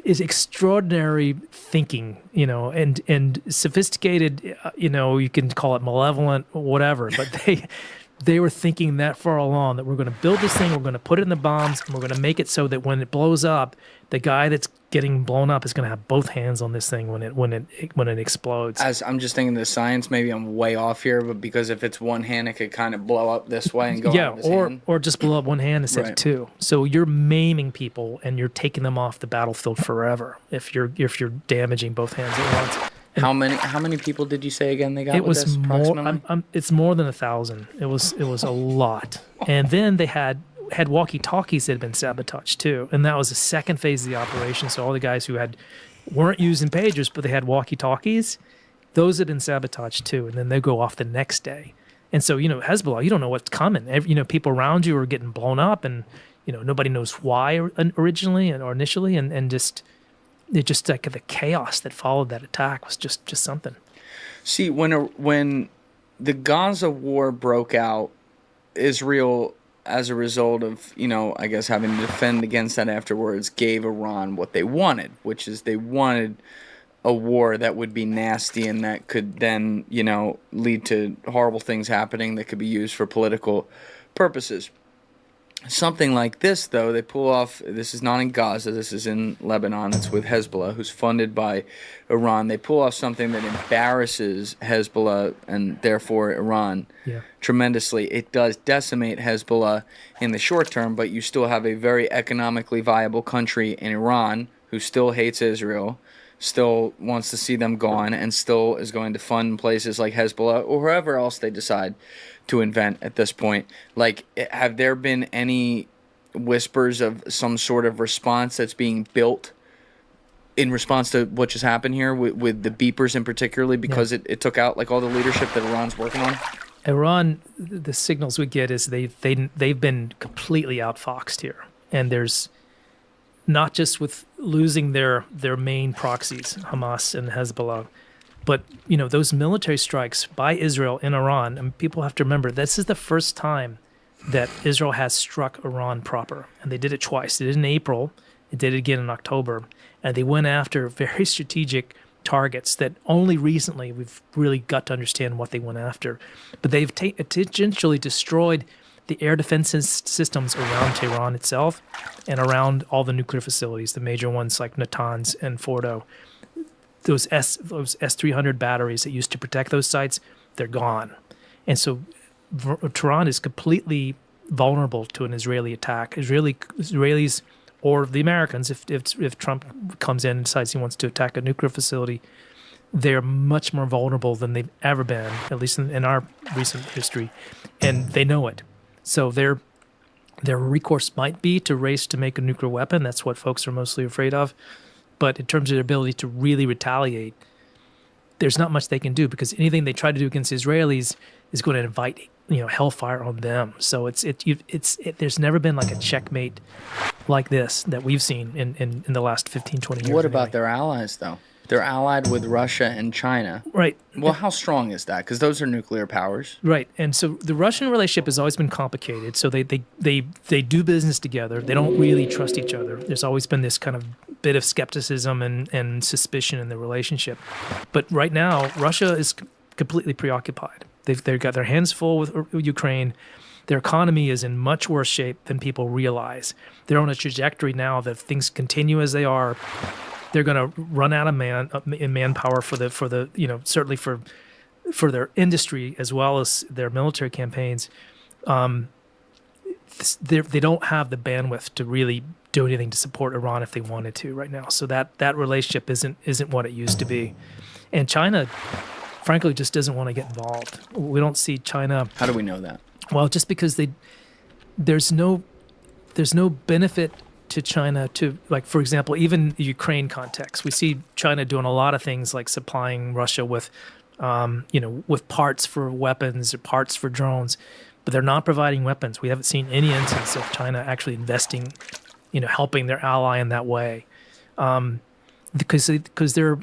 Speaker 2: extraordinary thinking, and sophisticated, you can call it malevolent or whatever, but they were thinking that far along, that we're going to build this thing, we're going to put it in the bombs, and we're going to make it so that when it blows up, the guy that's getting blown up is going to have both hands on this thing when it explodes.
Speaker 1: As I'm just thinking the science, maybe I'm way off here, but because if it's one hand, it could kind of blow up this way and go out of his hand.
Speaker 2: or just blow up one hand instead of two. So you're maiming people and you're taking them off the battlefield forever if you're damaging both hands at once.
Speaker 1: How many people did you say again they got?
Speaker 2: It
Speaker 1: with
Speaker 2: was
Speaker 1: this,
Speaker 2: more. It's more than 1,000. It was a lot. And then they had walkie-talkies that had been sabotaged too, and that was the second phase of the operation. So all the guys who weren't using pagers, but they had walkie-talkies, those had been sabotaged too, and then they go off the next day. And so Hezbollah, you don't know what's coming. People around you are getting blown up, and nobody knows why originally or initially, and just. It just like the chaos that followed that attack was just something.
Speaker 1: See, when the Gaza war broke out, Israel, as a result of I guess having to defend against that afterwards, gave Iran what they wanted, which is they wanted a war that would be nasty and that could then lead to horrible things happening that could be used for political purposes. Something like this, though, they pull off. This is not in Gaza. This is in Lebanon. It's with Hezbollah, who's funded by Iran. They pull off something that embarrasses Hezbollah and therefore Iran tremendously. It does decimate Hezbollah in the short term, but you still have a very economically viable country in Iran who still hates Israel, still wants to see them gone, and still is going to fund places like Hezbollah or whoever else they decide to invent at this point. Like, have there been any whispers of some sort of response that's being built in response to what just happened here with the beepers in particularly, because it took out like all the leadership that Iran's working on?
Speaker 2: Iran, the signals we get is they've been completely outfoxed here, and there's not just with losing their main proxies, Hamas and Hezbollah, but those military strikes by Israel in Iran. And people have to remember, this is the first time that Israel has struck Iran proper, and they did it twice. They did it in April, they did it again in October, and they went after very strategic targets that only recently we've really got to understand what they went after. But they've essentially destroyed the air defense systems around Tehran itself and around all the nuclear facilities, the major ones like Natanz and Fordo. Those S-300 batteries that used to protect those sites, they're gone. And so Tehran is completely vulnerable to an Israeli attack. Israelis or the Americans, if Trump comes in and decides he wants to attack a nuclear facility, they're much more vulnerable than they've ever been, at least in our recent history, and they know it. So their recourse might be to race to make a nuclear weapon. That's what folks are mostly afraid of. But in terms of their ability to really retaliate, there's not much they can do, because anything they try to do against Israelis is going to invite hellfire on them. So there's never been like a checkmate like this that we've seen in the last 15, 20 years.
Speaker 1: What about their allies, though? They're allied with Russia and China.
Speaker 2: Right.
Speaker 1: Well, how strong is that? Because those are nuclear powers.
Speaker 2: Right. And so the Russian relationship has always been complicated. So they do business together. They don't really trust each other. There's always been this kind of bit of skepticism and suspicion in the relationship. But right now, Russia is completely preoccupied. They've got their hands full with Ukraine. Their economy is in much worse shape than people realize. They're on a trajectory now that if things continue as they are, they're going to run out of manpower for the certainly for their industry as well as their military campaigns. They don't have the bandwidth to really do anything to support Iran if they wanted to right now. So that relationship isn't what it used to be, and China, frankly, just doesn't want to get involved. We don't see China.
Speaker 1: How do we know that?
Speaker 2: Well, just because there's no benefit to China to, like, for example, even the Ukraine context. We see China doing a lot of things like supplying Russia with, with parts for weapons or parts for drones, but they're not providing weapons. We haven't seen any instance of China actually investing, helping their ally in that way, because their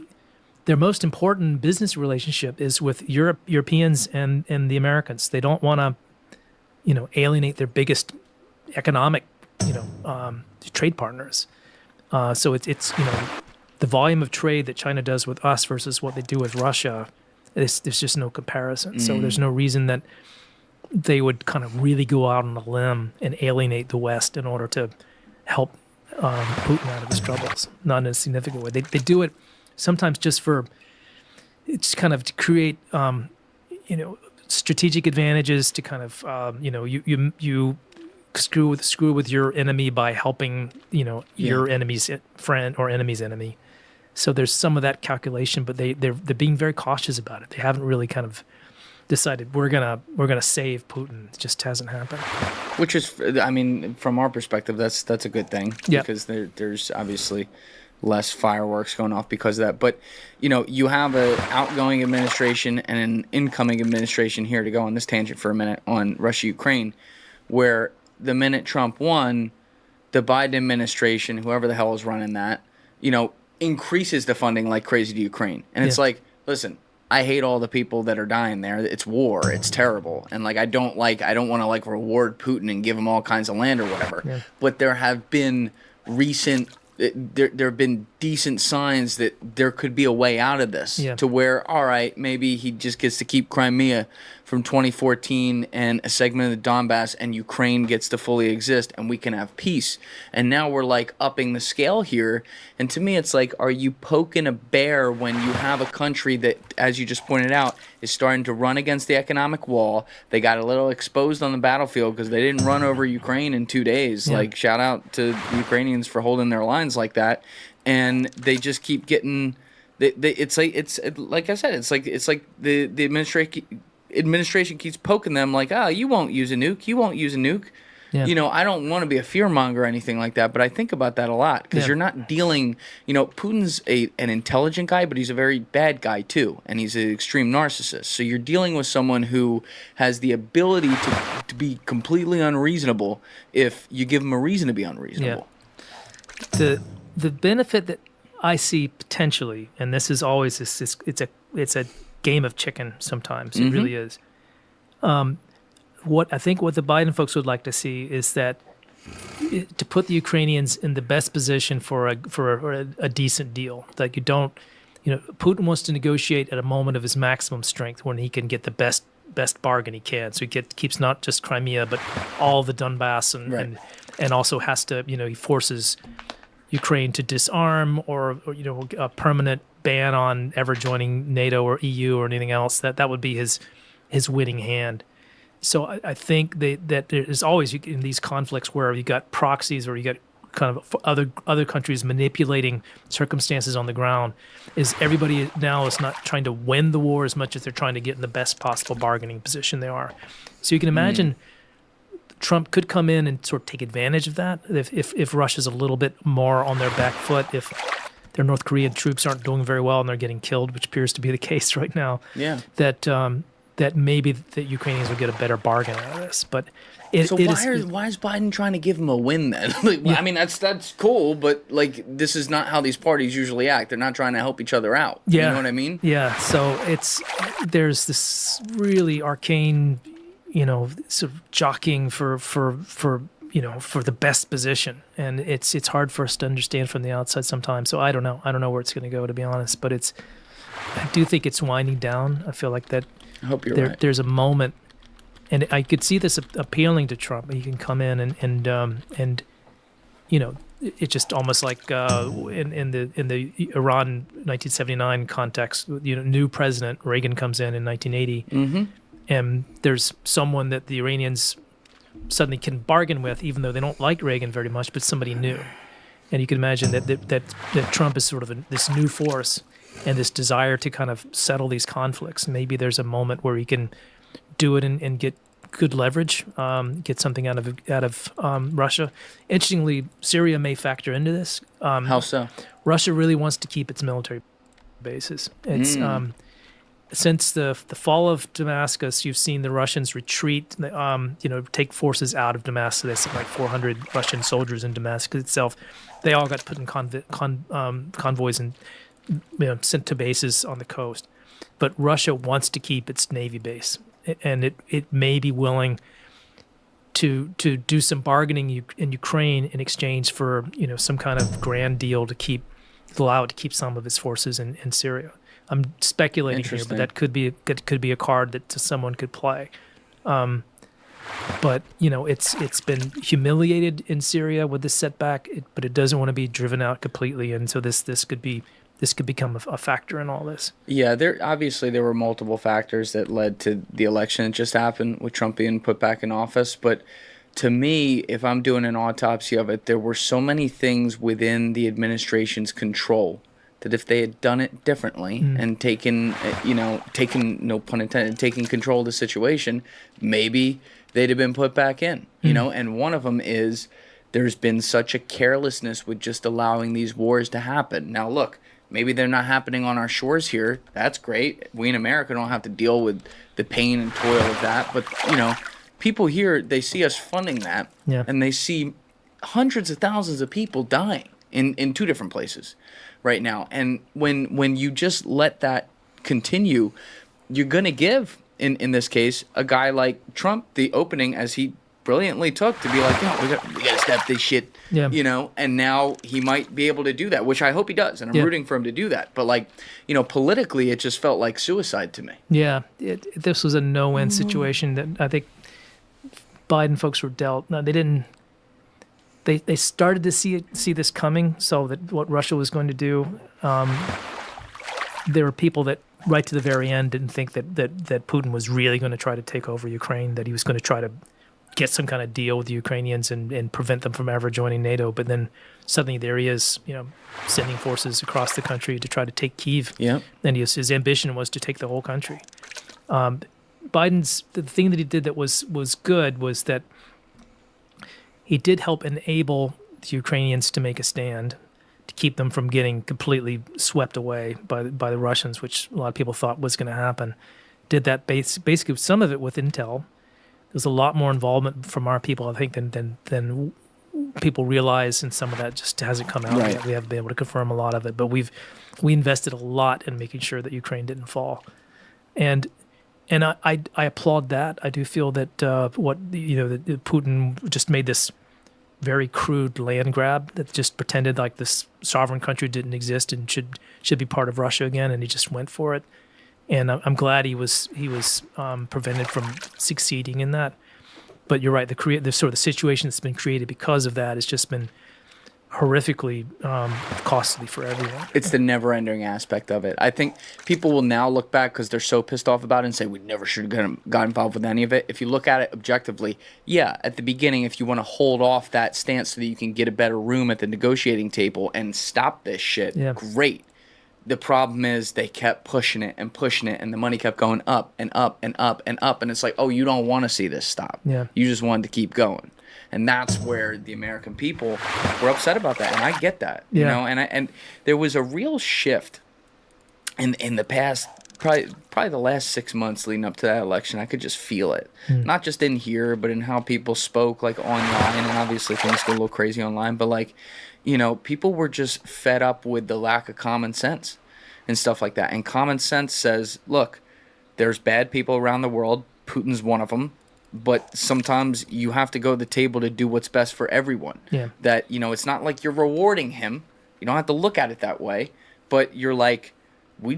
Speaker 2: most important business relationship is with Europeans and the Americans. They don't want to, alienate their biggest economic, trade partners. So it's the volume of trade that China does with us versus what they do with Russia. There's just no comparison. So there's no reason that they would kind of really go out on a limb and alienate the West in order to help Putin out of his troubles. Not in a significant way. They do it sometimes just for, it's kind of to create, strategic advantages to kind of, you screw with your enemy by helping, your enemy's friend or enemy's enemy. So there's some of that calculation, but they're being very cautious about it. They haven't really kind of decided we're gonna save Putin. It just hasn't happened.
Speaker 1: Which is, I mean, from our perspective, that's a good thing, because there's obviously less fireworks going off because of that. But you have an outgoing administration and an incoming administration here, to go on this tangent for a minute on Russia-Ukraine, where the minute Trump won, the Biden administration, whoever the hell is running that, increases the funding like crazy to Ukraine. And it's like, listen, I hate all the people that are dying there. It's war. It's terrible. And I don't want to reward Putin and give him all kinds of land or whatever. Yeah. But there have been there have been decent signs that there could be a way out of this, to where, all right, maybe he just gets to keep Crimea from 2014 and a segment of the Donbass, and Ukraine gets to fully exist, and we can have peace. And now we're upping the scale here. And to me, it's are you poking a bear when you have a country that, as you just pointed out, is starting to run against the economic wall? They got a little exposed on the battlefield because they didn't run over Ukraine in 2 days. Shout out to the Ukrainians for holding their lines like that. And they just keep getting. It's like I said. It's like the administration keeps poking them you won't use a nuke. You won't use a nuke. Yeah. I don't want to be a fearmonger or anything like that, but I think about that a lot, because you're not dealing. Putin's an intelligent guy, but he's a very bad guy too, and he's an extreme narcissist. So you're dealing with someone who has the ability to be completely unreasonable if you give him a reason to be unreasonable.
Speaker 2: Yeah. The benefit that I see potentially, and this is always it's a game of chicken sometimes. It really is. What the Biden folks would like to see is that to put the Ukrainians in the best position for a decent deal. You don't, Putin wants to negotiate at a moment of his maximum strength when he can get the best bargain he can. So he keeps not just Crimea but all the Donbass and also has to, he forces Ukraine to disarm or a permanent ban on ever joining NATO or EU or anything else. That would be his winning hand. So I think that there's always in these conflicts where you got proxies or you got kind of other countries manipulating circumstances on the ground, is everybody now is not trying to win the war as much as they're trying to get in the best possible bargaining position they are. So you can imagine Trump could come in and sort of take advantage of that if Russia's a little bit more on their back foot, if their North Korean troops aren't doing very well and they're getting killed, which appears to be the case right now. Yeah. That maybe the Ukrainians will get a better bargain out of this. But
Speaker 1: why is Biden trying to give him a win then? I mean, that's cool, but this is not how these parties usually act. They're not trying to help each other out. Yeah. You know what I mean?
Speaker 2: Yeah. So there's this really arcane, sort of jockeying for the best position, and it's hard for us to understand from the outside sometimes. So I don't know where it's going to go, to be honest. But I do think it's winding down. I feel like that
Speaker 1: I hope you're right.
Speaker 2: there's a moment, and I could see this appealing to Trump. He can come in and you know, it's just almost like in the Iran 1979 context. You know, new president Reagan comes in 1980, and there's someone that the Iranians suddenly can bargain with, even though they don't like Reagan very much, but somebody new. And you can imagine that Trump is sort of this new force and this desire to kind of settle these conflicts. Maybe there's a moment where he can do it and get good leverage, get something out of Russia. Interestingly, Syria may factor into this.
Speaker 1: How so?
Speaker 2: Russia really wants to keep its military bases. It's since the fall of Damascus, you've seen the Russians retreat, take forces out of Damascus. There's like 400 Russian soldiers in Damascus itself. They all got put in convoys and sent to bases on the coast. But Russia wants to keep its Navy base, and it may be willing to do some bargaining in Ukraine in exchange for some kind of grand deal to allow it to keep some of its forces in Syria. I'm speculating here, but that could be a card that someone could play. But it's been humiliated in Syria with this setback, but it doesn't want to be driven out completely, and so this could become a factor in all this. Yeah,
Speaker 1: there were multiple factors that led to the election that just happened with Trump being put back in office. But to me, if I'm doing an autopsy of it, there were so many things within the administration's control that if they had done it differently and taken no pun intended, taking control of the situation, maybe they'd have been put back in. And one of them is there's been such a carelessness with just allowing these wars to happen. Now, look. Maybe they're not happening on our shores here. That's great. We in America don't have to deal with the pain and toil of that. But, people here, they see us funding that. Yeah. And they see hundreds of thousands of people dying in two different places right now. And when you just let that continue, you're going to give, in this case, a guy like Trump the opening, as he brilliantly took, to be like, we got to step this shit, and now he might be able to do that, which I hope he does, and I'm rooting for him to do that. But politically, it just felt like suicide to me. Yeah,
Speaker 2: this was a no-win situation that I think Biden folks were dealt. No, they didn't. They started to see this coming, so that what Russia was going to do. There were people that right to the very end didn't think that Putin was really going to try to take over Ukraine, that he was going to try to get some kind of deal with the Ukrainians and prevent them from ever joining NATO. But then suddenly there he is, sending forces across the country to try to take Kyiv. Yeah. And his ambition was to take the whole country. The thing that he did that was good was that he did help enable the Ukrainians to make a stand, to keep them from getting completely swept away by the Russians, which a lot of people thought was going to happen. Did that basically some of it with intel. There's a lot more involvement from our people, I think, than people realize, and some of that just hasn't come out yet. We haven't been able to confirm a lot of it, but we invested a lot in making sure that Ukraine didn't fall, and I applaud that. I do feel that that Putin just made this very crude land grab that just pretended like this sovereign country didn't exist and should be part of Russia again, and he just went for it. And I'm glad he was prevented from succeeding in that. But you're right, the sort of the situation that's been created because of that has just been horrifically costly for everyone.
Speaker 1: It's the never-ending aspect of it. I think people will now look back because they're so pissed off about it and say we never should have got involved with any of it. If you look at it objectively, at the beginning, if you want to hold off that stance so that you can get a better room at the negotiating table and stop this shit, great. The problem is they kept pushing it, and the money kept going up and up and up and up. And it's like, oh, you don't want to see this stop. Yeah. You just wanted to keep going. And that's where the American people were upset about that. And I get that, and there was a real shift in the past, probably the last 6 months leading up to that election. I could just feel it, not just in here, but in how people spoke, like online. And obviously things get a little crazy online, but people were just fed up with the lack of common sense and stuff like that. And common sense says, look, there's bad people around the world. Putin's one of them. But sometimes you have to go to the table to do what's best for everyone. Yeah. That, it's not like you're rewarding him. You don't have to look at it that way. But you're like, we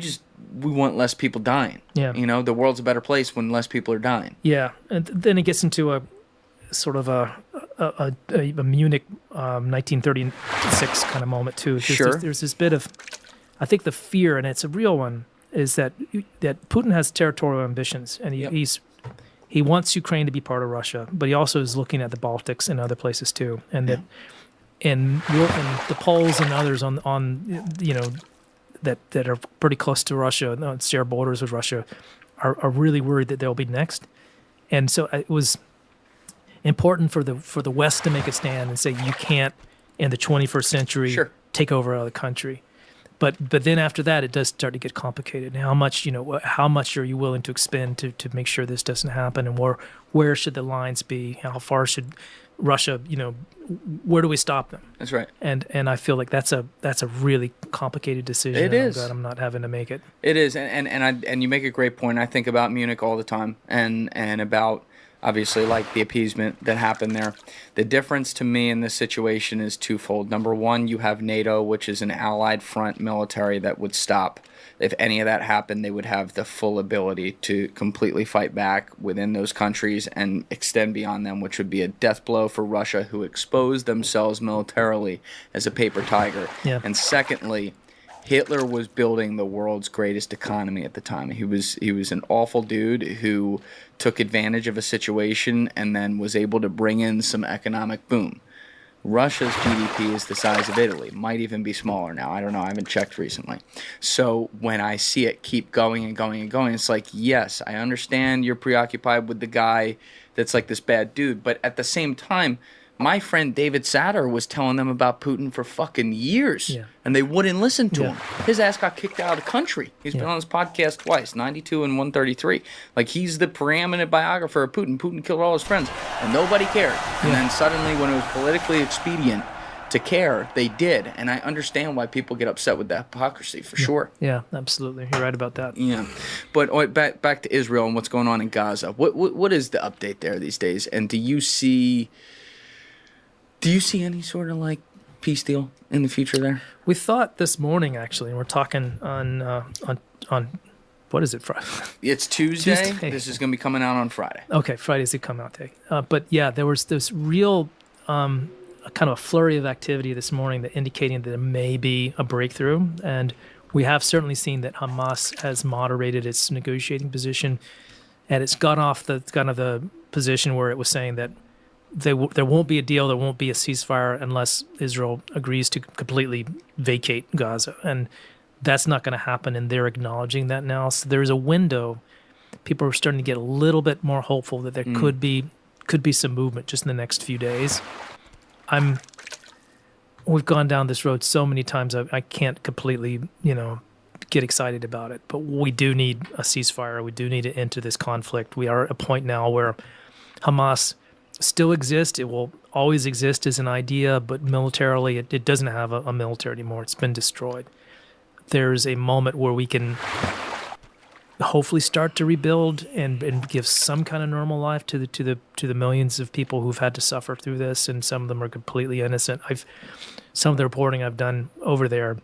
Speaker 1: want less people dying.
Speaker 2: Yeah.
Speaker 1: You know, the world's a better place when less people are dying.
Speaker 2: Yeah, and then it gets into a sort of a Munich 1936 kind of moment too.
Speaker 1: Sure.
Speaker 2: There's this bit of, I think the fear, and it's a real one, is that Putin has territorial ambitions, and
Speaker 1: Yep.
Speaker 2: he wants Ukraine to be part of Russia, but he also is looking at the Baltics and other places too, and that and the Poles and others on you know that are pretty close to Russia, share borders with Russia, are really worried that they'll be next, and so it was important for the West to make a stand and say you can't in the 21st century
Speaker 1: Sure.
Speaker 2: take over another country. But then after that, it does start to get complicated. And how much are you willing to expend to make sure this doesn't happen? And where should the lines be? How far should Russia, where do we stop them?
Speaker 1: That's right.
Speaker 2: And I feel like that's a really complicated decision.
Speaker 1: It
Speaker 2: and
Speaker 1: is.
Speaker 2: I'm glad I'm not having to make it.
Speaker 1: It is, and you make a great point. I think about Munich all the time, and about obviously like the appeasement that happened there. The difference to me in this situation is twofold. Number one, you have NATO, which is an allied front military that would stop. If any of that happened, they would have the full ability to completely fight back within those countries and extend beyond them, which would be a death blow for Russia, who exposed themselves militarily as a paper tiger.
Speaker 2: Yeah.
Speaker 1: And secondly, Hitler was building the world's greatest economy at the time. He was an awful dude who took advantage of a situation and then was able to bring in some economic boom. Russia's GDP is the size of Italy, might even be smaller now. I don't know. I haven't checked recently. So when I see it keep going and going and going, it's like, yes, I understand you're preoccupied with the guy that's like this bad dude, but at the same time, my friend David Satter was telling them about Putin for fucking years, and they wouldn't listen to him. His ass got kicked out of the country. He's been on this podcast twice, 92 and 133. Like, he's the preeminent biographer of Putin. Putin killed all his friends, and nobody cared. And then suddenly, when it was politically expedient to care, they did. And I understand why people get upset with that hypocrisy, for sure.
Speaker 2: Yeah, absolutely. You're right about that.
Speaker 1: Yeah. But back to Israel and what's going on in Gaza. What is the update there these days? And do you see any sort of like peace deal in the future there?
Speaker 2: We thought this morning, actually, and we're talking on what is it, Friday?
Speaker 1: It's Tuesday.
Speaker 2: Tuesday.
Speaker 1: This is going to be coming out on Friday.
Speaker 2: Okay, Friday's the come out day. But yeah, there was this real kind of a flurry of activity this morning that indicating that there may be a breakthrough, and we have certainly seen that Hamas has moderated its negotiating position, and it's gone off the kind of the position where it was saying that there won't be a deal, there won't be a ceasefire unless Israel agrees to completely vacate Gaza. And that's not going to happen, and they're acknowledging that now. So there's a window. People are starting to get a little bit more hopeful that there could be some movement just in the next few days. We've gone down this road so many times, I can't completely, get excited about it. But we do need a ceasefire. We do need to end to this conflict. We are at a point now where Hamas still exists. It will always exist as an idea, but militarily, it doesn't have a military anymore. It's been destroyed. There's a moment where we can hopefully start to rebuild and give some kind of normal life to the millions of people who've had to suffer through this, and some of them are completely innocent. Some of the reporting I've done over there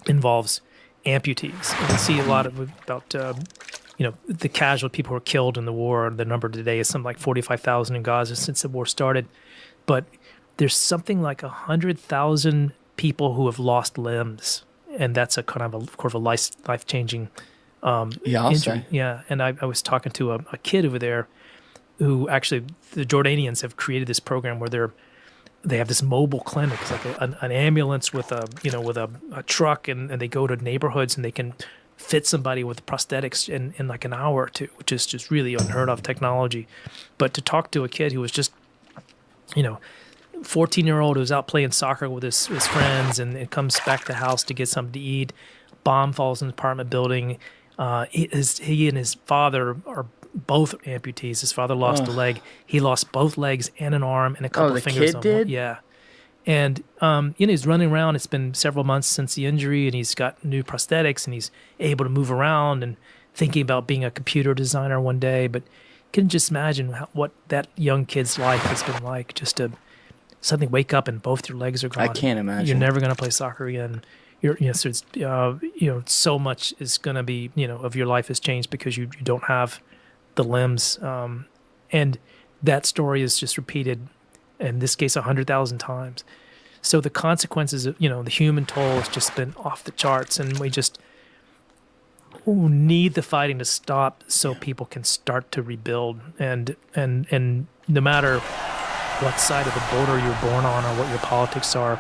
Speaker 2: involves amputees. And we see a lot about the casual people who are killed in the war. The number today is something like 45,000 in Gaza since the war started. But there's something like 100,000 people who have lost limbs, and that's a kind of a life-changing
Speaker 1: I'll
Speaker 2: injury.
Speaker 1: say.
Speaker 2: Yeah, and I was talking to a kid over there who actually, the Jordanians have created this program where they have this mobile clinic. It's like an ambulance with a truck, and they go to neighborhoods and they can fit somebody with prosthetics in like an hour or two, which is just really unheard of technology. But to talk to a kid who was just 14-year-old who's out playing soccer with his friends and comes back to the house to get something to eat, bomb falls in the apartment building. He and his father are both amputees. His father lost a leg. He lost both legs and an arm and a couple of fingers.
Speaker 1: The kid did?
Speaker 2: Yeah. And he's running around. It's been several months since the injury, and he's got new prosthetics, and he's able to move around and thinking about being a computer designer one day. But you can just imagine what that young kid's life has been like, just to suddenly wake up and both your legs are gone.
Speaker 1: I can't imagine.
Speaker 2: You're never going to play soccer again. so it's so much is going to be of your life has changed because you don't have the limbs, and that story is just repeated in this case 100,000 times. So the consequences of the human toll has just been off the charts, and we just need the fighting to stop so people can start to rebuild, and no matter what side of the border you're born on or what your politics are,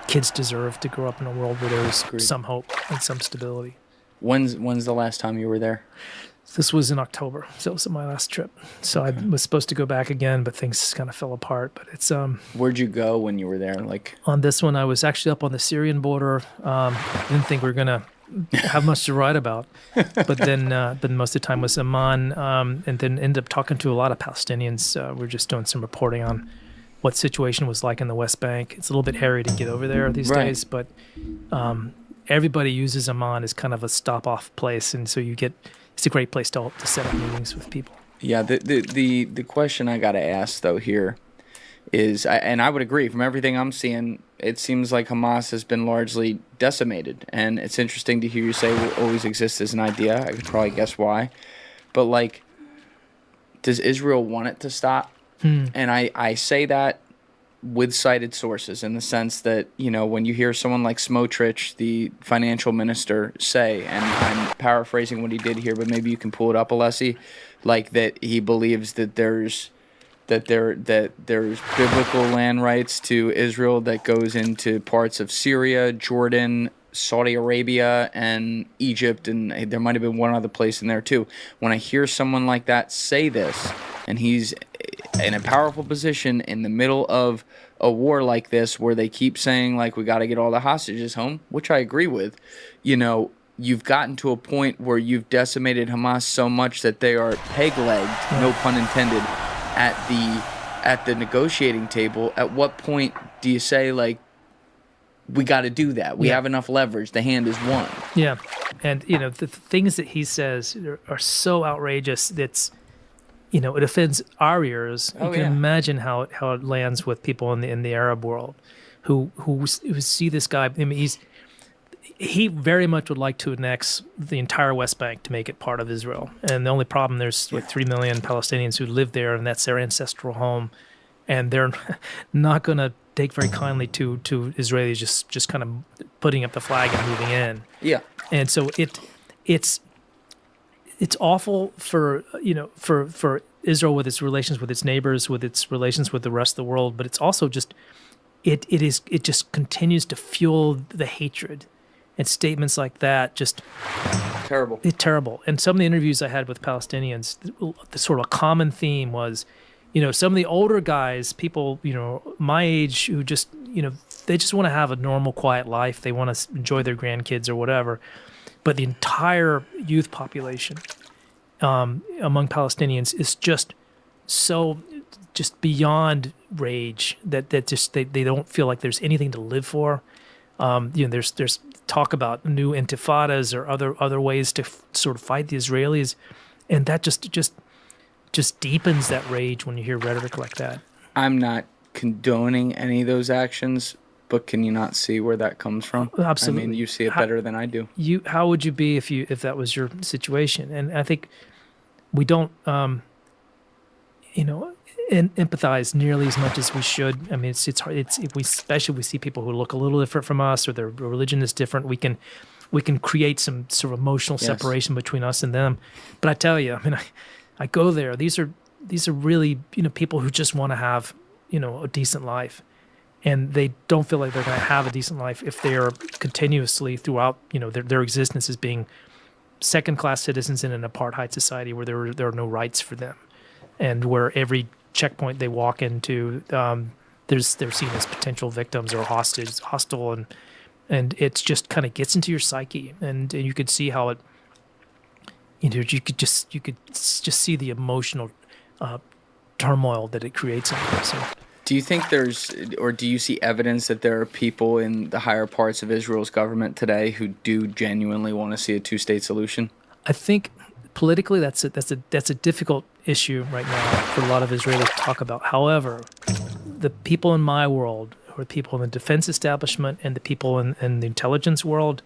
Speaker 2: kids deserve to grow up in a world where there's some hope and some stability.
Speaker 1: When's the last time you were there?
Speaker 2: This was in October, so it was my last trip. So I was supposed to go back again, but things kind of fell apart. But it's
Speaker 1: Where'd you go when you were there? Like
Speaker 2: on this one, I was actually up on the Syrian border. Didn't think we were gonna have much to write about, but then most of the time was Amman, and then ended up talking to a lot of Palestinians. We're just doing some reporting on what situation was like in the West Bank. It's a little bit hairy to get over there these days, but everybody uses Amman as kind of a stop-off place, and so it's a great place to set up meetings with people.
Speaker 1: Yeah, the question I got to ask though here is, and I would agree from everything I'm seeing, it seems like Hamas has been largely decimated, and it's interesting to hear you say will always exist as an idea. I could probably guess why, but like, does Israel want it to stop? And I say that with cited sources in the sense that, when you hear someone like Smotrich, the financial minister, say, and I'm paraphrasing what he did here, but maybe you can pull it up, Alessi, like that he believes that there's biblical land rights to Israel that goes into parts of Syria, Jordan, Saudi Arabia, and Egypt, and there might have been one other place in there too. When I hear someone like that say this, and he's in a powerful position in the middle of a war like this where they keep saying, like, we got to get all the hostages home, which I agree with, you've gotten to a point where you've decimated Hamas so much that they are peg-legged, no pun intended, at the negotiating table. At what point do you say, like, we got to do that? We have enough leverage. The hand is won.
Speaker 2: Yeah. And, the things that he says are so outrageous that's, it offends our ears. You can imagine how it lands with people in the Arab world who see this guy. I mean, he very much would like to annex the entire West Bank to make it part of Israel. And the only problem, there's like 3 million Palestinians who live there, and that's their ancestral home. And they're not going to take very kindly to Israelis just kind of putting up the flag and moving in. Yeah. And so it's awful for for Israel with its relations with its neighbors, with its relations with the rest of the world, but it's also just it just continues to fuel the hatred, and statements like that just terrible. It's terrible. And some of the interviews I had with Palestinians, the sort of a common theme was, some of the older guys, people my age, who just they just want to have a normal, quiet life. They want to enjoy their grandkids or whatever. But the entire youth population among Palestinians is just beyond rage that just they don't feel like there's anything to live for. There's talk about new intifadas or other ways to sort of fight the Israelis, and that just deepens that rage when you hear rhetoric like that.
Speaker 1: I'm not condoning any of those actions, but can you not see where that comes from?
Speaker 2: Absolutely.
Speaker 1: I mean, you see it better than I do.
Speaker 2: How would you be if that was your situation? And I think we don't, empathize nearly as much as we should. I mean, it's hard. Especially if we see people who look a little different from us, or their religion is different. We can create some sort of emotional separation between us and them. But I tell you, I mean, I go there. These are really people who just want to have a decent life. And they don't feel like they're going to have a decent life if they are continuously throughout, their existence as being second-class citizens in an apartheid society where there are no rights for them, and where every checkpoint they walk into, they're seen as potential victims or hostile, and it just kind of gets into your psyche, and you could see how it, you could just see the emotional turmoil that it creates in a person.
Speaker 1: Do you think do you see evidence that there are people in the higher parts of Israel's government today who do genuinely want to see a two-state solution?
Speaker 2: I think politically that's a difficult issue right now for a lot of Israelis to talk about. However, the people in my world or people in the defense establishment and the people in the intelligence world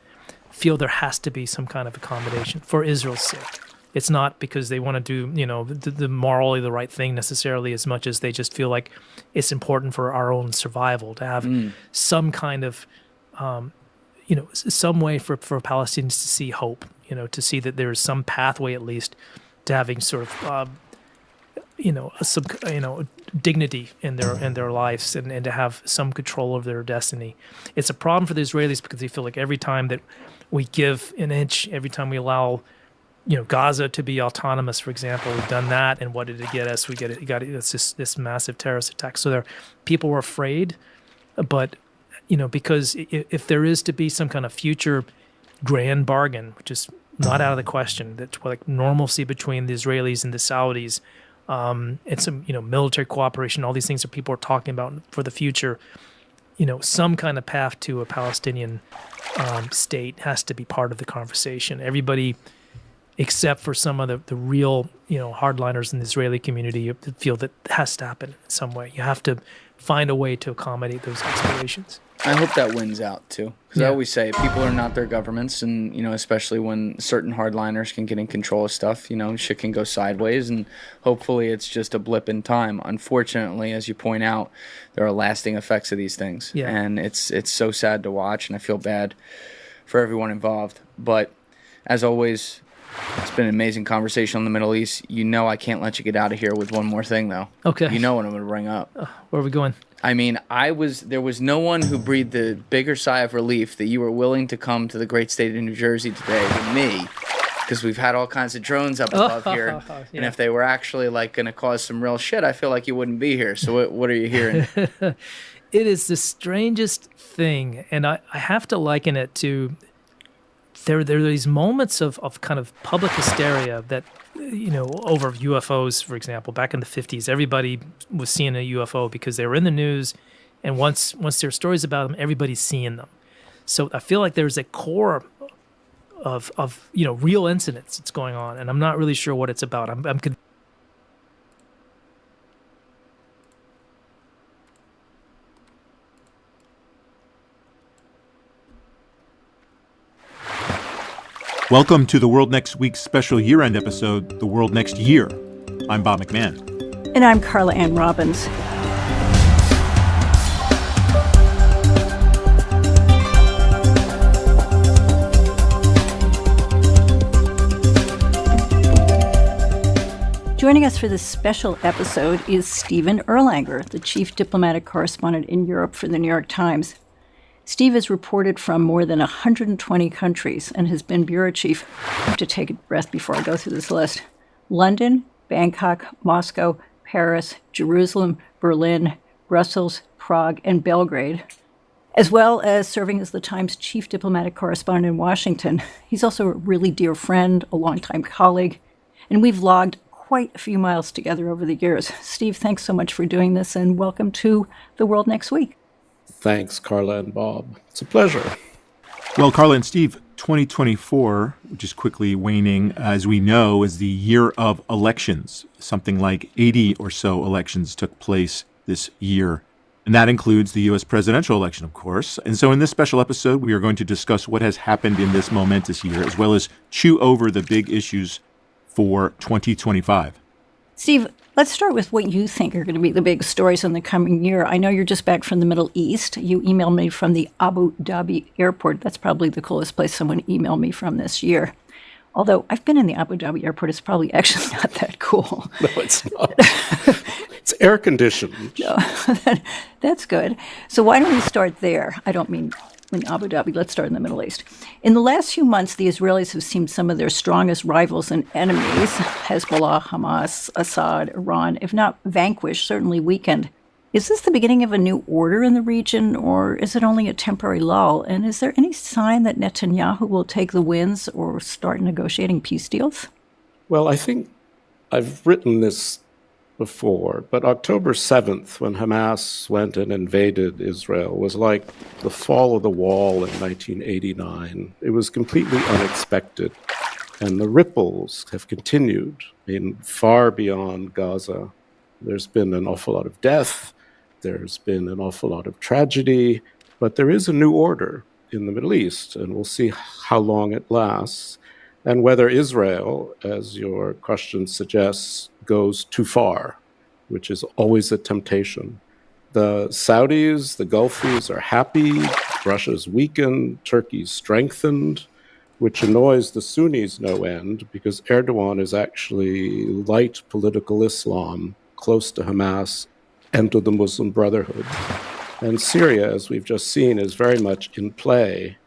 Speaker 2: feel there has to be some kind of accommodation for Israel's sake. It's not because they want to do, the morally the right thing necessarily, as much as they just feel like it's important for our own survival to have some kind of, some way for Palestinians to see hope, to see that there is some pathway at least to having sort of, some, dignity in their lives and to have some control over their destiny. It's a problem for the Israelis because they feel like every time that we give an inch, every time we allow Gaza to be autonomous, for example, we've done that, and what did it get us? It's this massive terrorist attack. So people were afraid, but because if there is to be some kind of future grand bargain, which is not out of the question, that like normalcy between the Israelis and the Saudis, and some military cooperation, all these things that people are talking about for the future, some kind of path to a Palestinian state has to be part of the conversation. Everybody, except for some of the real, hardliners in the Israeli community, feel that has to happen in some way. You have to find a way to accommodate those aspirations.
Speaker 1: I hope that wins out, too. Because I always say people are not their governments, and, especially when certain hardliners can get in control of stuff, shit can go sideways, and hopefully it's just a blip in time. Unfortunately, as you point out, there are lasting effects of these things. Yeah. And it's so sad to watch, and I feel bad for everyone involved. But, as always, it's been an amazing conversation on the Middle East. I can't let you get out of here with one more thing, though.
Speaker 2: Okay.
Speaker 1: You know what I'm going to bring up.
Speaker 2: Where are we going?
Speaker 1: I mean, there was no one who breathed a bigger sigh of relief that you were willing to come to the great state of New Jersey today than me, because we've had all kinds of drones up above here, yeah. And if they were actually going to cause some real shit, I feel like you wouldn't be here. So what are you hearing?
Speaker 2: It is the strangest thing, and I have to liken it to there are these moments of kind of public hysteria that, over UFOs, for example. Back in the 50s, everybody was seeing a UFO because they were in the news, and once there are stories about them, everybody's seeing them. So I feel like there's a core of real incidents that's going on, and I'm not really sure what it's about. I'm
Speaker 4: Welcome to the World Next Week's special year-end episode, The World Next Year. I'm Bob McMahon.
Speaker 5: And I'm Carla Ann Robbins. Joining us for this special episode is Stephen Erlanger, the chief diplomatic correspondent in Europe for the New York Times. Steve has reported from more than 120 countries and has been bureau chief. I have to take a breath before I go through this list. London, Bangkok, Moscow, Paris, Jerusalem, Berlin, Brussels, Prague, and Belgrade, as well as serving as the Times chief diplomatic correspondent in Washington. He's also a really dear friend, a longtime colleague, and we've logged quite a few miles together over the years. Steve, thanks so much for doing this, and welcome to The World Next Week.
Speaker 6: Thanks, Carla and Bob. It's a pleasure.
Speaker 4: Well, Carla and Steve, 2024, which is quickly waning, as we know, is the year of elections. Something like 80 or so elections took place this year. And that includes the U.S. presidential election, of course. And so in this special episode, we are going to discuss what has happened in this momentous year, as well as chew over the big issues for 2025.
Speaker 5: Steve, let's start with what you think are going to be the big stories in the coming year. I know you're just back from the Middle East. You emailed me from the Abu Dhabi airport. That's probably the coolest place someone emailed me from this year. Although I've been in the Abu Dhabi airport, it's probably actually not that cool.
Speaker 6: No, it's not. It's air conditioned.
Speaker 5: No, that's good. So why don't we start there? I don't mean in Abu Dhabi. Let's start in the Middle East. In the last few months, the Israelis have seen some of their strongest rivals and enemies, Hezbollah, Hamas, Assad, Iran, if not vanquished, certainly weakened. Is this the beginning of a new order in the region, or is it only a temporary lull? And is there any sign that Netanyahu will take the wins or start negotiating peace deals?
Speaker 6: Well, I think I've written this before, but October 7th, when Hamas went and invaded Israel, was like the fall of the wall in 1989. It was completely unexpected, and the ripples have continued far beyond Gaza. There's been an awful lot of death. There's been an awful lot of tragedy, but there is a new order in the Middle East, and we'll see how long it lasts and whether Israel, as your question suggests, goes too far, which is always a temptation. The Saudis, the Gulfis are happy. Russia's weakened, Turkey's strengthened, which annoys the Sunnis no end because Erdogan is actually light political Islam, close to Hamas and to the Muslim Brotherhood. And Syria, as we've just seen, is very much in play.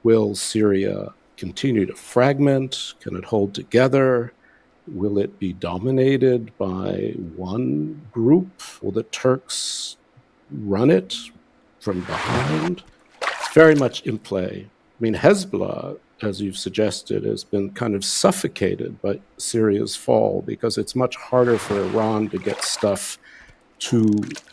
Speaker 6: Will Syria continue to fragment? Can it hold together? Will it be dominated by one group? Will the Turks run it from behind? It's very much in play. I mean, Hezbollah, as you've suggested, has been kind of suffocated by Syria's fall because it's much harder for Iran to get stuff to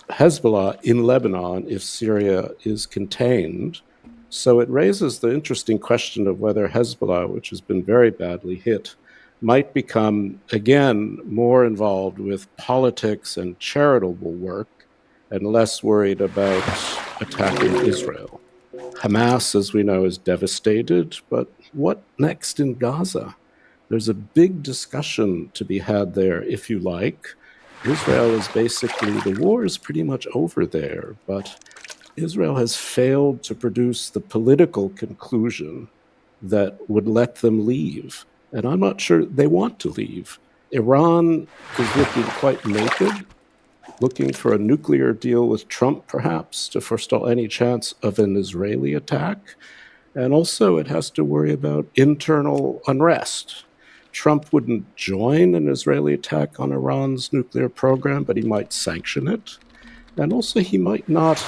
Speaker 6: Hezbollah in Lebanon if Syria is contained. So it raises the interesting question of whether Hezbollah, which has been very badly hit, might become, again, more involved with politics and charitable work and less worried about attacking Israel. Hamas, as we know, is devastated, but what next in Gaza? There's a big discussion to be had there, if you like. Israel is basically, the war is pretty much over there, but Israel has failed to produce the political conclusion that would let them leave. And I'm not sure they want to leave. Iran is looking quite naked, looking for a nuclear deal with Trump, perhaps, to forestall any chance of an Israeli attack. And also it has to worry about internal unrest. Trump wouldn't join an Israeli attack on Iran's nuclear program, but he might sanction it. And also he might not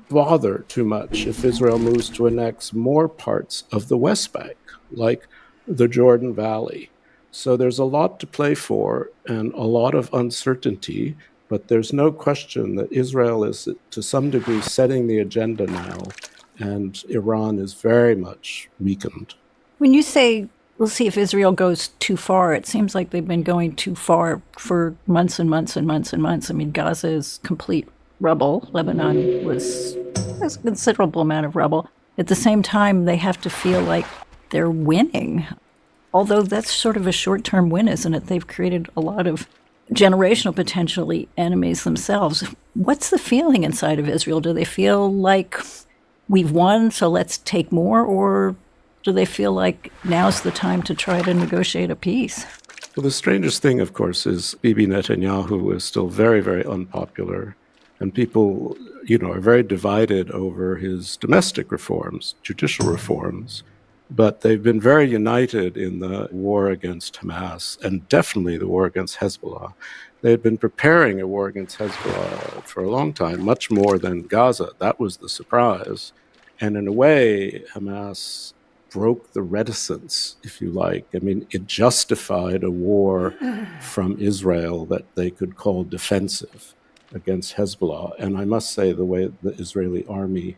Speaker 6: bother too much if Israel moves to annex more parts of the West Bank, like the Jordan Valley. So there's a lot to play for and a lot of uncertainty, but there's no question that Israel is to some degree setting the agenda now, and Iran is very much weakened.
Speaker 5: When you say we'll see if Israel goes too far, it seems like they've been going too far for months and months and months and months. I mean, Gaza is complete rubble. Lebanon has a considerable amount of rubble. At the same time, they have to feel like they're winning. Although that's sort of a short-term win, isn't it? They've created a lot of generational, potentially, enemies themselves. What's the feeling inside of Israel? Do they feel like we've won, so let's take more? Or do they feel like now's the time to try to negotiate a peace?
Speaker 6: Well, the strangest thing, of course, is Bibi Netanyahu is still very, very unpopular. And people, are very divided over his domestic reforms, judicial reforms. But they've been very united in the war against Hamas and definitely the war against Hezbollah. They had been preparing a war against Hezbollah for a long time, much more than Gaza. That was the surprise. And in a way, Hamas broke the reticence, if you like. I mean, it justified a war from Israel that they could call defensive against Hezbollah. And I must say, the way the Israeli army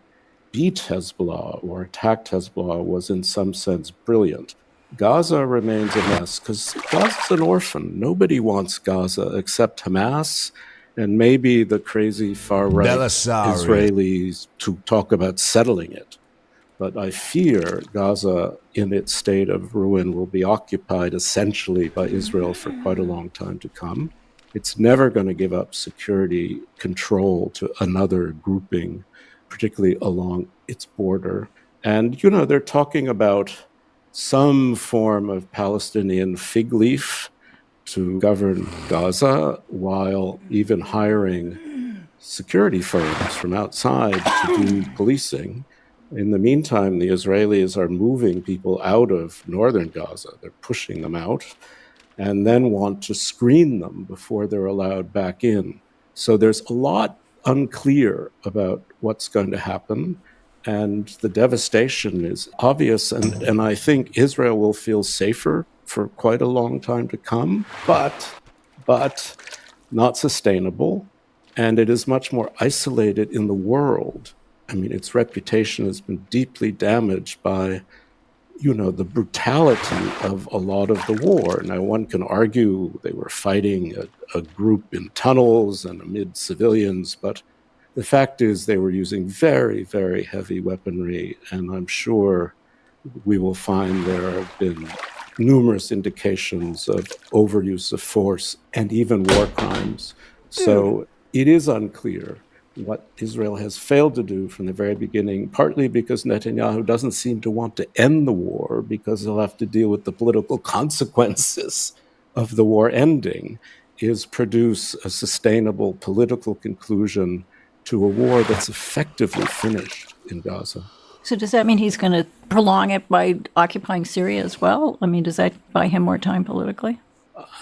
Speaker 6: beat Hezbollah or attacked Hezbollah was in some sense brilliant. Gaza remains a mess because Gaza's an orphan. Nobody wants Gaza except Hamas and maybe the crazy far-right Israelis to talk about settling it. But I fear Gaza, in its state of ruin, will be occupied essentially by Israel for quite a long time to come. It's never going to give up security control to another grouping, particularly along its border. And, they're talking about some form of Palestinian fig leaf to govern Gaza, while even hiring security firms from outside to do policing. In the meantime, the Israelis are moving people out of northern Gaza. They're pushing them out and then want to screen them before they're allowed back in. So there's a lot unclear about what's going to happen. And the devastation is obvious. And I think Israel will feel safer for quite a long time to come, but not sustainable. And it is much more isolated in the world. I mean, its reputation has been deeply damaged by, the brutality of a lot of the war. Now, one can argue they were fighting a group in tunnels and amid civilians, but The fact is they were using very, very heavy weaponry, and I'm sure we will find there have been numerous indications of overuse of force and even war crimes. So it is unclear what Israel has failed to do from the very beginning, partly because Netanyahu doesn't seem to want to end the war because he'll have to deal with the political consequences of the war ending, is produce a sustainable political conclusion to a war that's effectively finished in Gaza.
Speaker 5: So does that mean he's going to prolong it by occupying Syria as well? I mean, does that buy him more time politically?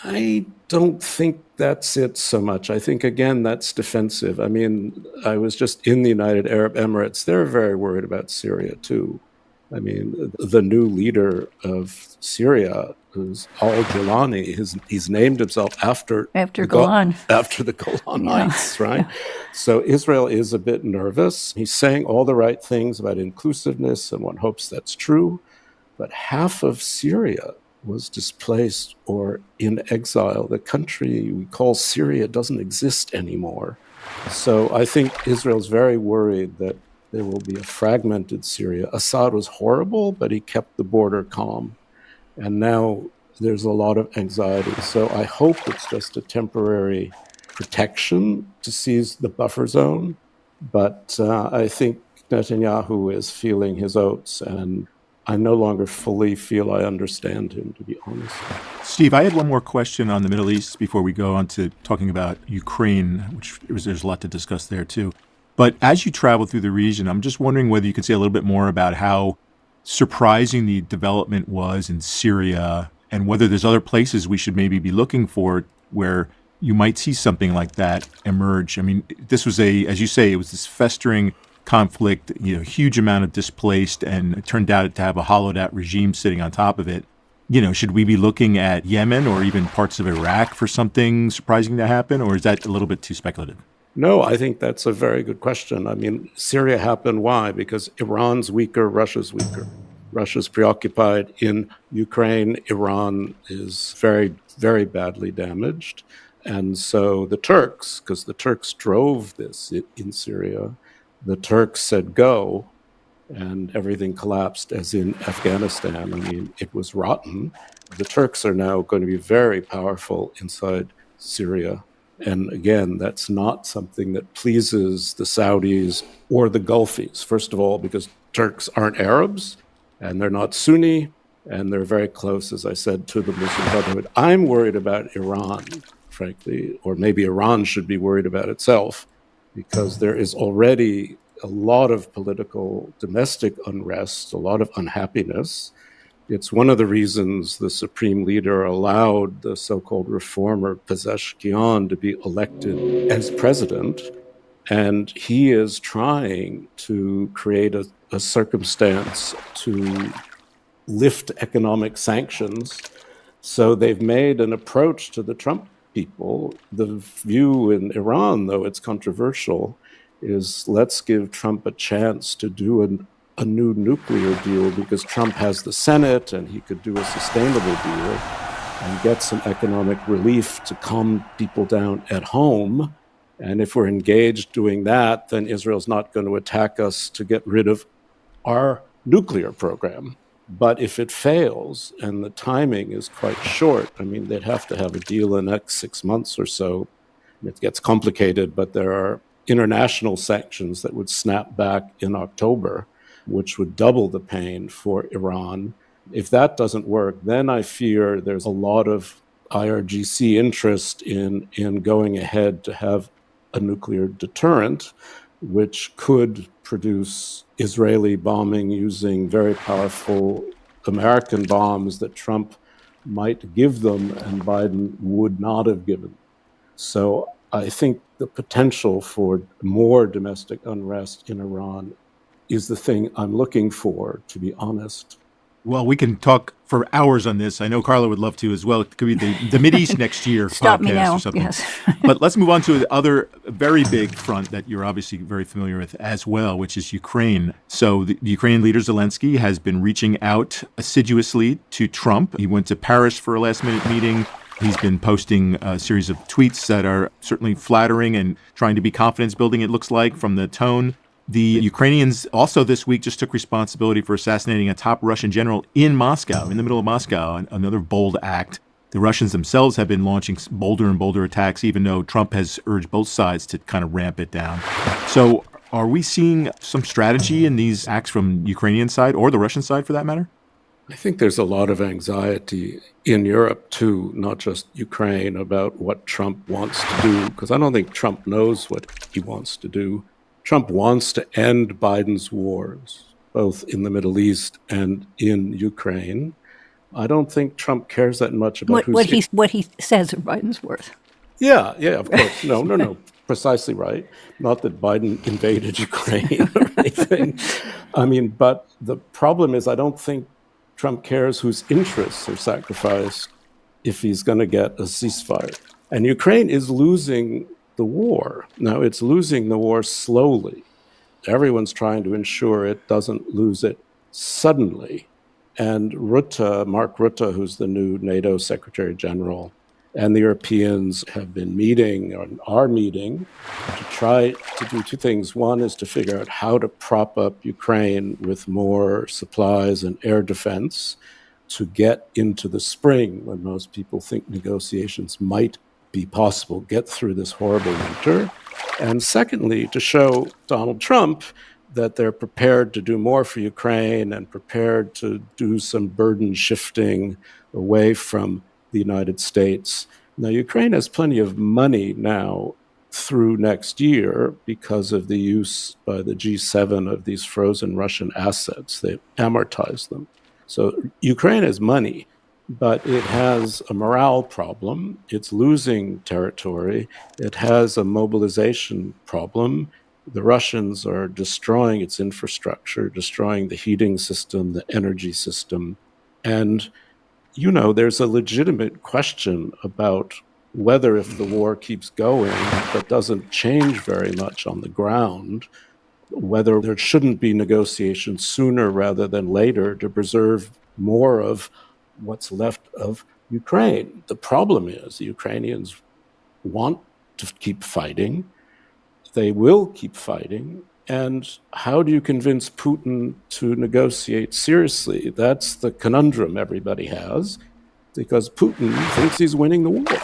Speaker 6: I don't think that's it so much. I think, again, that's defensive. I mean, I was just in the United Arab Emirates. They're very worried about Syria, too. I mean, the new leader of Syria is al-Jilani. He's named himself after
Speaker 5: Golan.
Speaker 6: After the Golan Heights, right? So Israel is a bit nervous. He's saying all the right things about inclusiveness, and one hopes that's true. But half of Syria was displaced or in exile. The country we call Syria doesn't exist anymore. So I think Israel's very worried that there will be a fragmented Syria. Assad was horrible, but he kept the border calm. And now there's a lot of anxiety. So I hope it's just a temporary protection to seize the buffer zone. But I think Netanyahu is feeling his oats, and I no longer fully feel I understand him, to be honest.
Speaker 4: Steve, I had one more question on the Middle East before we go on to talking about Ukraine, which there's a lot to discuss there too. But as you travel through the region, I'm just wondering whether you could say a little bit more about how surprising the development was in Syria, and whether there's other places we should maybe be looking for where you might see something like that emerge. I mean, this was as you say, it was this festering conflict, huge amount of displaced, and it turned out to have a hollowed out regime sitting on top of it. Should we be looking at Yemen or even parts of Iraq for something surprising to happen, or is that a little bit too speculative?
Speaker 6: No, I think that's a very good question. I mean, Syria happened. Why? Because Iran's weaker, Russia's weaker. Russia's preoccupied in Ukraine. Iran is very, very badly damaged. And so the Turks, because the Turks drove this in Syria, the Turks said go, and everything collapsed, as in Afghanistan. I mean, it was rotten. The Turks are now going to be very powerful inside Syria. And again, that's not something that pleases the Saudis or the Gulfies. First of all, because Turks aren't Arabs, and they're not Sunni, and they're very close, as I said, to the Muslim Brotherhood. I'm worried about Iran, frankly, or maybe Iran should be worried about itself, because there is already a lot of political domestic unrest, a lot of unhappiness. It's one of the reasons the supreme leader allowed the so-called reformer Pezeshkian to be elected as president. And he is trying to create a circumstance to lift economic sanctions. So they've made an approach to the Trump people. The view in Iran, though it's controversial, is let's give Trump a chance to do a new nuclear deal, because Trump has the Senate and he could do a sustainable deal and get some economic relief to calm people down at home. And if we're engaged doing that, then Israel's not going to attack us to get rid of our nuclear program. But if it fails, and the timing is quite short, I mean, they'd have to have a deal in the next 6 months or so. It gets complicated, but there are international sanctions that would snap back in October, which would double the pain for Iran. If that doesn't work, then I fear there's a lot of IRGC interest in going ahead to have a nuclear deterrent, which could produce Israeli bombing using very powerful American bombs that Trump might give them and Biden would not have given. So I think the potential for more domestic unrest in Iran is the thing I'm looking for, to be honest.
Speaker 4: Well, we can talk for hours on this. I know Carla would love to as well. It could be the Mideast next year
Speaker 5: Stop
Speaker 4: podcast
Speaker 5: me now.
Speaker 4: or something.
Speaker 5: Yes.
Speaker 4: But let's move on to the other very big front that you're obviously very familiar with as well, which is Ukraine. So the Ukrainian leader Zelensky has been reaching out assiduously to Trump. He went to Paris for a last-minute meeting He's been posting a series of tweets that are certainly flattering and trying to be confidence building, it looks like, from the tone. The Ukrainians also this week just took responsibility for assassinating a top Russian general in Moscow, in the middle of Moscow, another bold act. The Russians themselves have been launching bolder and bolder attacks, even though Trump has urged both sides to kind of ramp it down. So are we seeing some strategy in these acts from Ukrainian side or the Russian side for that matter?
Speaker 6: I think there's a lot of anxiety in Europe, too, not just Ukraine, about what Trump wants to do, because I don't think Trump knows what he wants to do. Trump wants to end Biden's wars, both in the Middle East and in Ukraine. I don't think Trump cares that much about
Speaker 5: what he says are Biden's worth.
Speaker 6: Yeah, of course. No. Precisely right. Not that Biden invaded Ukraine or anything. I mean, but the problem is I don't think Trump cares whose interests are sacrificed if he's going to get a ceasefire. And Ukraine is losing the war. Now, it's losing the war slowly. Everyone's trying to ensure it doesn't lose it suddenly. And Mark Rutte, who's the new NATO Secretary General, and the Europeans have been meeting or are meeting to try to do two things. One is to figure out how to prop up Ukraine with more supplies and air defense to get into the spring when most people think negotiations might be possible, get through this horrible winter. And secondly, to show Donald Trump that they're prepared to do more for Ukraine and prepared to do some burden shifting away from the United States. Now, Ukraine has plenty of money now through next year because of the use by the G7 of these frozen Russian assets. They amortize them. So Ukraine has money, but it has a morale problem. It's losing territory. It has a mobilization problem. The Russians are destroying its infrastructure, destroying the heating system, the energy system. And, there's a legitimate question about whether if the war keeps going but doesn't change very much on the ground, whether there shouldn't be negotiations sooner rather than later to preserve more of what's left of Ukraine. The problem is the Ukrainians want to keep fighting. They will keep fighting. And how do you convince Putin to negotiate seriously? That's the conundrum everybody has, because Putin thinks he's winning the war.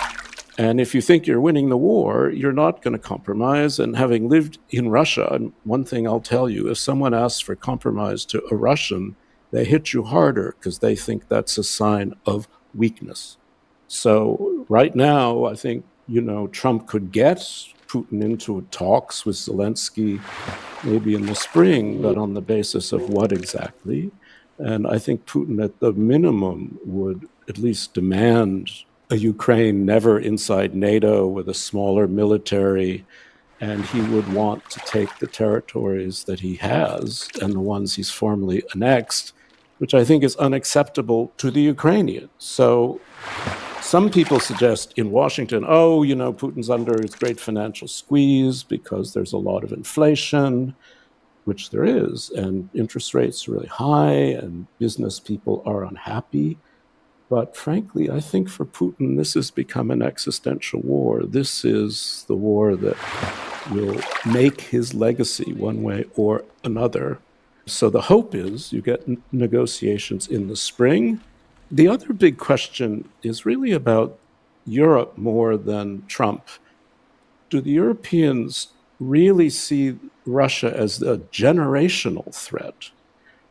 Speaker 6: And if you think you're winning the war, you're not going to compromise. And having lived in Russia, and one thing I'll tell you, if someone asks for compromise to a Russian, they hit you harder because they think that's a sign of weakness. So right now, I think, Trump could get Putin into talks with Zelensky maybe in the spring, but on the basis of what exactly? And I think Putin, at the minimum, would at least demand a Ukraine never inside NATO with a smaller military, and he would want to take the territories that he has and the ones he's formally annexed, which I think is unacceptable to the Ukrainians. So some people suggest in Washington, Putin's under his great financial squeeze because there's a lot of inflation, which there is, and interest rates are really high, and business people are unhappy. But frankly, I think for Putin, this has become an existential war. This is the war that will make his legacy one way or another. So the hope is you get negotiations in the spring. The other big question is really about Europe more than Trump. Do the Europeans really see Russia as a generational threat?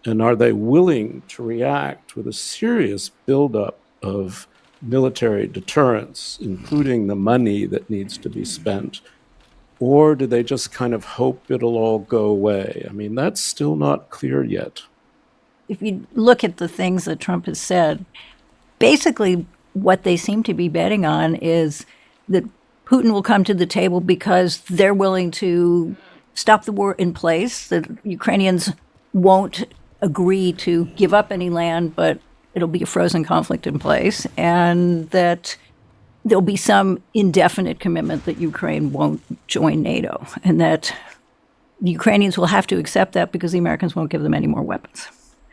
Speaker 6: And are they willing to react with a serious buildup of military deterrence, including the money that needs to be spent? Or do they just kind of hope it'll all go away? I mean, that's still not clear yet.
Speaker 5: If you look at the things that Trump has said, basically what they seem to be betting on is that Putin will come to the table because they're willing to stop the war in place, that Ukrainians won't agree to give up any land, but it'll be a frozen conflict in place, and that there'll be some indefinite commitment that Ukraine won't join NATO, and that the Ukrainians will have to accept that because the Americans won't give them any more weapons.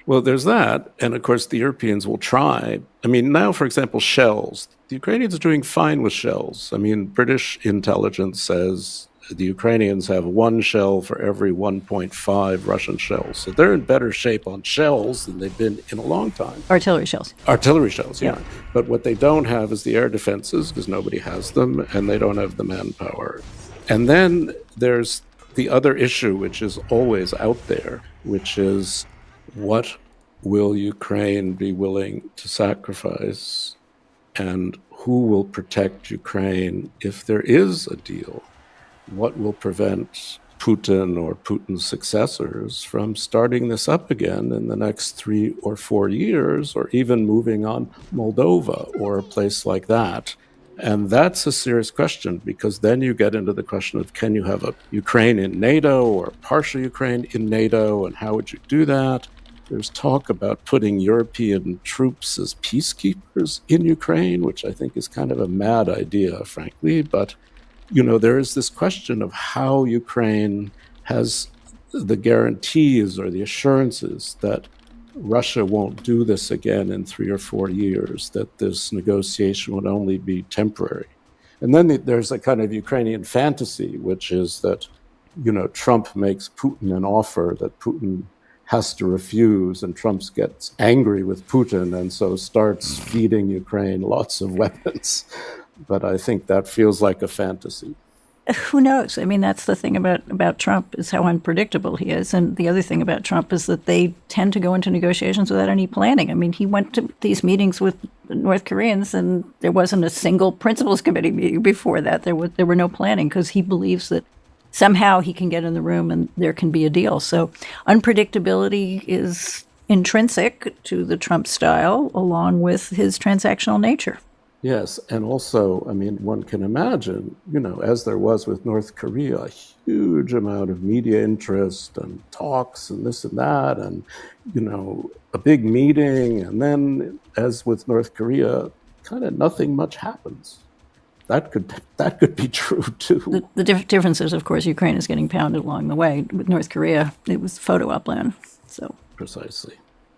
Speaker 6: Well, there's that. And of course, the Europeans will try. I mean, now, for example, shells. The Ukrainians are doing fine with shells. I mean, British intelligence says the Ukrainians have one shell for every 1.5 Russian shells. So they're in better shape on shells than they've been in a long time.
Speaker 5: Artillery shells.
Speaker 6: Artillery shells, yeah.
Speaker 5: Yeah.
Speaker 6: But what they don't have is the air defenses, because nobody has them, and they don't have the manpower. And then there's the other issue, which is always out there, which is what will Ukraine be willing to sacrifice, and who will protect Ukraine if there is a deal? What will prevent Putin or Putin's successors from starting this up again in the next 3 or 4 years, or even moving on Moldova or a place like that? And that's a serious question, because then you get into the question of, can you have a Ukraine in NATO or partial Ukraine in NATO, and how would you do that? There's talk about putting European troops as peacekeepers in Ukraine, which I think is kind of a mad idea, frankly. But, there is this question of how Ukraine has the guarantees or the assurances that Russia won't do this again in 3 or 4 years, that this negotiation would only be temporary. And then there's a kind of Ukrainian fantasy, which is that, Trump makes Putin an offer that Putin has to refuse, and Trump gets angry with Putin and so starts feeding Ukraine lots of weapons. But I think that feels like a fantasy.
Speaker 5: Who knows? I mean, that's the thing about Trump, is how unpredictable he is. And the other thing about Trump is that they tend to go into negotiations without any planning. I mean, he went to these meetings with North Koreans, and there wasn't a single principals committee meeting before that. There were no planning, because he believes that somehow he can get in the room and there can be a deal. So unpredictability is intrinsic to the Trump style, along with his transactional nature.
Speaker 6: Yes, and also, I mean, one can imagine, as there was with North Korea, a huge amount of media interest and talks and this and that, and, a big meeting, and then, as with North Korea, kind of nothing much happens. That could be true too.
Speaker 5: The difference is, of course, Ukraine is getting pounded along the way. With North Korea, it was photo upland. So
Speaker 6: precisely.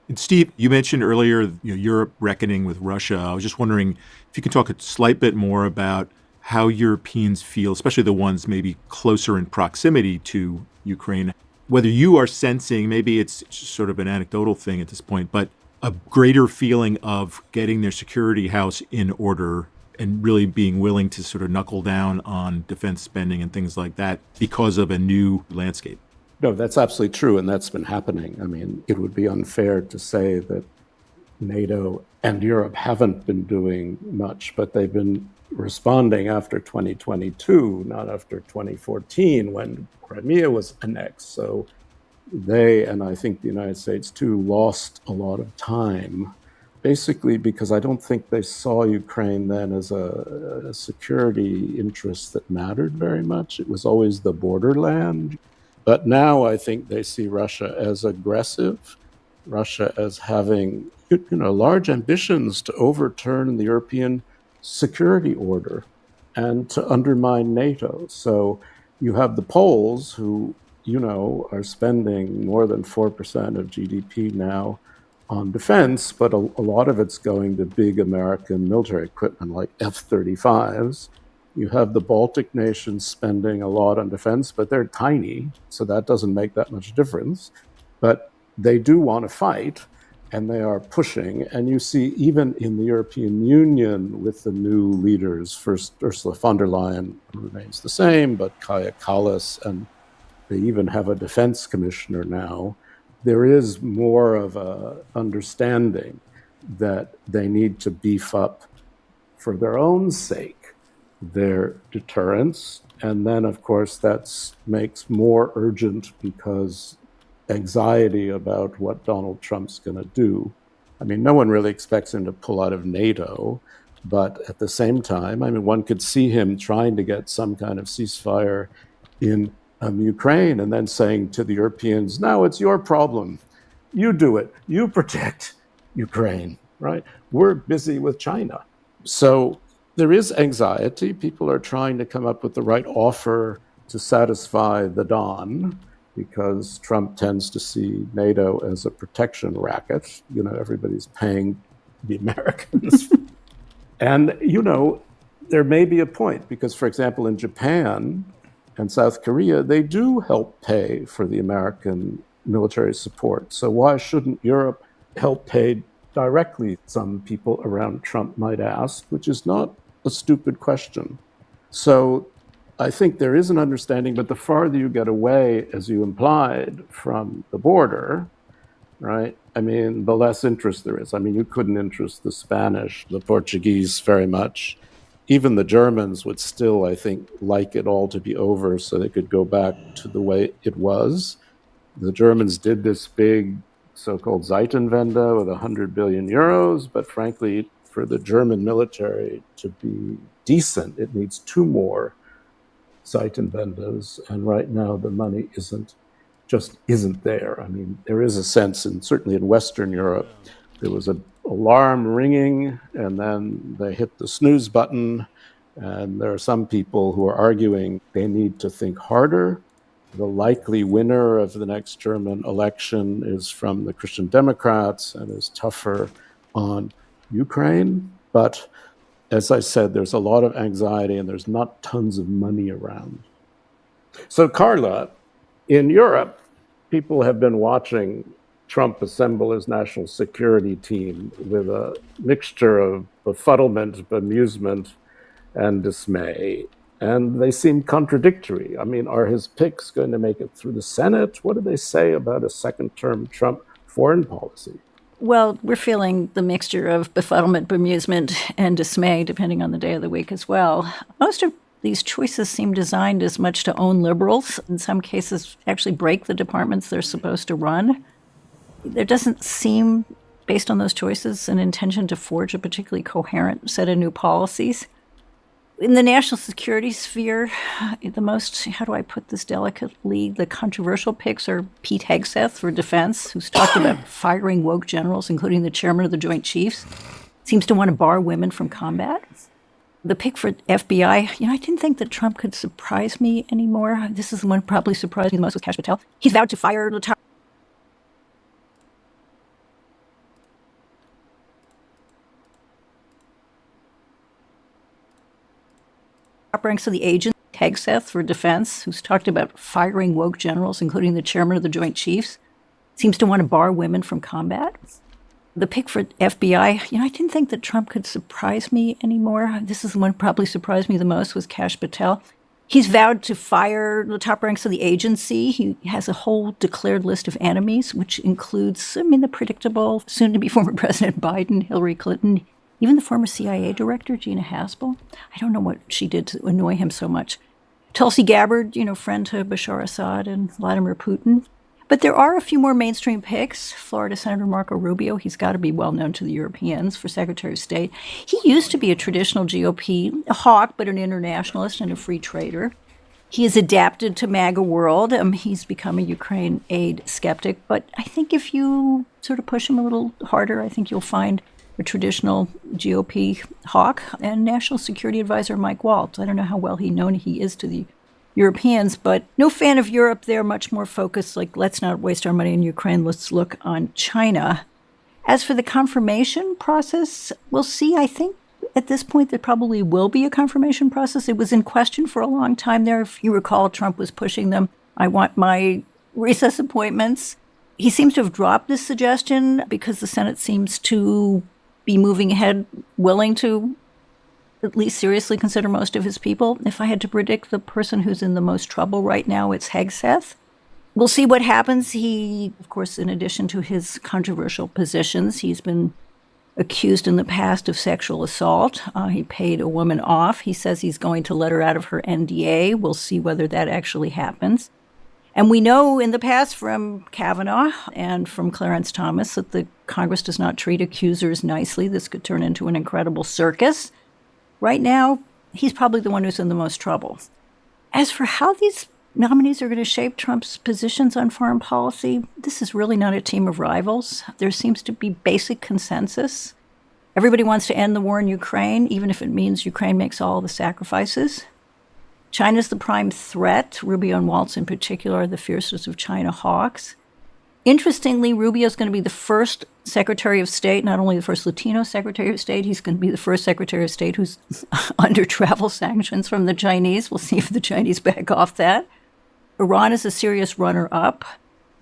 Speaker 4: And Steve, you mentioned earlier Europe reckoning with Russia. I was just wondering if you could talk a slight bit more about how Europeans feel, especially the ones maybe closer in proximity to Ukraine, whether you are sensing, maybe it's sort of an anecdotal thing at this point, but a greater feeling of getting their security house in order and really being willing to sort of knuckle down on defense spending and things like that because of a new landscape.
Speaker 6: No, that's absolutely true, and that's been happening. I mean, it would be unfair to say that NATO and Europe haven't been doing much, but they've been responding after 2022, not after 2014, when Crimea was annexed. So they, and I think the United States too, lost a lot of time, basically because I don't think they saw Ukraine then as a security interest that mattered very much. It was always the borderland. But now I think they see Russia as aggressive, Russia as having, large ambitions to overturn the European security order and to undermine NATO. So you have the Poles who, are spending more than 4% of GDP now on defense, but a lot of it's going to big American military equipment like F-35s. You have the Baltic nations spending a lot on defense, but they're tiny, so that doesn't make that much difference. But they do want to fight, and they are pushing. And you see, even in the European Union, with the new leaders, first Ursula von der Leyen remains the same, but Kaja Kallas, and they even have a defense commissioner now, there is more of a understanding that they need to beef up, for their own sake, their deterrence. And then, of course, that makes more urgent because anxiety about what Donald Trump's going to do. I mean, no one really expects him to pull out of NATO, but at the same time, I mean, one could see him trying to get some kind of ceasefire in Ukraine and then saying to the Europeans, now it's your problem. You do it. You protect Ukraine, right? We're busy with China. So there is anxiety. People are trying to come up with the right offer to satisfy the Don, because Trump tends to see NATO as a protection racket. Everybody's paying the Americans And, there may be a point because, for example, in Japan and South Korea, they do help pay for the American military support. So why shouldn't Europe help pay directly, some people around Trump might ask, which is not a stupid question. So I think there is an understanding, but the farther you get away, as you implied, from the border, right? I mean, the less interest there is. I mean, you couldn't interest the Spanish, the Portuguese very much. Even the Germans would still, I think, like it all to be over so they could go back to the way it was. The Germans did this big so-called Zeitenwende with 100 billion euros, but frankly, for the German military to be decent, it needs 2 more Zeitenwendes, and right now the money isn't there. I mean, there is a sense, and certainly in Western Europe, there was an alarm ringing, and then they hit the snooze button, and there are some people who are arguing they need to think harder. The likely winner of the next German election is from the Christian Democrats and is tougher on Ukraine. But as I said, there's a lot of anxiety and there's not tons of money around. So, Carla, in Europe, people have been watching Trump assemble his national security team with a mixture of befuddlement, bemusement, and dismay. And they seem contradictory. I mean, are his picks going to make it through the Senate? What do they say about a second-term Trump foreign policy?
Speaker 5: Well, we're feeling the mixture of befuddlement, bemusement, and dismay, depending on the day of the week as well. Most of these choices seem designed as much to own liberals, in some cases actually break the departments they're supposed to run. There doesn't seem, based on those choices, an intention to forge a particularly coherent set of new policies. In the national security sphere, the most, how do I put this delicately, the controversial picks are Pete Hegseth for defense, who's talked about firing woke generals, including the chairman of the Joint Chiefs, seems to want to bar women from combat. The pick for FBI, I didn't think that Trump could surprise me anymore. This is the one who probably surprised me the most with Kash Patel. He's vowed to fire the top ranks of the agent, Hegseth for defense, who's talked about firing woke generals, including the chairman of the Joint Chiefs, seems to want to bar women from combat. The pick for FBI, I didn't think that Trump could surprise me anymore. This is the one who probably surprised me the most was Kash Patel. He's vowed to fire the top ranks of the agency. He has a whole declared list of enemies, which includes, the predictable soon-to-be former President Biden, Hillary Clinton, even the former CIA director, Gina Haspel. I don't know what she did to annoy him so much. Tulsi Gabbard, friend to Bashar Assad and Vladimir Putin. But there are a few more mainstream picks. Florida Senator Marco Rubio, he's got to be well known to the Europeans for Secretary of State. He used to be a traditional GOP hawk, but an internationalist and a free trader. He has adapted to MAGA world. He's become a Ukraine aid skeptic. But I think if you sort of push him a little harder, I think you'll find a traditional GOP hawk, and National Security Advisor Mike Waltz. I don't know how well known he is to the Europeans, but no fan of Europe. They're much more focused, like, let's not waste our money in Ukraine, let's look on China. As for the confirmation process, we'll see. I think at this point there probably will be a confirmation process. It was in question for a long time there. If you recall, Trump was pushing them. I want my recess appointments. He seems to have dropped this suggestion because the Senate seems to be moving ahead, willing to at least seriously consider most of his people. If I had to predict the person who's in the most trouble right now, it's Hegseth. We'll see what happens. He, of course, in addition to his controversial positions, he's been accused in the past of sexual assault. He paid a woman off. He says he's going to let her out of her NDA. We'll see whether that actually happens. And we know in the past from Kavanaugh and from Clarence Thomas that the Congress does not treat accusers nicely. This could turn into an incredible circus. Right now, he's probably the one who's in the most trouble. As for how these nominees are going to shape Trump's positions on foreign policy, this is really not a team of rivals. There seems to be basic consensus. Everybody wants to end the war in Ukraine, even if it means Ukraine makes all the sacrifices. China's the prime threat. Rubio and Waltz in particular are the fiercest of China hawks. Interestingly, Rubio's going to be the first Secretary of State, not only the first Latino Secretary of State, he's going to be the first Secretary of State who's under travel sanctions from the Chinese. We'll see if the Chinese back off that. Iran is a serious runner-up.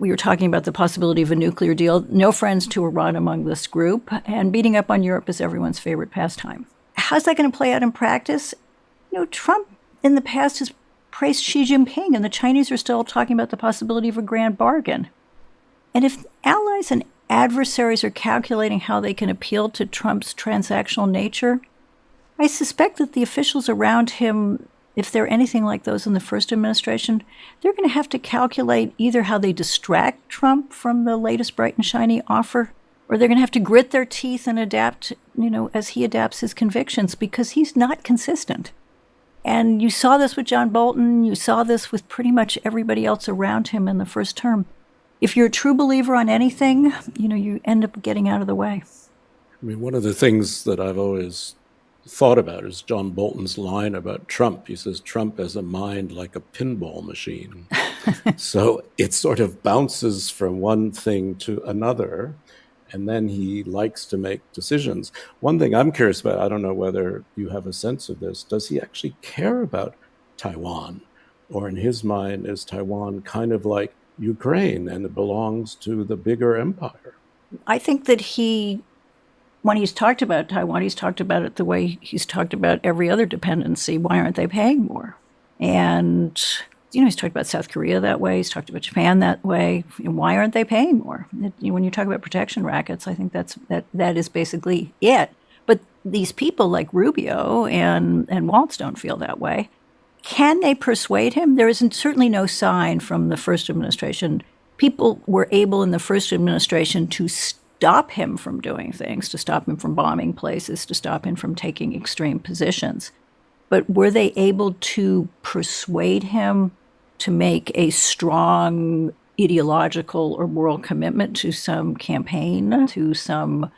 Speaker 5: We were talking about the possibility of a nuclear deal. No friends to Iran among this group, and beating up on Europe is everyone's favorite pastime. How's that going to play out in practice? Trump in the past has praised Xi Jinping, and the Chinese are still talking about the possibility of a grand bargain. And if allies and adversaries are calculating how they can appeal to Trump's transactional nature, I suspect that the officials around him, if they're anything like those in the first administration, they're going to have to calculate either how they distract Trump from the latest bright and shiny offer, or they're going to have to grit their teeth and adapt, as he adapts his convictions, because he's not consistent. And you saw this with John Bolton. You saw this with pretty much everybody else around him in the first term. If you're a true believer on anything, you end up getting out of the way.
Speaker 6: I mean, one of the things that I've always thought about is John Bolton's line about Trump. He says, Trump has a mind like a pinball machine. So it sort of bounces from one thing to another, and then he likes to make decisions. One thing I'm curious about, I don't know whether you have a sense of this, does he actually care about Taiwan? Or in his mind, is Taiwan kind of like Ukraine and it belongs to the bigger empire?
Speaker 5: I think that when he's talked about Taiwan, he's talked about it the way he's talked about every other dependency. Why aren't they paying more? And, he's talked about South Korea that way. He's talked about Japan that way. Why aren't they paying more? When you talk about protection rackets, I think that is basically it. But these people like Rubio and Waltz don't feel that way. Can they persuade him? There is certainly no sign from the first administration. People were able in the first administration to stop him from doing things, to stop him from bombing places, to stop him from taking extreme positions. But were they able to persuade him to make a strong ideological or moral commitment to some campaign, to some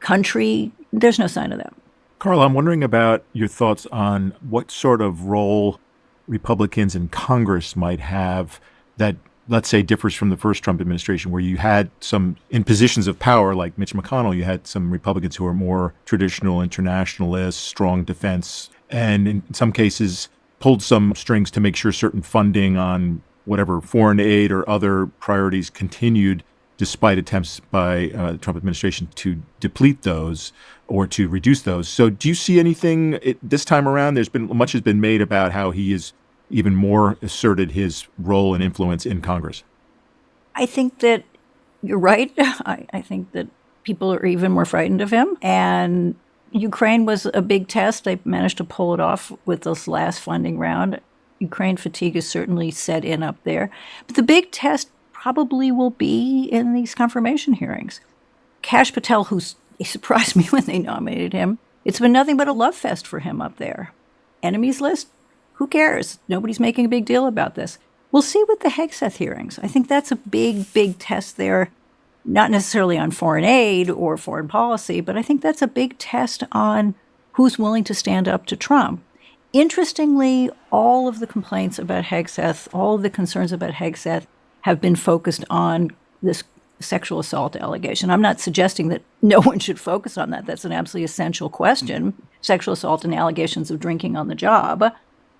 Speaker 5: country? There's no sign of that.
Speaker 4: Carl, I'm wondering about your thoughts on what sort of role Republicans in Congress might have that, let's say, differs from the first Trump administration, where you had some, in positions of power like Mitch McConnell, you had some Republicans who are more traditional internationalists, strong defense, and in some cases pulled some strings to make sure certain funding on whatever foreign aid or other priorities continued, despite attempts by the Trump administration to deplete those or to reduce those. So do you see anything this time around? Much has been made about how he has even more asserted his role and influence in Congress.
Speaker 5: I think that you're right. I think that people are even more frightened of him. And Ukraine was a big test. They managed to pull it off with this last funding round. Ukraine fatigue is certainly set in up there. But the big test probably will be in these confirmation hearings. Kash Patel, he surprised me when they nominated him. It's been nothing but a love fest for him up there. Enemies list? Who cares? Nobody's making a big deal about this. We'll see with the Hegseth hearings. I think that's a big, big test there, not necessarily on foreign aid or foreign policy, but I think that's a big test on who's willing to stand up to Trump. Interestingly, all of the complaints about Hegseth, all of the concerns about Hegseth have been focused on this sexual assault allegation. I'm not suggesting that no one should focus on that. That's an absolutely essential question, sexual assault and allegations of drinking on the job.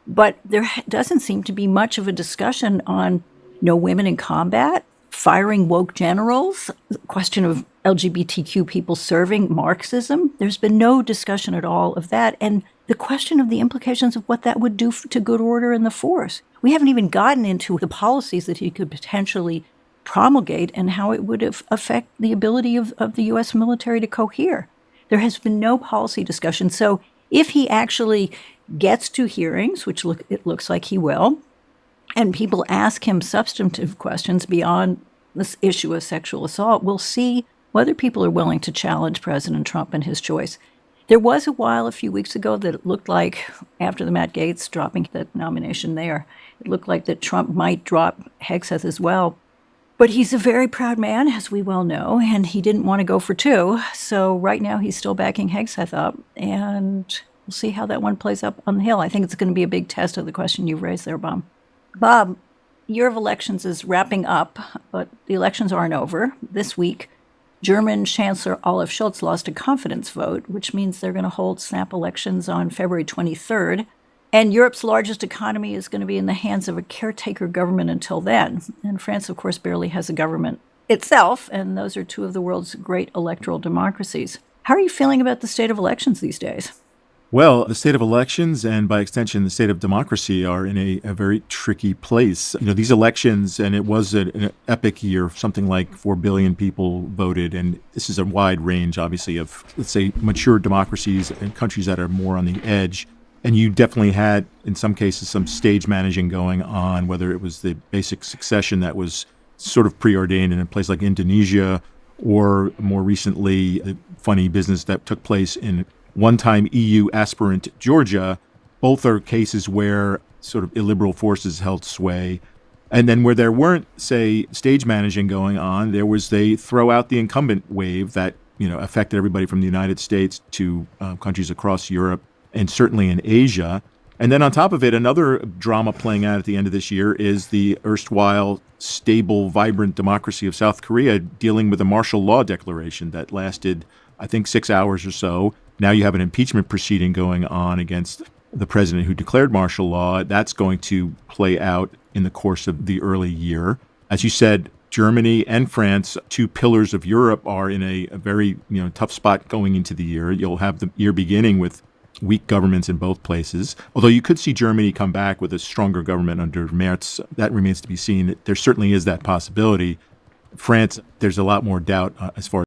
Speaker 5: But there doesn't seem to be much of a discussion on no women in combat, firing woke generals, the question of LGBTQ people serving, Marxism. There's been no discussion at all of that. And the question of the implications of what that would do to good order in the force. We haven't even gotten into the policies that he could potentially promulgate and how it would affect the ability of the U.S. military to cohere. There has been no policy discussion. So if he actually gets to hearings, which it looks like he will, and people ask him substantive questions beyond this issue of sexual assault, we'll see whether people are willing to challenge President Trump and his choice. There was a while a few weeks ago that it looked like, after the Matt Gaetz dropping that nomination there, it looked like that Trump might drop Hegseth as well. But he's a very proud man, as we well know, and he didn't want to go for two. So right now he's still backing Hegseth up, and we'll see how that one plays up on the Hill. I think it's going to be a big test of the question you've raised there, Bob. Bob, year of elections is wrapping up, but the elections aren't over. This week, German Chancellor Olaf Scholz lost a confidence vote, which means they're going to hold snap elections on February 23rd. And Europe's largest economy is going to be in the hands of a caretaker government until then. And France, of course, barely has a government itself, and those are two of the world's great electoral democracies. How are you feeling about the state of elections these days?
Speaker 4: Well, the state of elections and by extension, the state of democracy are in a very tricky place. These elections, and it was an epic year, something like 4 billion people voted. And this is a wide range, obviously, of, let's say, mature democracies and countries that are more on the edge. And you definitely had, in some cases, some stage managing going on, whether it was the basic succession that was sort of preordained in a place like Indonesia, or more recently, the funny business that took place in one-time EU aspirant Georgia. Both are cases where sort of illiberal forces held sway. And then where there weren't, say, stage managing going on, there was they throw out the incumbent wave that, affected everybody from the United States to countries across Europe and certainly in Asia. And then on top of it, another drama playing out at the end of this year is the erstwhile stable, vibrant democracy of South Korea dealing with a martial law declaration that lasted, I think, 6 hours or so. Now you have an impeachment proceeding going on against the president who declared martial law. That's going to play out in the course of the early year. As you said, Germany and France, two pillars of Europe, are in a very tough spot going into the year. You'll have the year beginning with weak governments in both places. Although you could see Germany come back with a stronger government under Merz. That remains to be seen. There certainly is that possibility. France, there's a lot more doubt as far